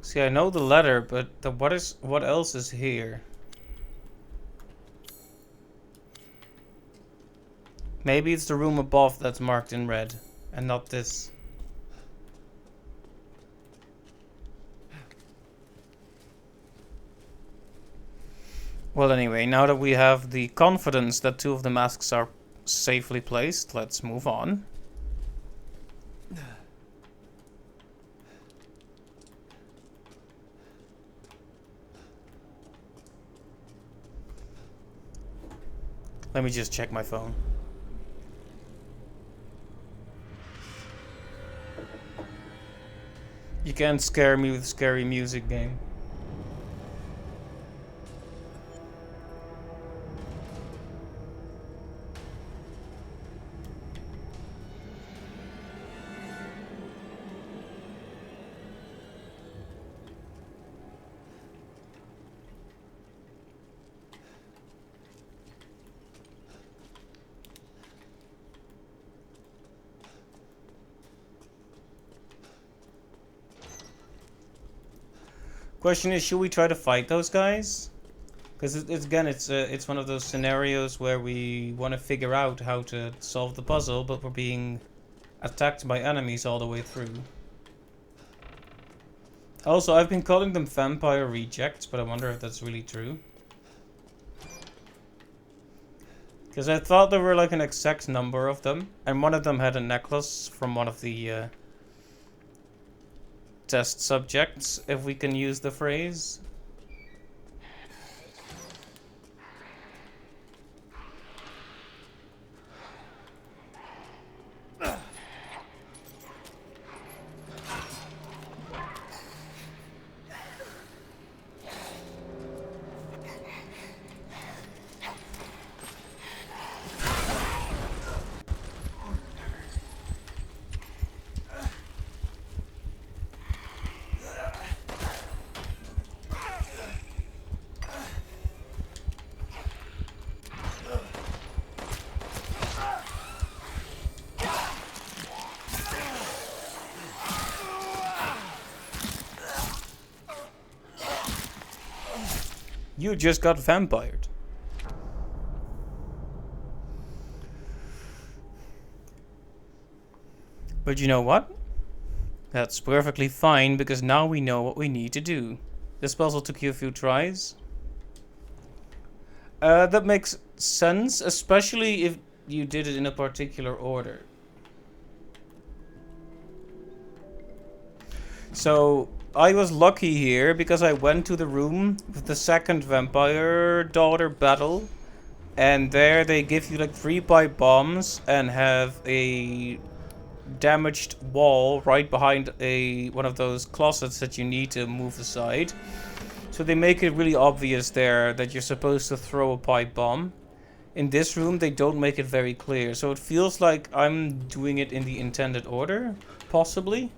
See, I know the letter, but what else is here? Maybe it's the room above that's marked in red, and not this. Well, anyway, now that we have the confidence that 2 of the masks are safely placed, let's move on. Let me just check my phone. You can't scare me with scary music, game. Question is, should we try to fight those guys? Because it's one of those scenarios where we want to figure out how to solve the puzzle, but we're being attacked by enemies all the way through. Also, I've been calling them vampire rejects, but I wonder if that's really true. Because I thought there were like an exact number of them, and one of them had a necklace from one of the test subjects, if we can use the phrase. You just got vampired. But you know what? That's perfectly fine, because now we know what we need to do. This puzzle took you a few tries. That makes sense, especially if you did it in a particular order. So, I was lucky here because I went to the room with the second vampire daughter battle. And there they give you like 3 pipe bombs and have a damaged wall right behind one of those closets that you need to move aside. So they make it really obvious there that you're supposed to throw a pipe bomb. In this room they don't make it very clear, so it feels like I'm doing it in the intended order, possibly.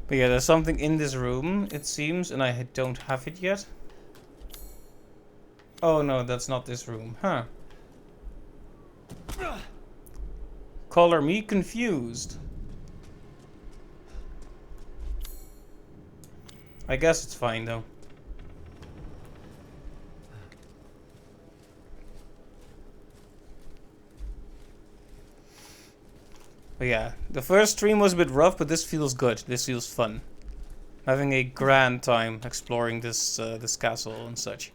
But yeah, there's something in this room, it seems, and I don't have it yet. Oh no, that's not this room. Huh. Color me confused. I guess it's fine though. But yeah, the first stream was a bit rough, but this feels good. This feels fun. Having a grand time exploring this this castle and such.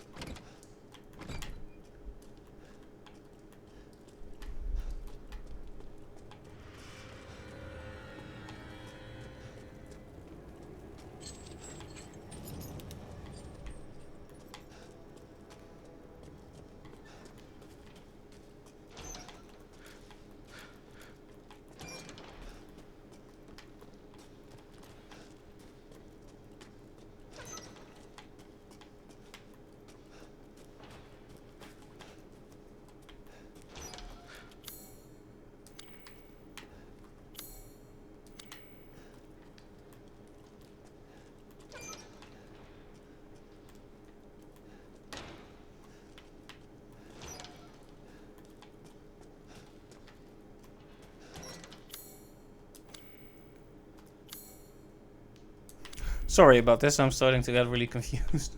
Sorry about this, I'm starting to get really confused.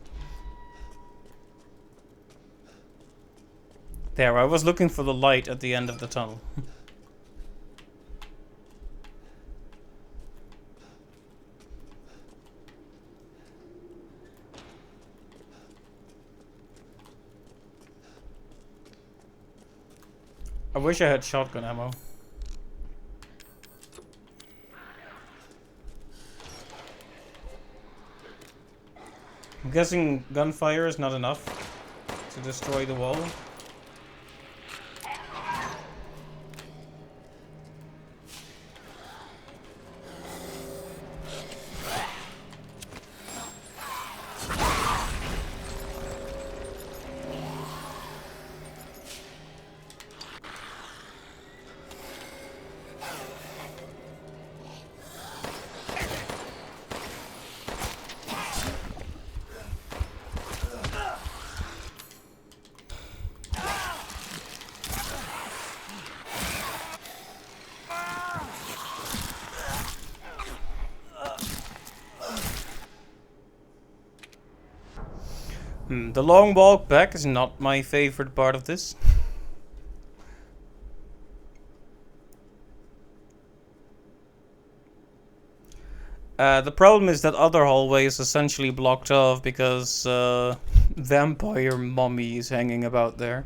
There, I was looking for the light at the end of the tunnel. I wish I had shotgun ammo. I'm guessing gunfire is not enough to destroy the wall. The long walk back is not my favorite part of this. The problem is that other hallway is essentially blocked off because vampire mummy is hanging about there.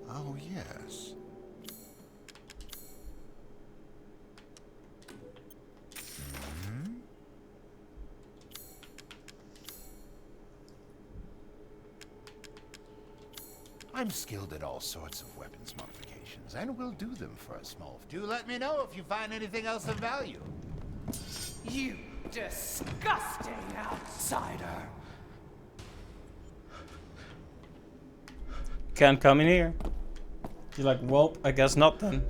Oh, yes. I'm skilled at all sorts of weapons modifications, and will do them for a small fee. Do let me know if you find anything else of value. You disgusting outsider! Can't come in here. You're like, well, I guess not then.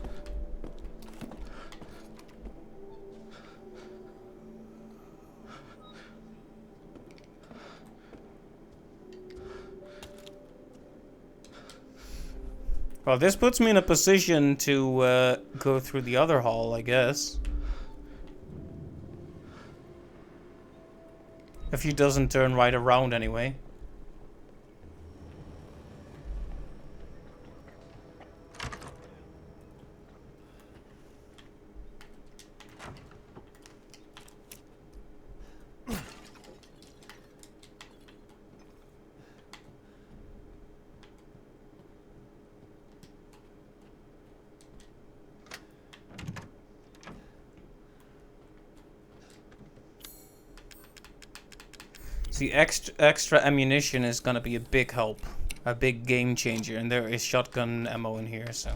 Well, this puts me in a position to go through the other hall, I guess. If he doesn't turn right around anyway. The extra ammunition is gonna be a big help, a big game changer, and there is shotgun ammo in here, so.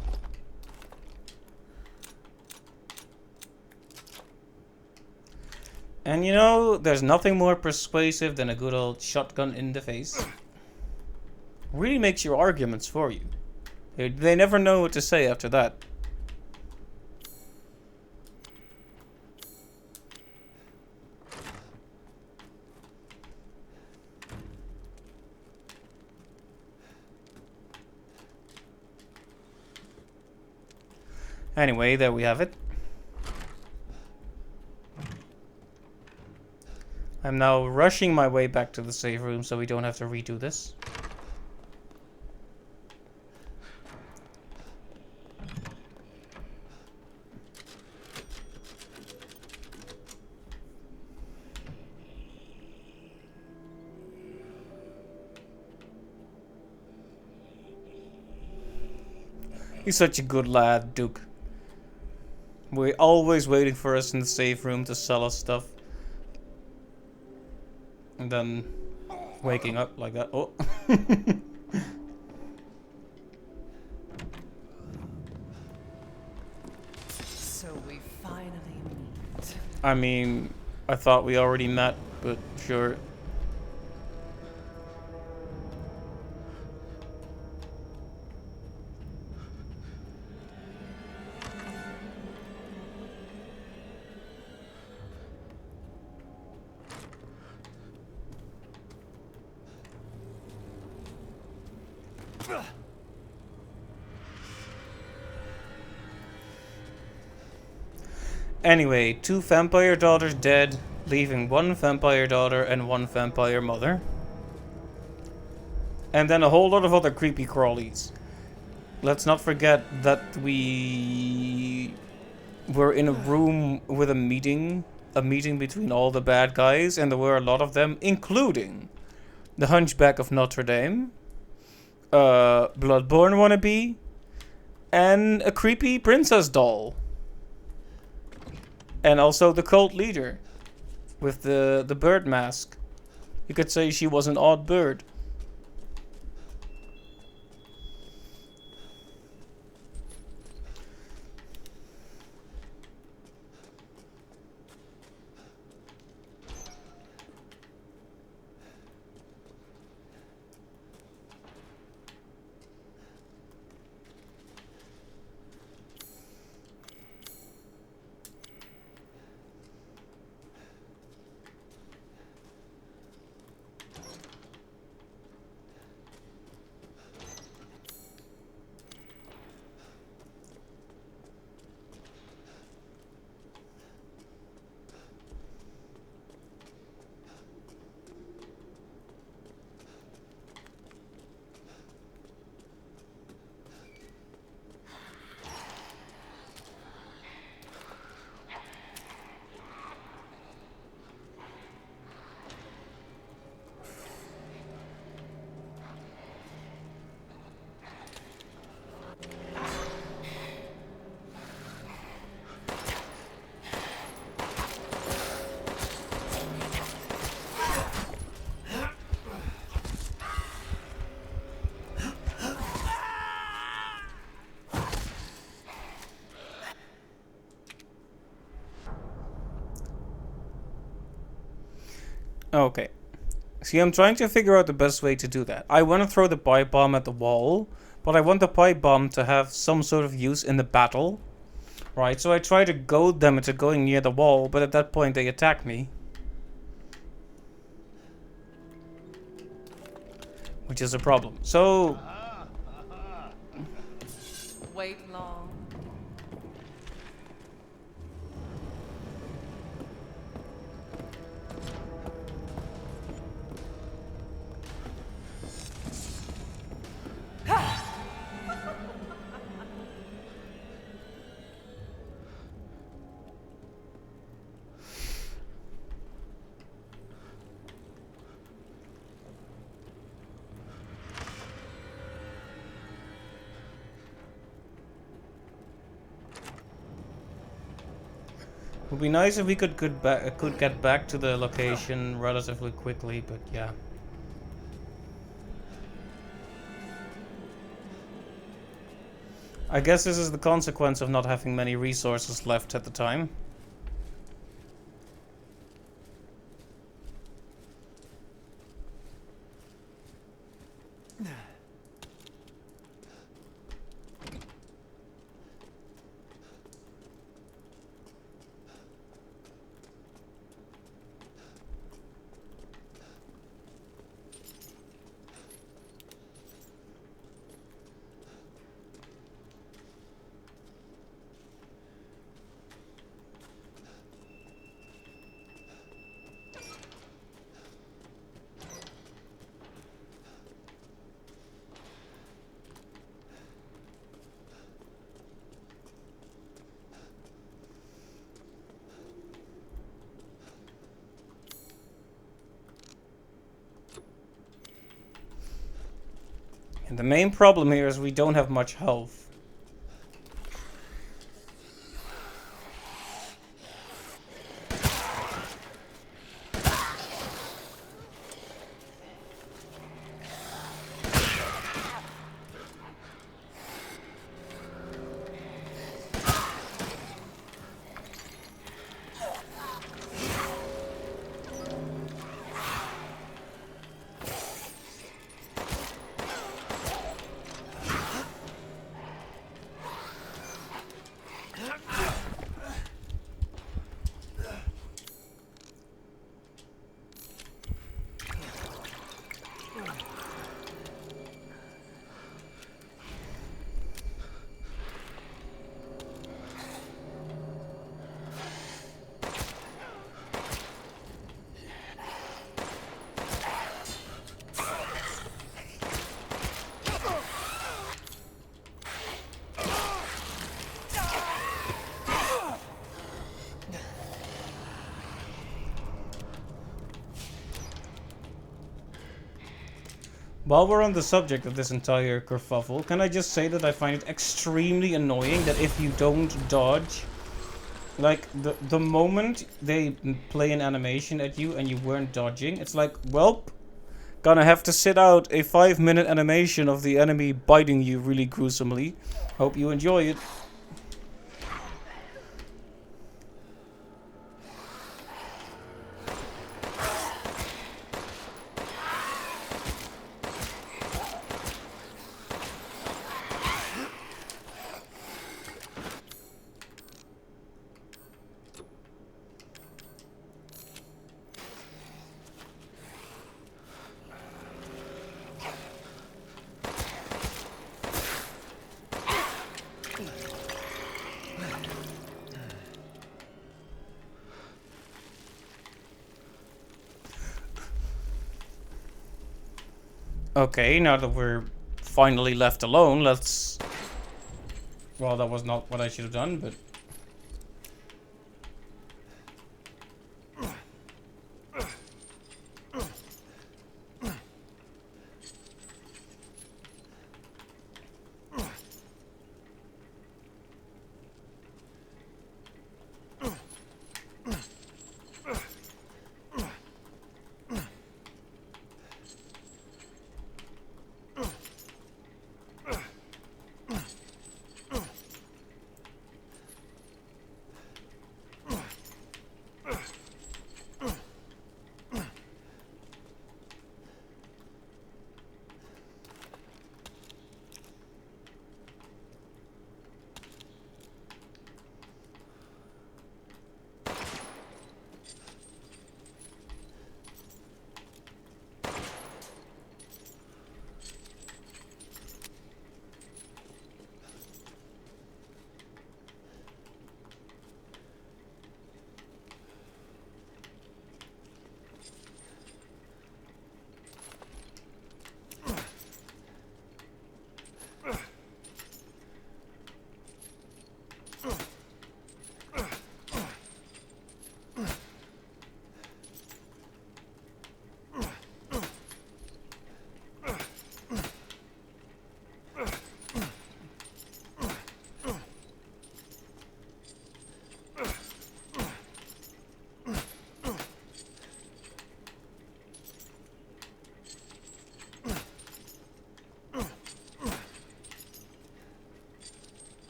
And you know, there's nothing more persuasive than a good old shotgun in the face. Really makes your arguments for you. They never know what to say after that. Anyway, there we have it. I'm now rushing my way back to the save room so we don't have to redo this. He's such a good lad, Duke. We're always waiting for us in the safe room to sell us stuff. And then waking up like that. Oh. So we finally meet. I mean, I thought we already met, but sure. Anyway, 2 vampire daughters dead, leaving 1 vampire daughter and 1 vampire mother. And then a whole lot of other creepy crawlies. Let's not forget that we were in a room with a meeting between all the bad guys, and there were a lot of them, including the Hunchback of Notre Dame, Bloodborne wannabe, and a creepy princess doll. And also the cult leader with the bird mask. You could say she was an odd bird. Okay. See, I'm trying to figure out the best way to do that. I want to throw the pipe bomb at the wall, but I want the pipe bomb to have some sort of use in the battle. Right, so I try to goad them into going near the wall, but at that point they attack me. Which is a problem. So... Wait long. Would be nice if we could get back to the location relatively quickly, but yeah. I guess this is the consequence of not having many resources left at the time. And the main problem here is we don't have much health. While we're on the subject of this entire kerfuffle, can I just say that I find it extremely annoying that if you don't dodge, like, the moment they play an animation at you and you weren't dodging, it's like, welp, gonna have to sit out a 5-minute animation of the enemy biting you really gruesomely. Hope you enjoy it. Okay, now that we're finally left alone, let's... Well, that was not what I should have done, but...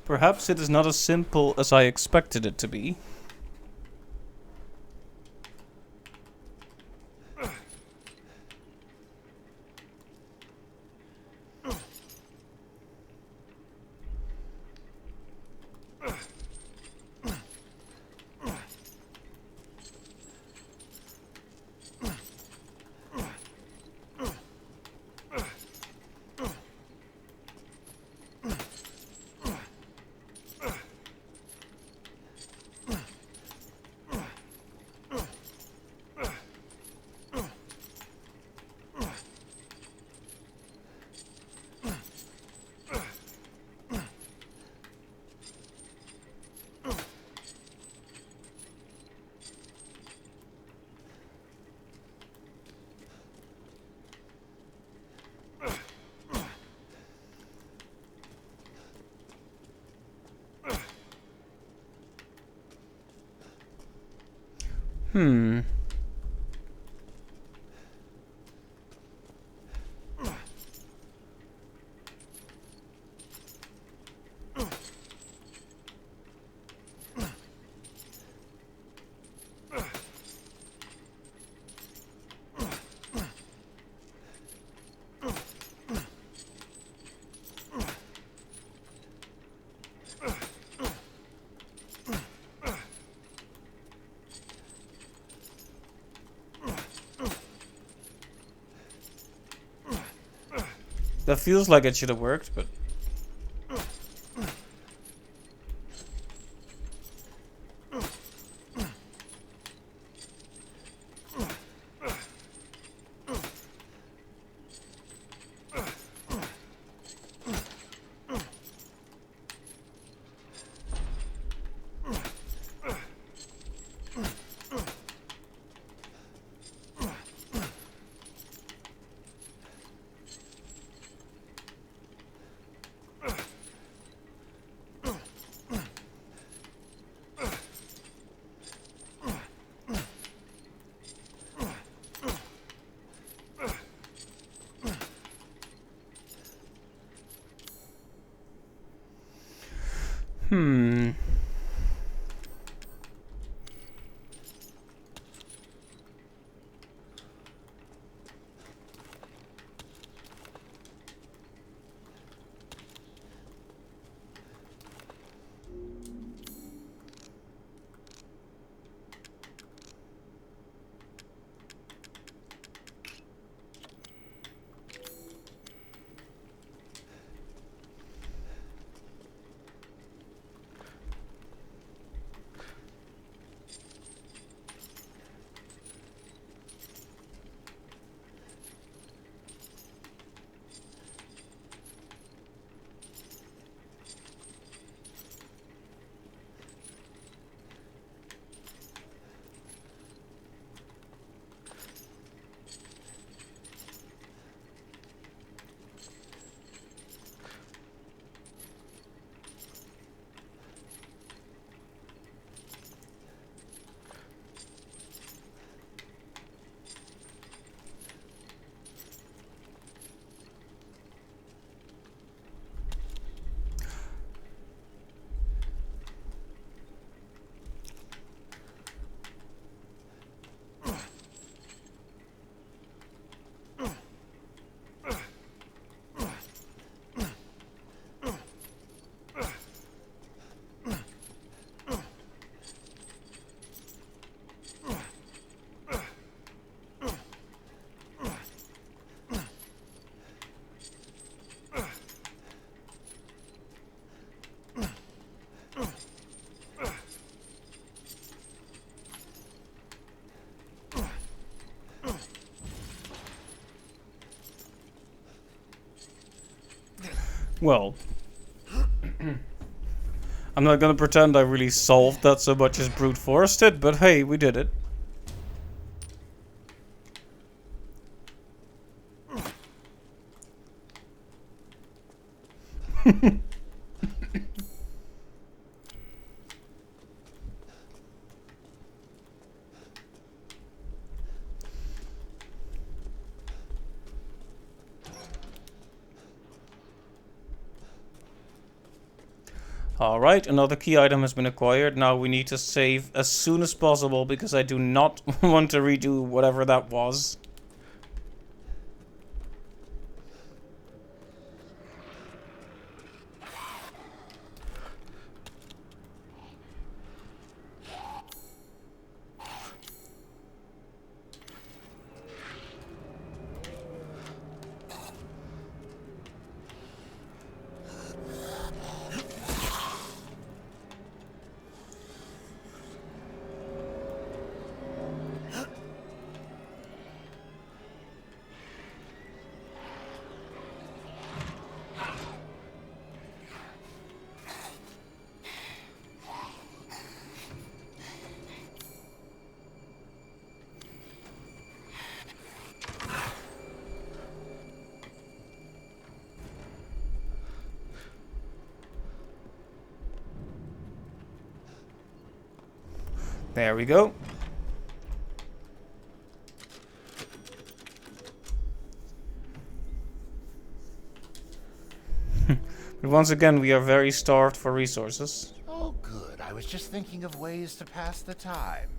Perhaps it is not as simple as I expected it to be. Hmm. That feels like it should have worked, but... Hmm. Well, I'm not gonna pretend I really solved that so much as brute forced it, but hey, we did it. Alright, another key item has been acquired. Now we need to save as soon as possible because I do not want to redo whatever that was. There we go. But once again, we are very starved for resources. Oh, good. I was just thinking of ways to pass the time.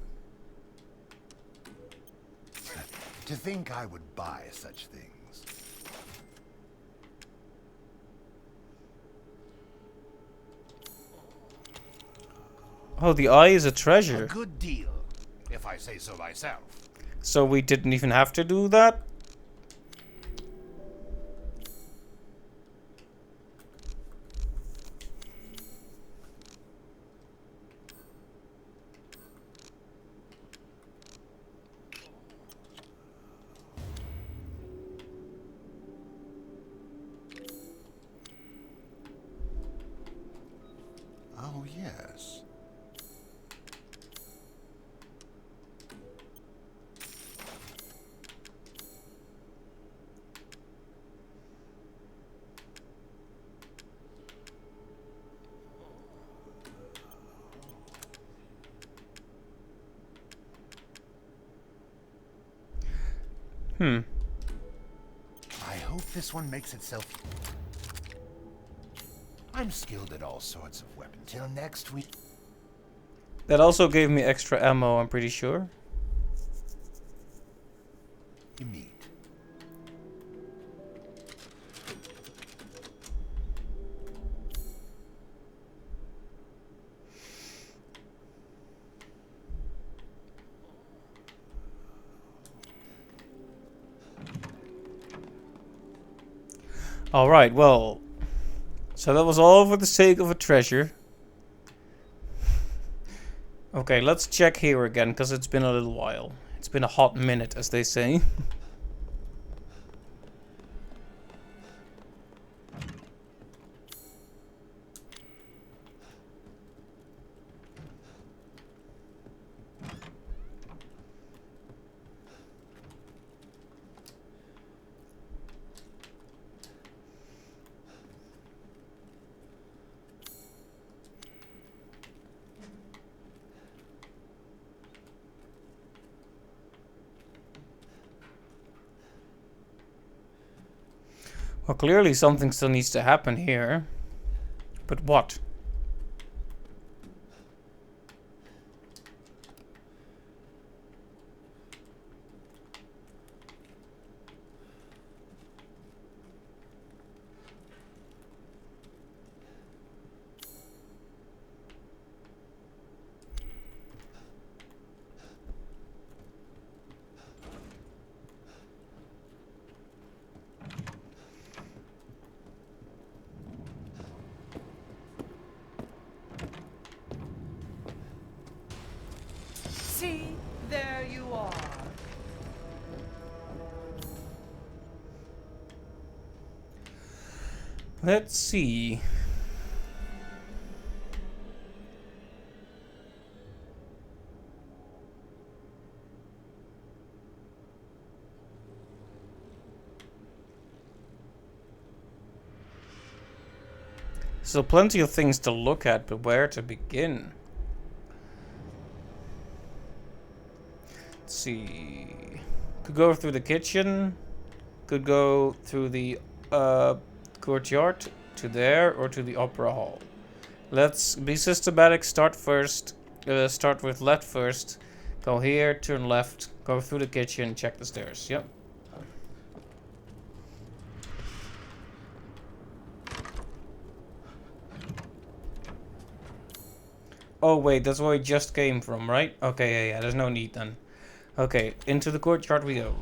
To think I would buy such things. Oh, the eye is a A treasure. good deal, if I say so myself. So we didn't even have to do that? Oh, yes. I hope this one makes itself... I'm skilled at all sorts of weapons. Till next week... That also gave me extra ammo, I'm pretty sure. meet. Alright, well... So that was all for the sake of a treasure. Okay, let's check here again, because it's been a little while. It's been a hot minute, as they say. Well, clearly something still needs to happen here. But what? See, there you are. Let's see. So plenty of things to look at, but where to begin? Let's see. Could go through the kitchen. Could go through the courtyard to there, or to the opera hall. Let's be systematic. Start first. Start with left first. Go here, turn left, go through the kitchen, check the stairs. Yep. Oh wait, that's where we just came from, right? Okay, yeah, there's no need then. Okay, into the courtyard we go.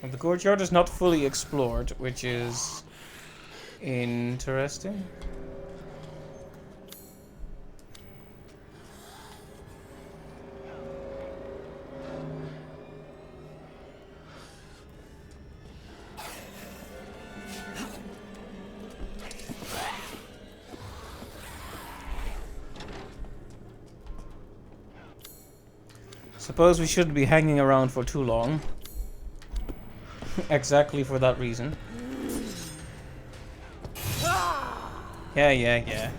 The courtyard is not fully explored, which is interesting. Suppose we shouldn't be hanging around for too long. Exactly for that reason. Yeah.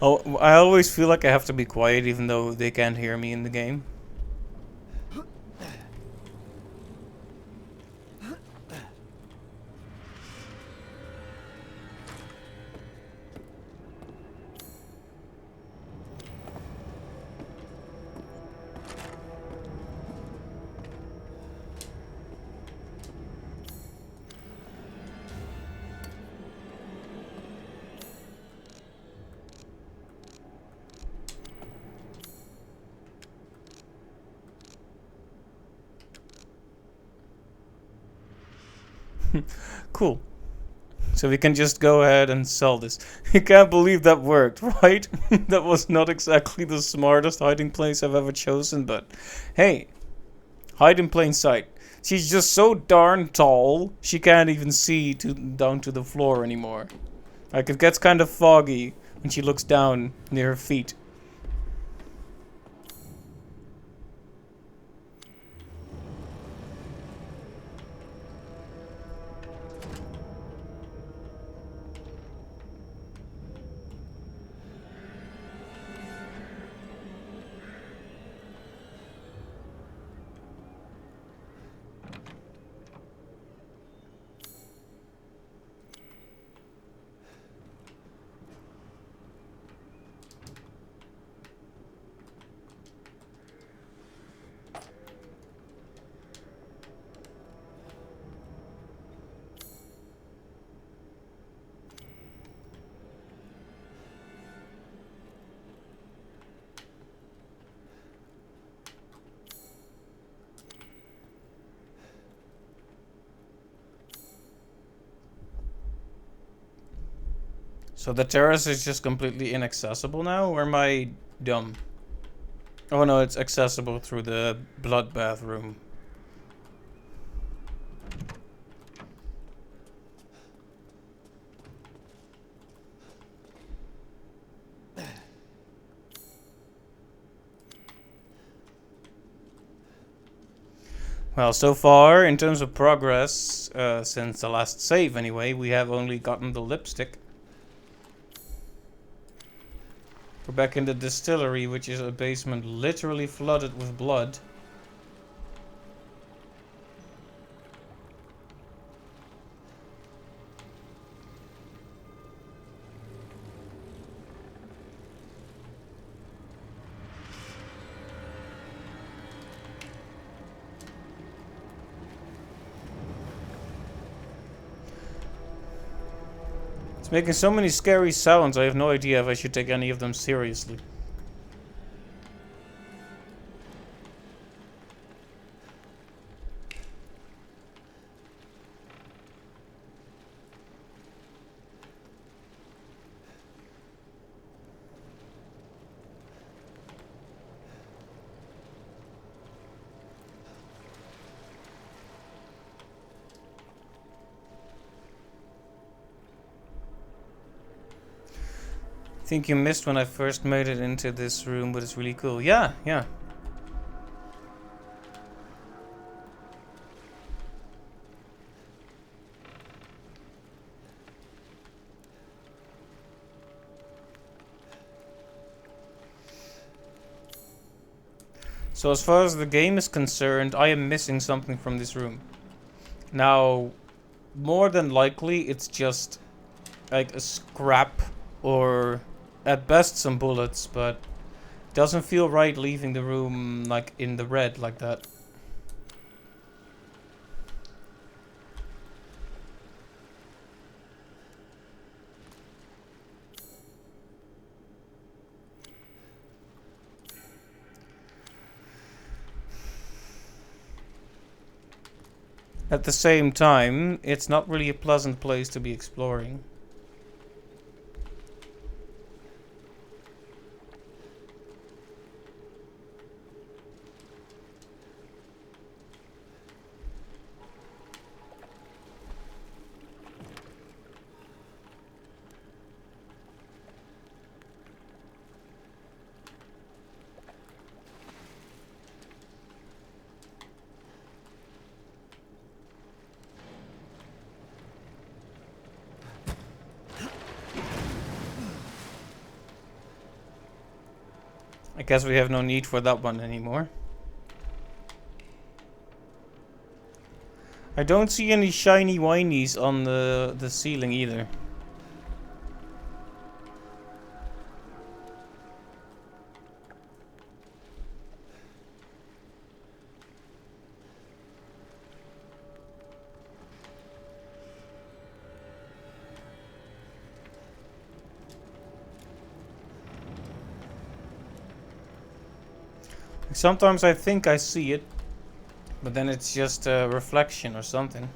Oh, I always feel like I have to be quiet even though they can't hear me in the game. Cool. So we can just go ahead and sell this. You can't believe that worked, right? That was not exactly the smartest hiding place I've ever chosen, but hey, hide in plain sight. She's just so darn tall, she can't even see down to the floor anymore. Like, it gets kind of foggy when she looks down near her feet. So the terrace is just completely inaccessible now, or am I dumb? Oh no, it's accessible through the bloodbath room. Well, so far, in terms of progress, since the last save anyway, we have only gotten the lipstick. We're back in the distillery, which is a basement literally flooded with blood. It's making so many scary sounds, I have no idea if I should take any of them seriously. I think you missed when I first made it into this room, but it's really cool. Yeah, yeah. So as far as the game is concerned, I am missing something from this room. Now, more than likely, it's just like a scrap or at best some bullets, but doesn't feel right leaving the room like in the red like that. At the same time, it's not really a pleasant place to be exploring. I guess we have no need for that one anymore. I don't see any shiny whinies on the ceiling either. Sometimes I think I see it, but then it's just a reflection or something.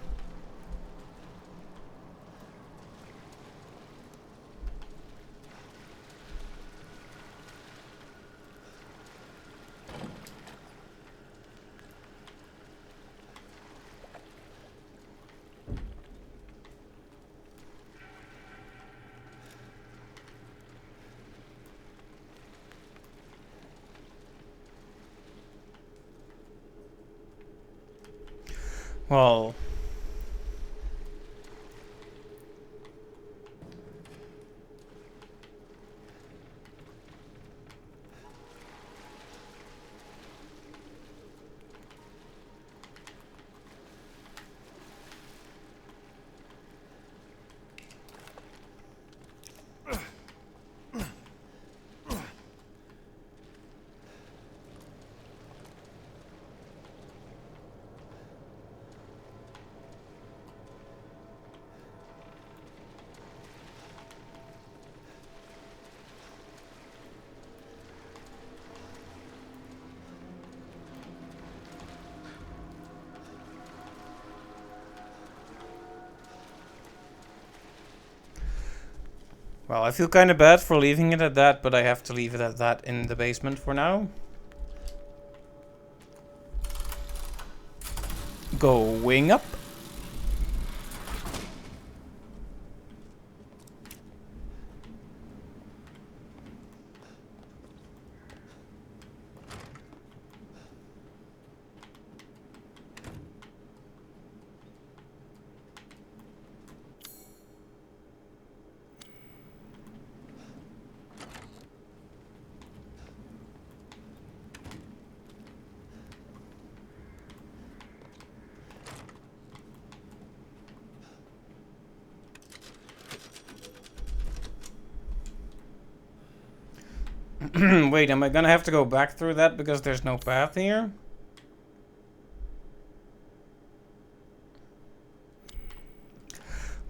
Well, I feel kind of bad for leaving it at that, but I have to leave it at that in the basement for now. Going up. Wait, am I gonna have to go back through that because there's no path here?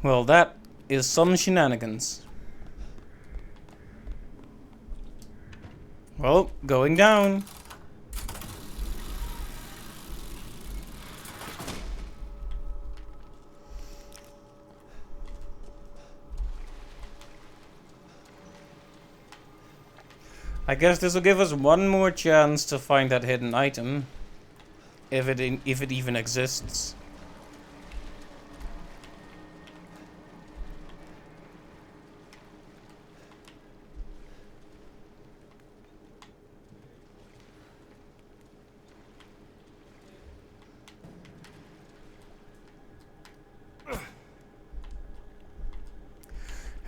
Well, that is some shenanigans. Well, going down. I guess this will give us one more chance to find that hidden item, if it even exists.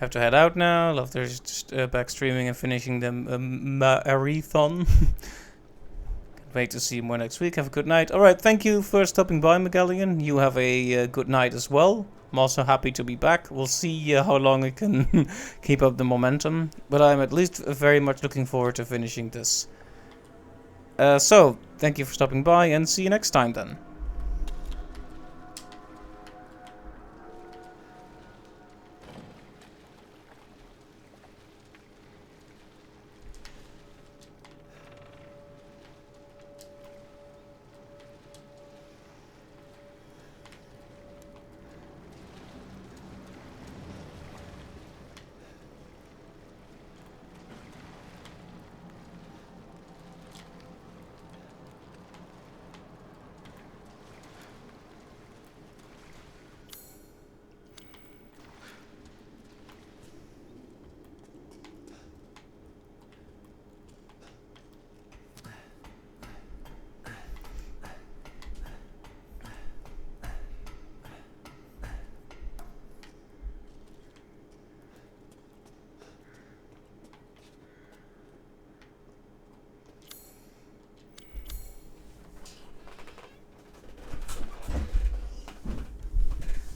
Have to head out now. Love there's just back streaming and finishing the marathon. Can't wait to see you more next week. Have a good night. Alright, thank you for stopping by, Magellan. You have a good night as well. I'm also happy to be back. We'll see how long I can keep up the momentum. But I'm at least very much looking forward to finishing this. So, thank you for stopping by and see you next time then.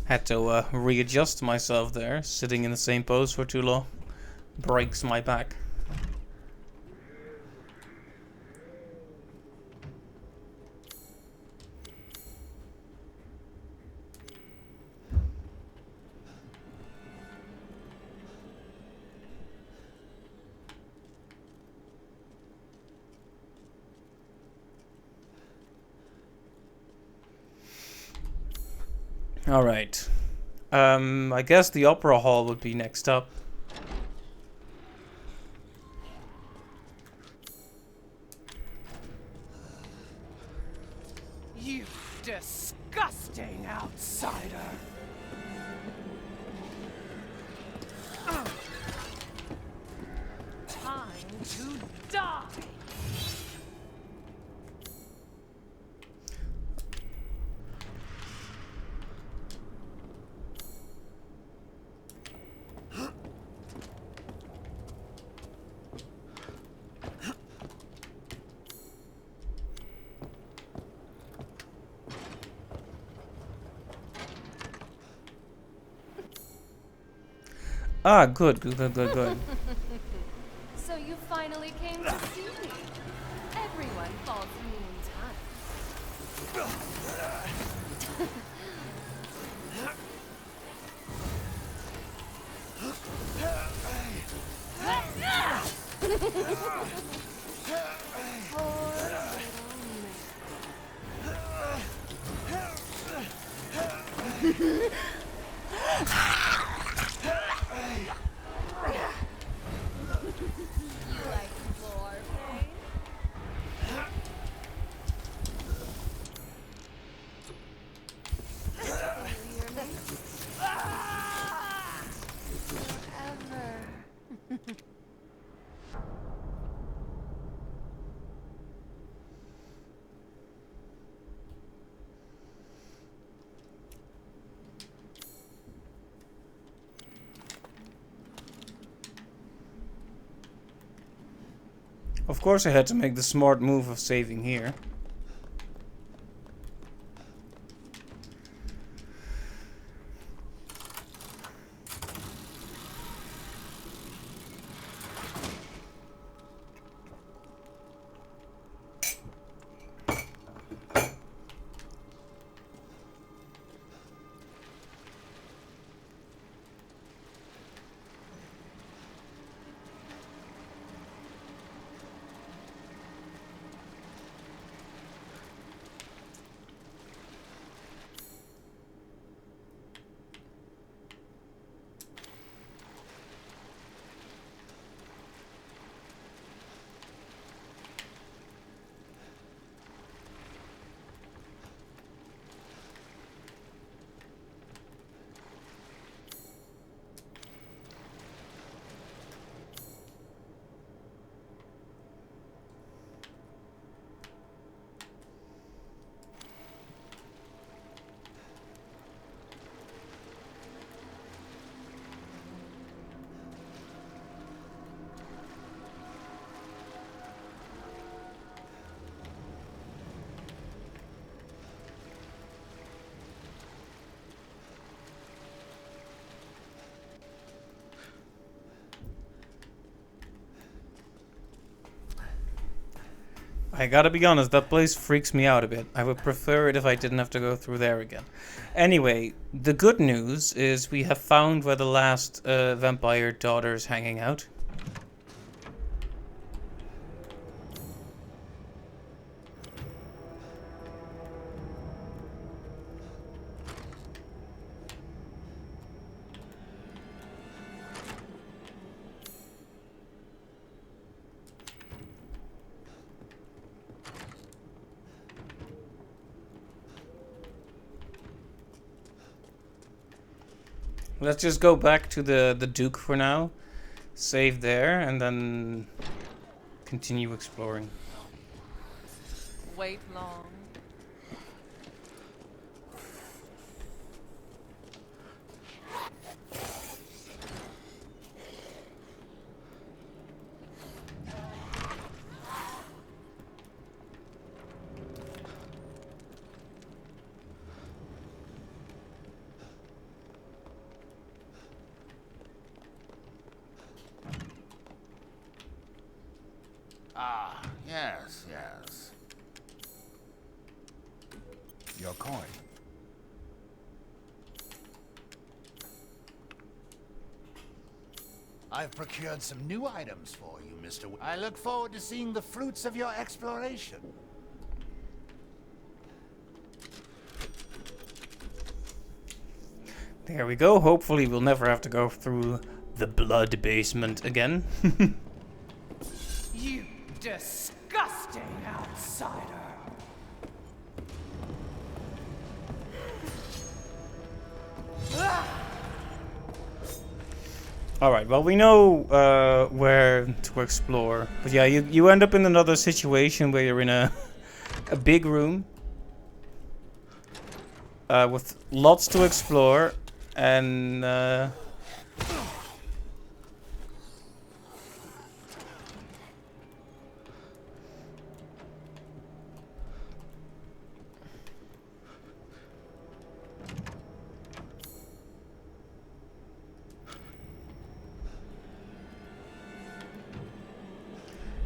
Had to readjust myself there. Sitting in the same pose for too long breaks my back. Alright. I guess the Opera Hall would be next up. You disgusting outsider! Time to die! Ah, good. So you finally came to see me. Everyone falls me in time. You like more pain? Can you hear me? Forever. Of course I had to make the smart move of saving here. I gotta be honest, that place freaks me out a bit. I would prefer it if I didn't have to go through there again. Anyway, the good news is we have found where the last vampire daughter is hanging out. Let's just go back to the Duke for now. Save there and then continue exploring. Wait long. Ah, yes, yes. Your coin. I've procured some new items for you, Mr. I look forward to seeing the fruits of your exploration. There we go. Hopefully we'll never have to go through the blood basement again. You disgusting outsider! Alright, well we know where to explore. But yeah, you end up in another situation where you're in a big room. With lots to explore. And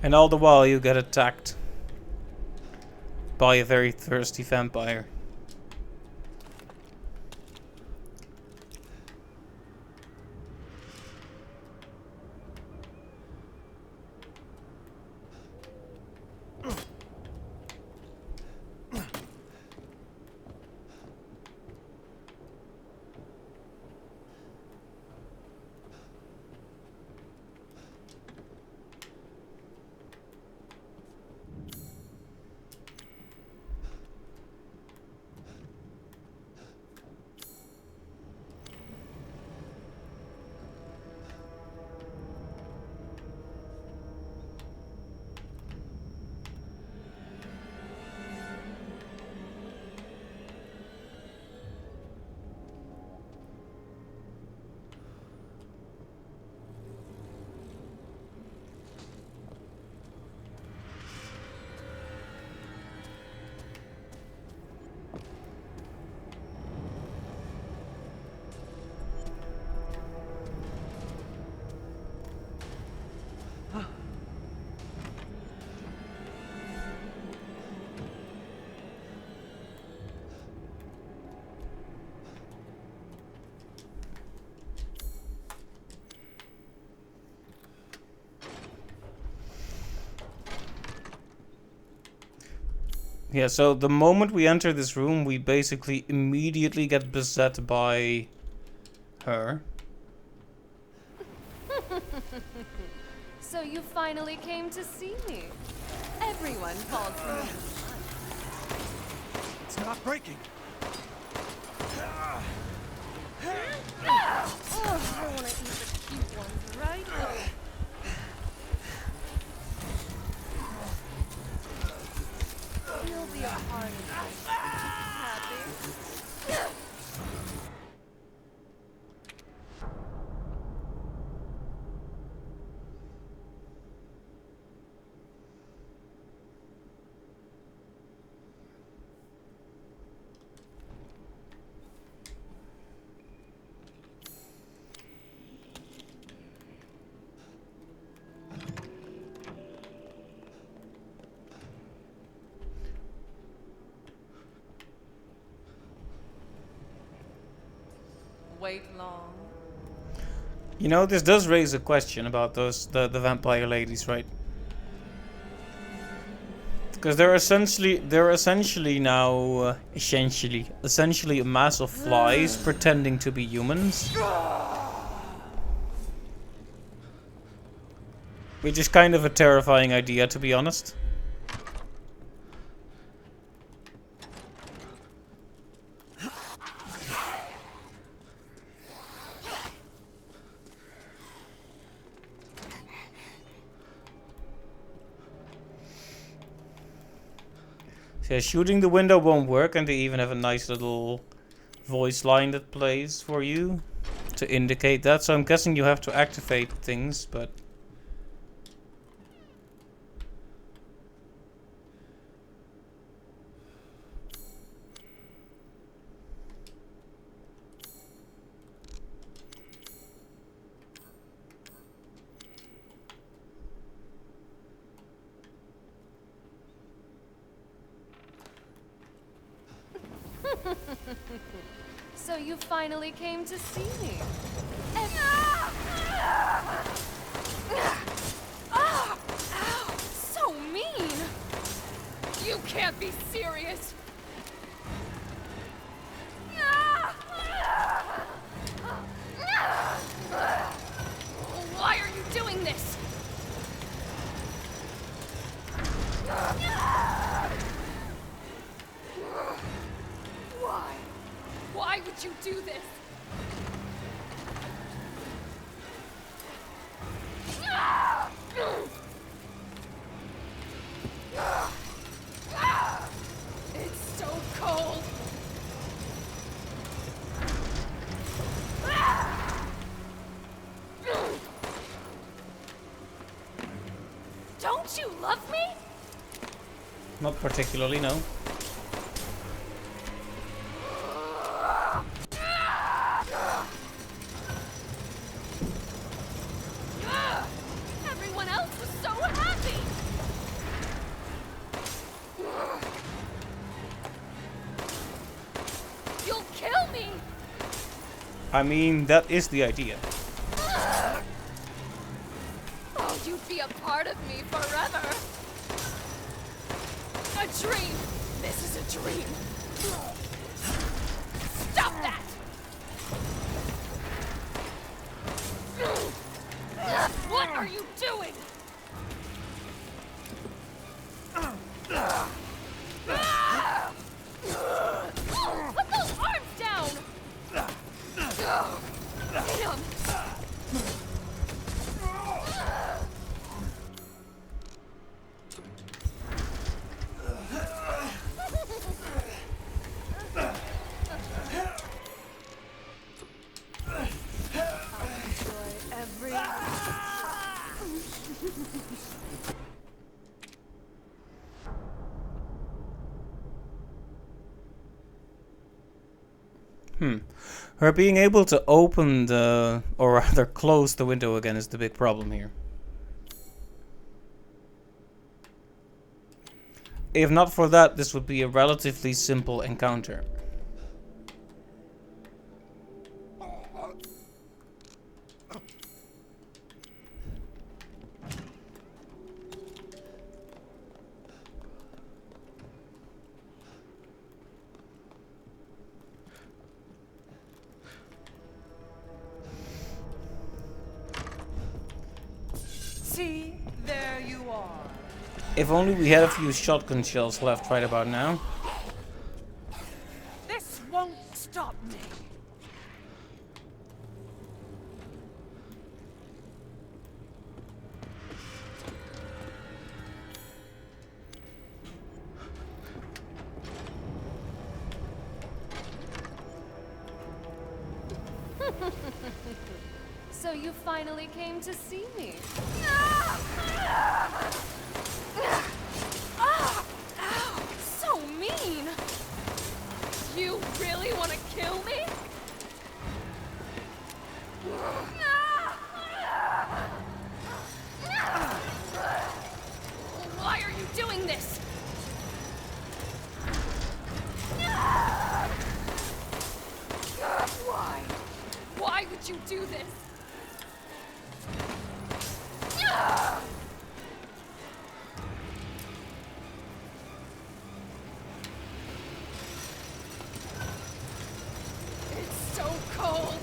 and all the while you get attacked by a very thirsty vampire. Yeah, so the moment we enter this room, we basically immediately get beset by her. So you finally came to see me. Everyone calls me. It's not breaking. Oh, I want to eat the cute ones, right? You'll be a part of this. Happy? wait long? You know, this does raise a question about the vampire ladies, right? Because they're essentially now essentially a mass of flies pretending to be humans. Which is kind of a terrifying idea, to be honest. So yeah, shooting the window won't work, and they even have a nice little voice line that plays for you to indicate that. So I'm guessing you have to activate things, but... So you finally came to see me. So mean! You can't be serious! Why are you doing this? Why? Why would you do this? It's so cold. Don't you love me? Not particularly, no. Everyone else was so happy. You'll kill me. I mean, that is the idea. Oh, you'd be a part of me forever. A dream. This is a dream. Stop that. What are you doing? Put those arms down! Hit him! Her being able to open the, or rather close the window again is the big problem here. If not for that, this would be a relatively simple encounter. See, there you are. If only we had a few shotgun shells left right about now. This won't stop me. So you finally came to see me. Ow! So mean! You really want to kill me? Why are you doing this? Why? It's so cold.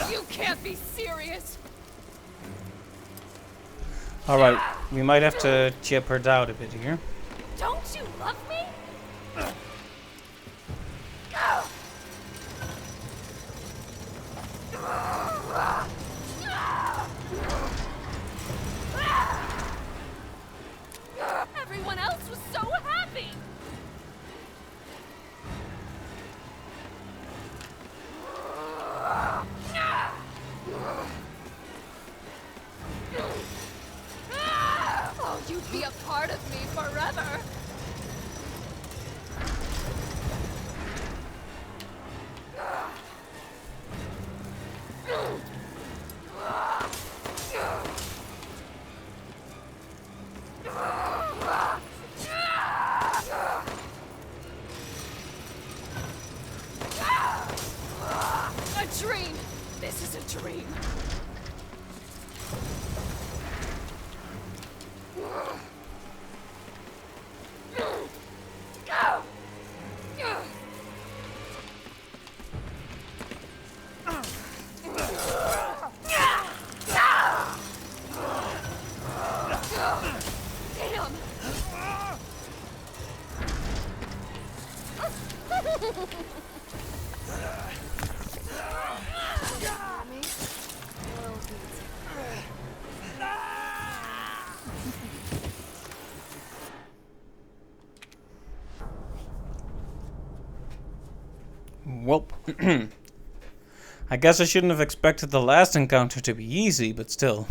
You can't be serious. Alright, we might have to chip her down a bit here. Don't you love me? Everyone else was so happy. Oh, you'd be a part of me forever. A dream. This is a dream. Damn. Well, I guess I shouldn't have expected the last encounter to be easy, but still.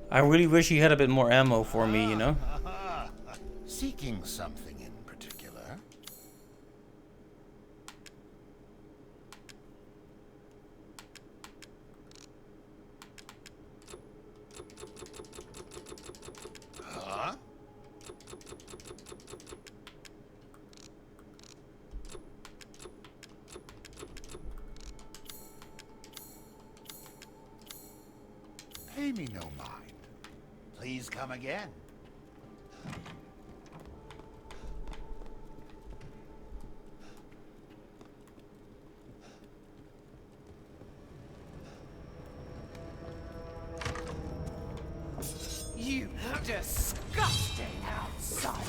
I really wish he had a bit more ammo for me, you know? Seeking something in particular? Huh? Pay me no mind. Please come again. You disgusting outsider!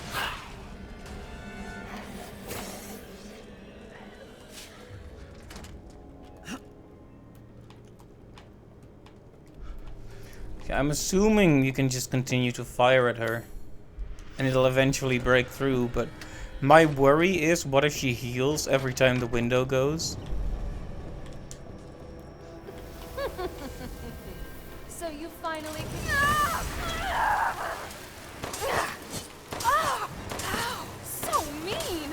Okay, I'm assuming you can just continue to fire at her. And it'll eventually break through, but my worry is, what if she heals every time the window goes? So you finally So mean.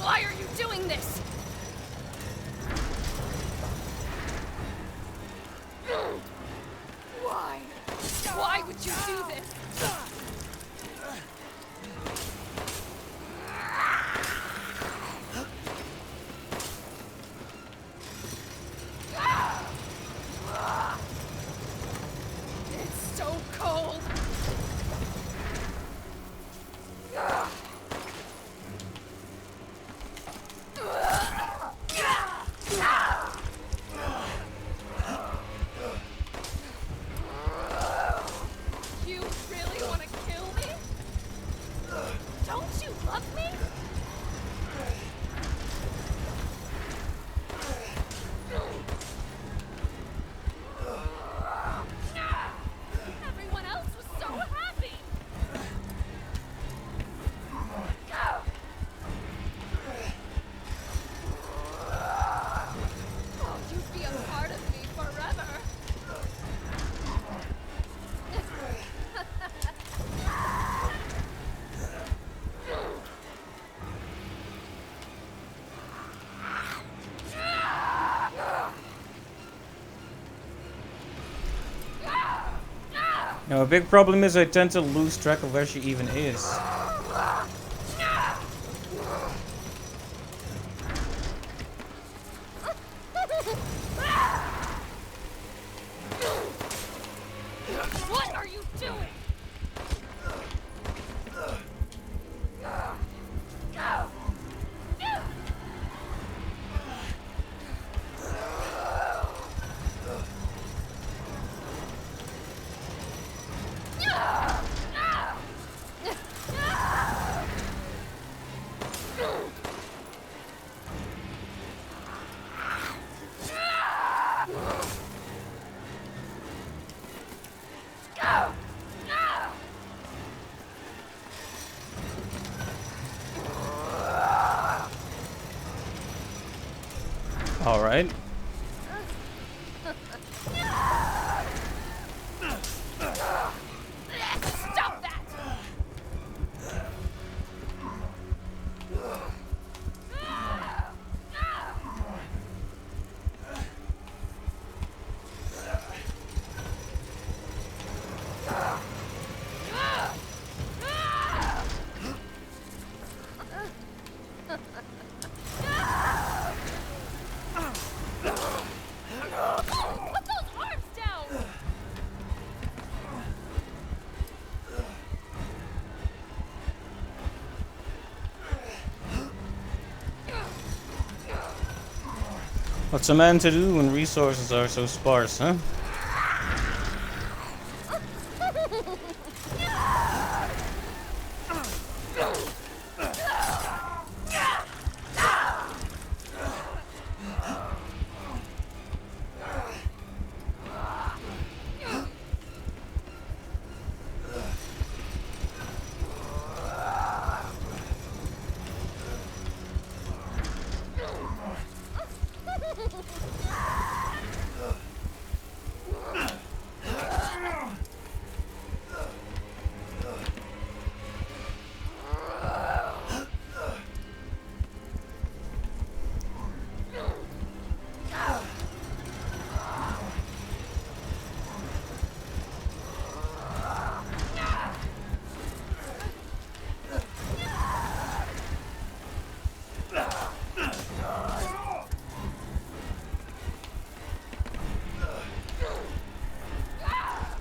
Why are you doing this? Why? Why would you do this? Now, a big problem is I tend to lose track of where she even is. What are you doing? All right. Stop that! Put those arms down! What's a man to do when resources are so sparse, huh?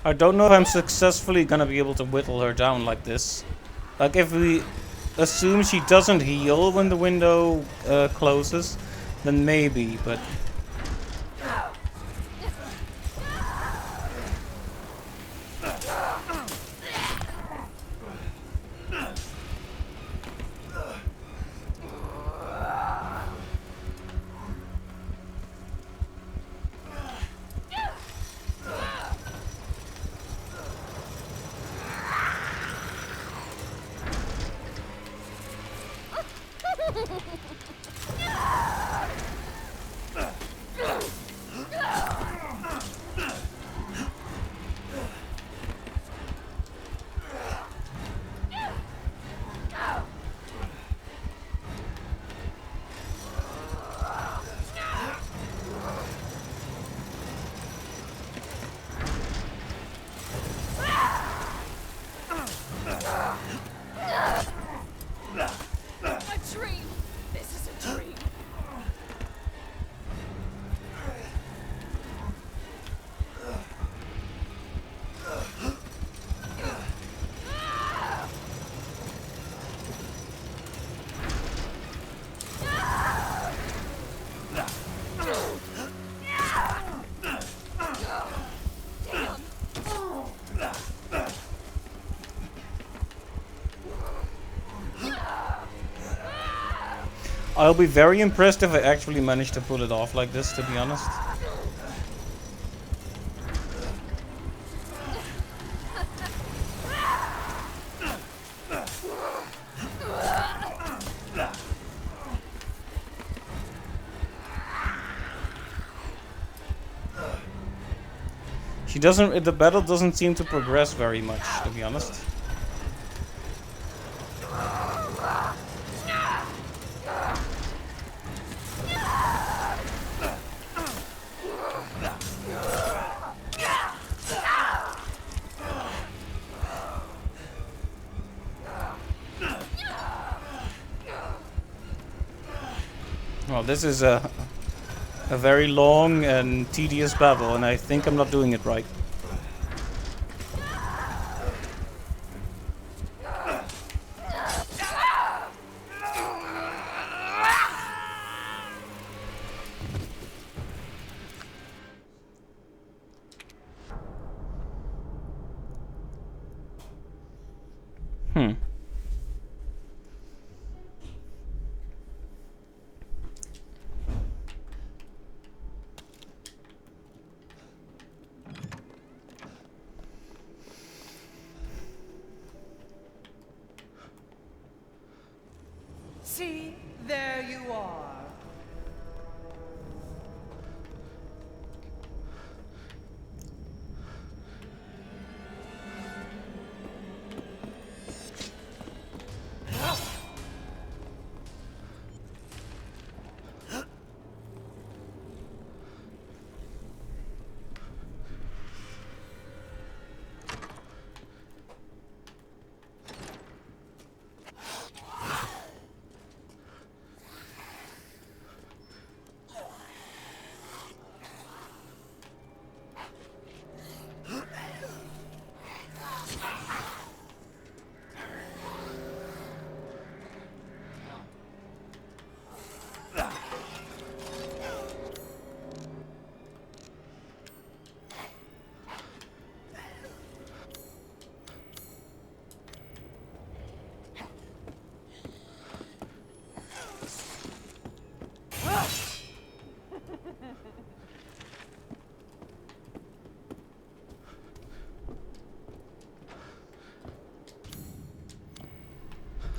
I don't know if I'm successfully gonna be able to whittle her down like this. Like, if we assume she doesn't heal when the window closes, then maybe, but... A dream! This is a dream! I'll be very impressed if I actually manage to pull it off like this, to be honest. She doesn't, the battle doesn't seem to progress very much, to be honest. Well, this is a very long and tedious battle, and I think I'm not doing it right. See, there you are.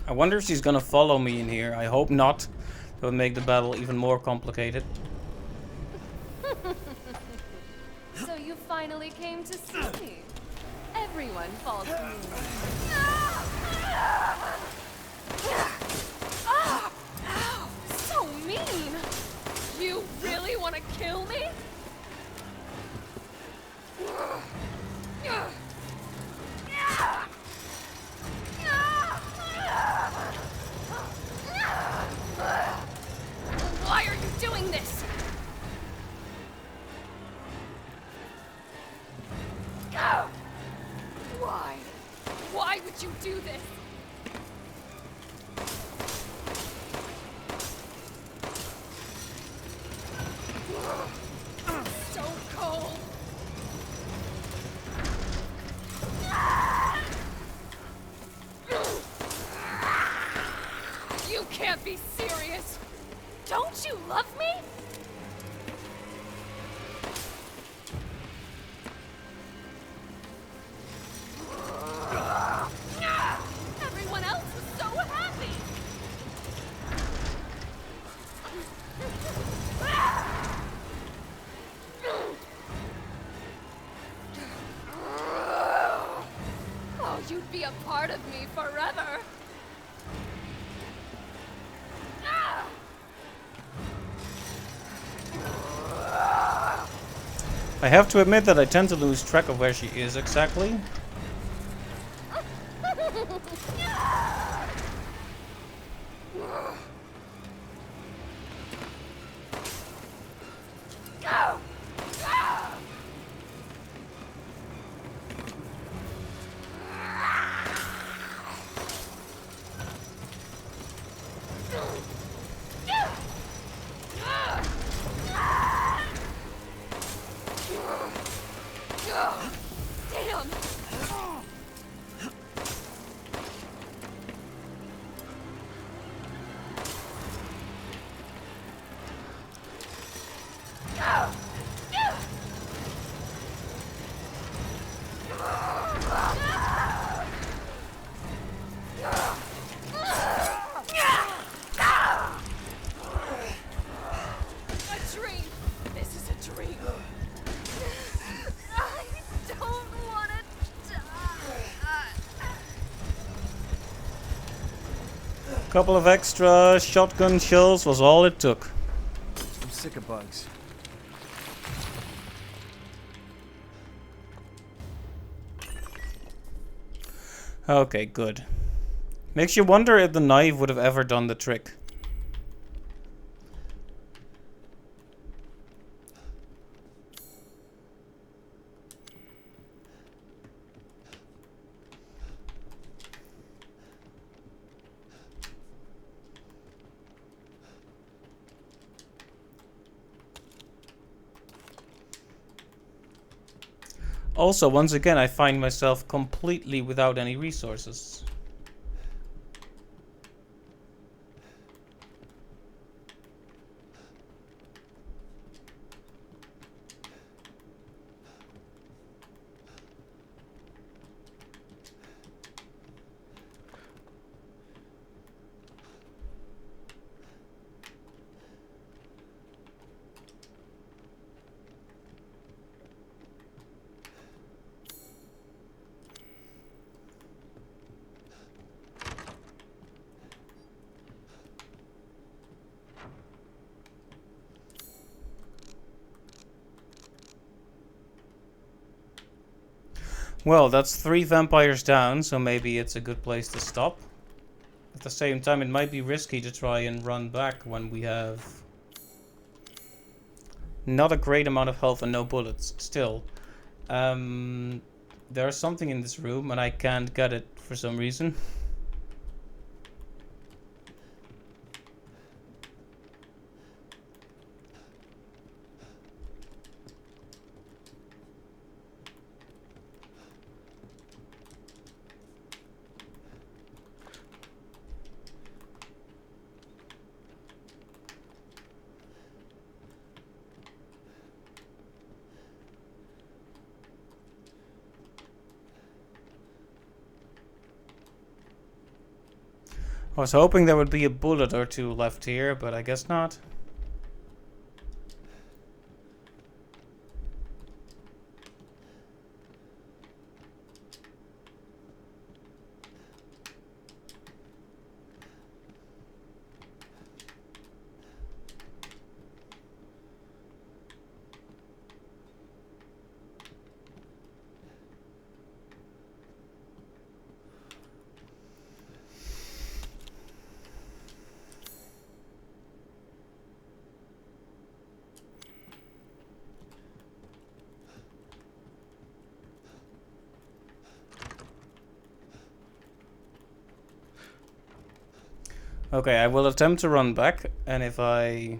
I wonder if she's gonna follow me in here. I hope not. That would make the battle even more complicated. So you finally came to see me. Everyone falls for me. Ow! So mean! You really want to kill me? Why are you doing this? Why? Why would you do this? So cold. You can't be serious. Don't you love me? Everyone else was so happy. Oh, you'd be a part of me forever. I have to admit that I tend to lose track of where she is exactly. Damn! A dream! This is a dream! I don't want to die! Couple of extra shotgun shells was all it took. I'm sick of bugs. Okay, good. Makes you wonder if the knife would have ever done the trick. Also, once again, I find myself completely without any resources. Well, that's 3 vampires down, so maybe it's a good place to stop. At the same time, it might be risky to try and run back when we have not a great amount of health and no bullets. Still, there's something in this room and I can't get it for some reason. I was hoping there would be a bullet or two left here, but I guess not. Okay, I will attempt to run back, and if I...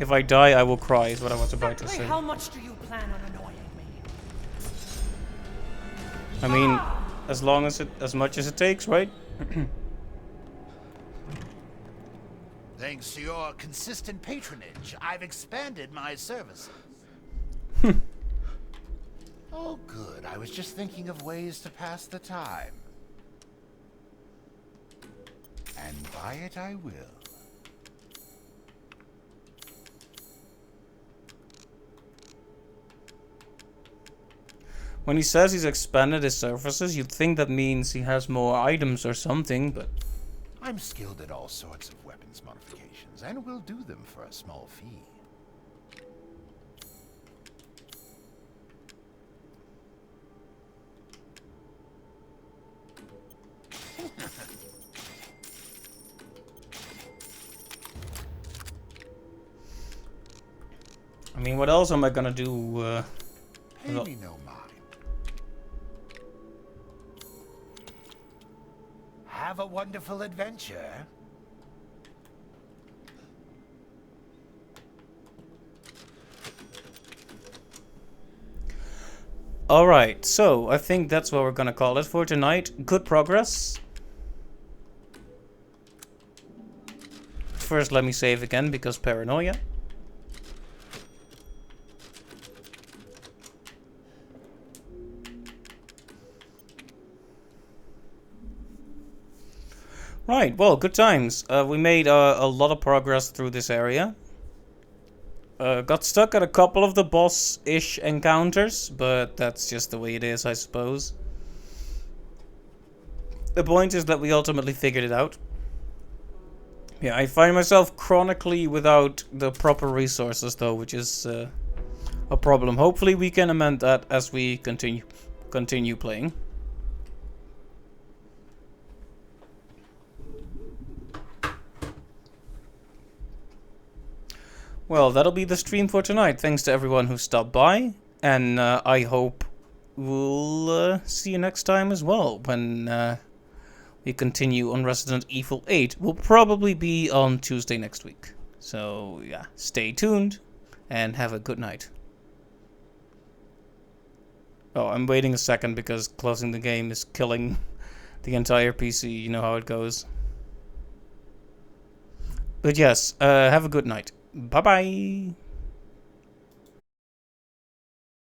If I die, I will cry, is what I was about to say. How much do you plan on annoying me? I mean, as much as it takes, right? Thanks to your consistent patronage, I've expanded my services. Oh, good. I was just thinking of ways to pass the time. And buy it I will. When he says he's expanded his services, you'd think that means he has more items or something, but... I'm skilled at all sorts of weapons modifications, and will do them for a small fee. I mean, what else am I gonna do? Pay me no mind. Have a wonderful adventure. Alright, so I think that's what we're gonna call it for tonight. Good progress. First, let me save again because paranoia. Right, well, good times. We made a lot of progress through this area. Got stuck at a couple of the boss-ish encounters, but that's just the way it is, I suppose. The point is that we ultimately figured it out. Yeah, I find myself chronically without the proper resources, though, which is a problem. Hopefully we can amend that as we continue playing. Well, that'll be the stream for tonight. Thanks to everyone who stopped by. And I hope we'll see you next time as well. When we continue on Resident Evil 8. Will probably be on Tuesday next week. So, yeah. Stay tuned. And have a good night. Oh, I'm waiting a second because closing the game is killing the entire PC. You know how it goes. But yes, have a good night. Bye-bye.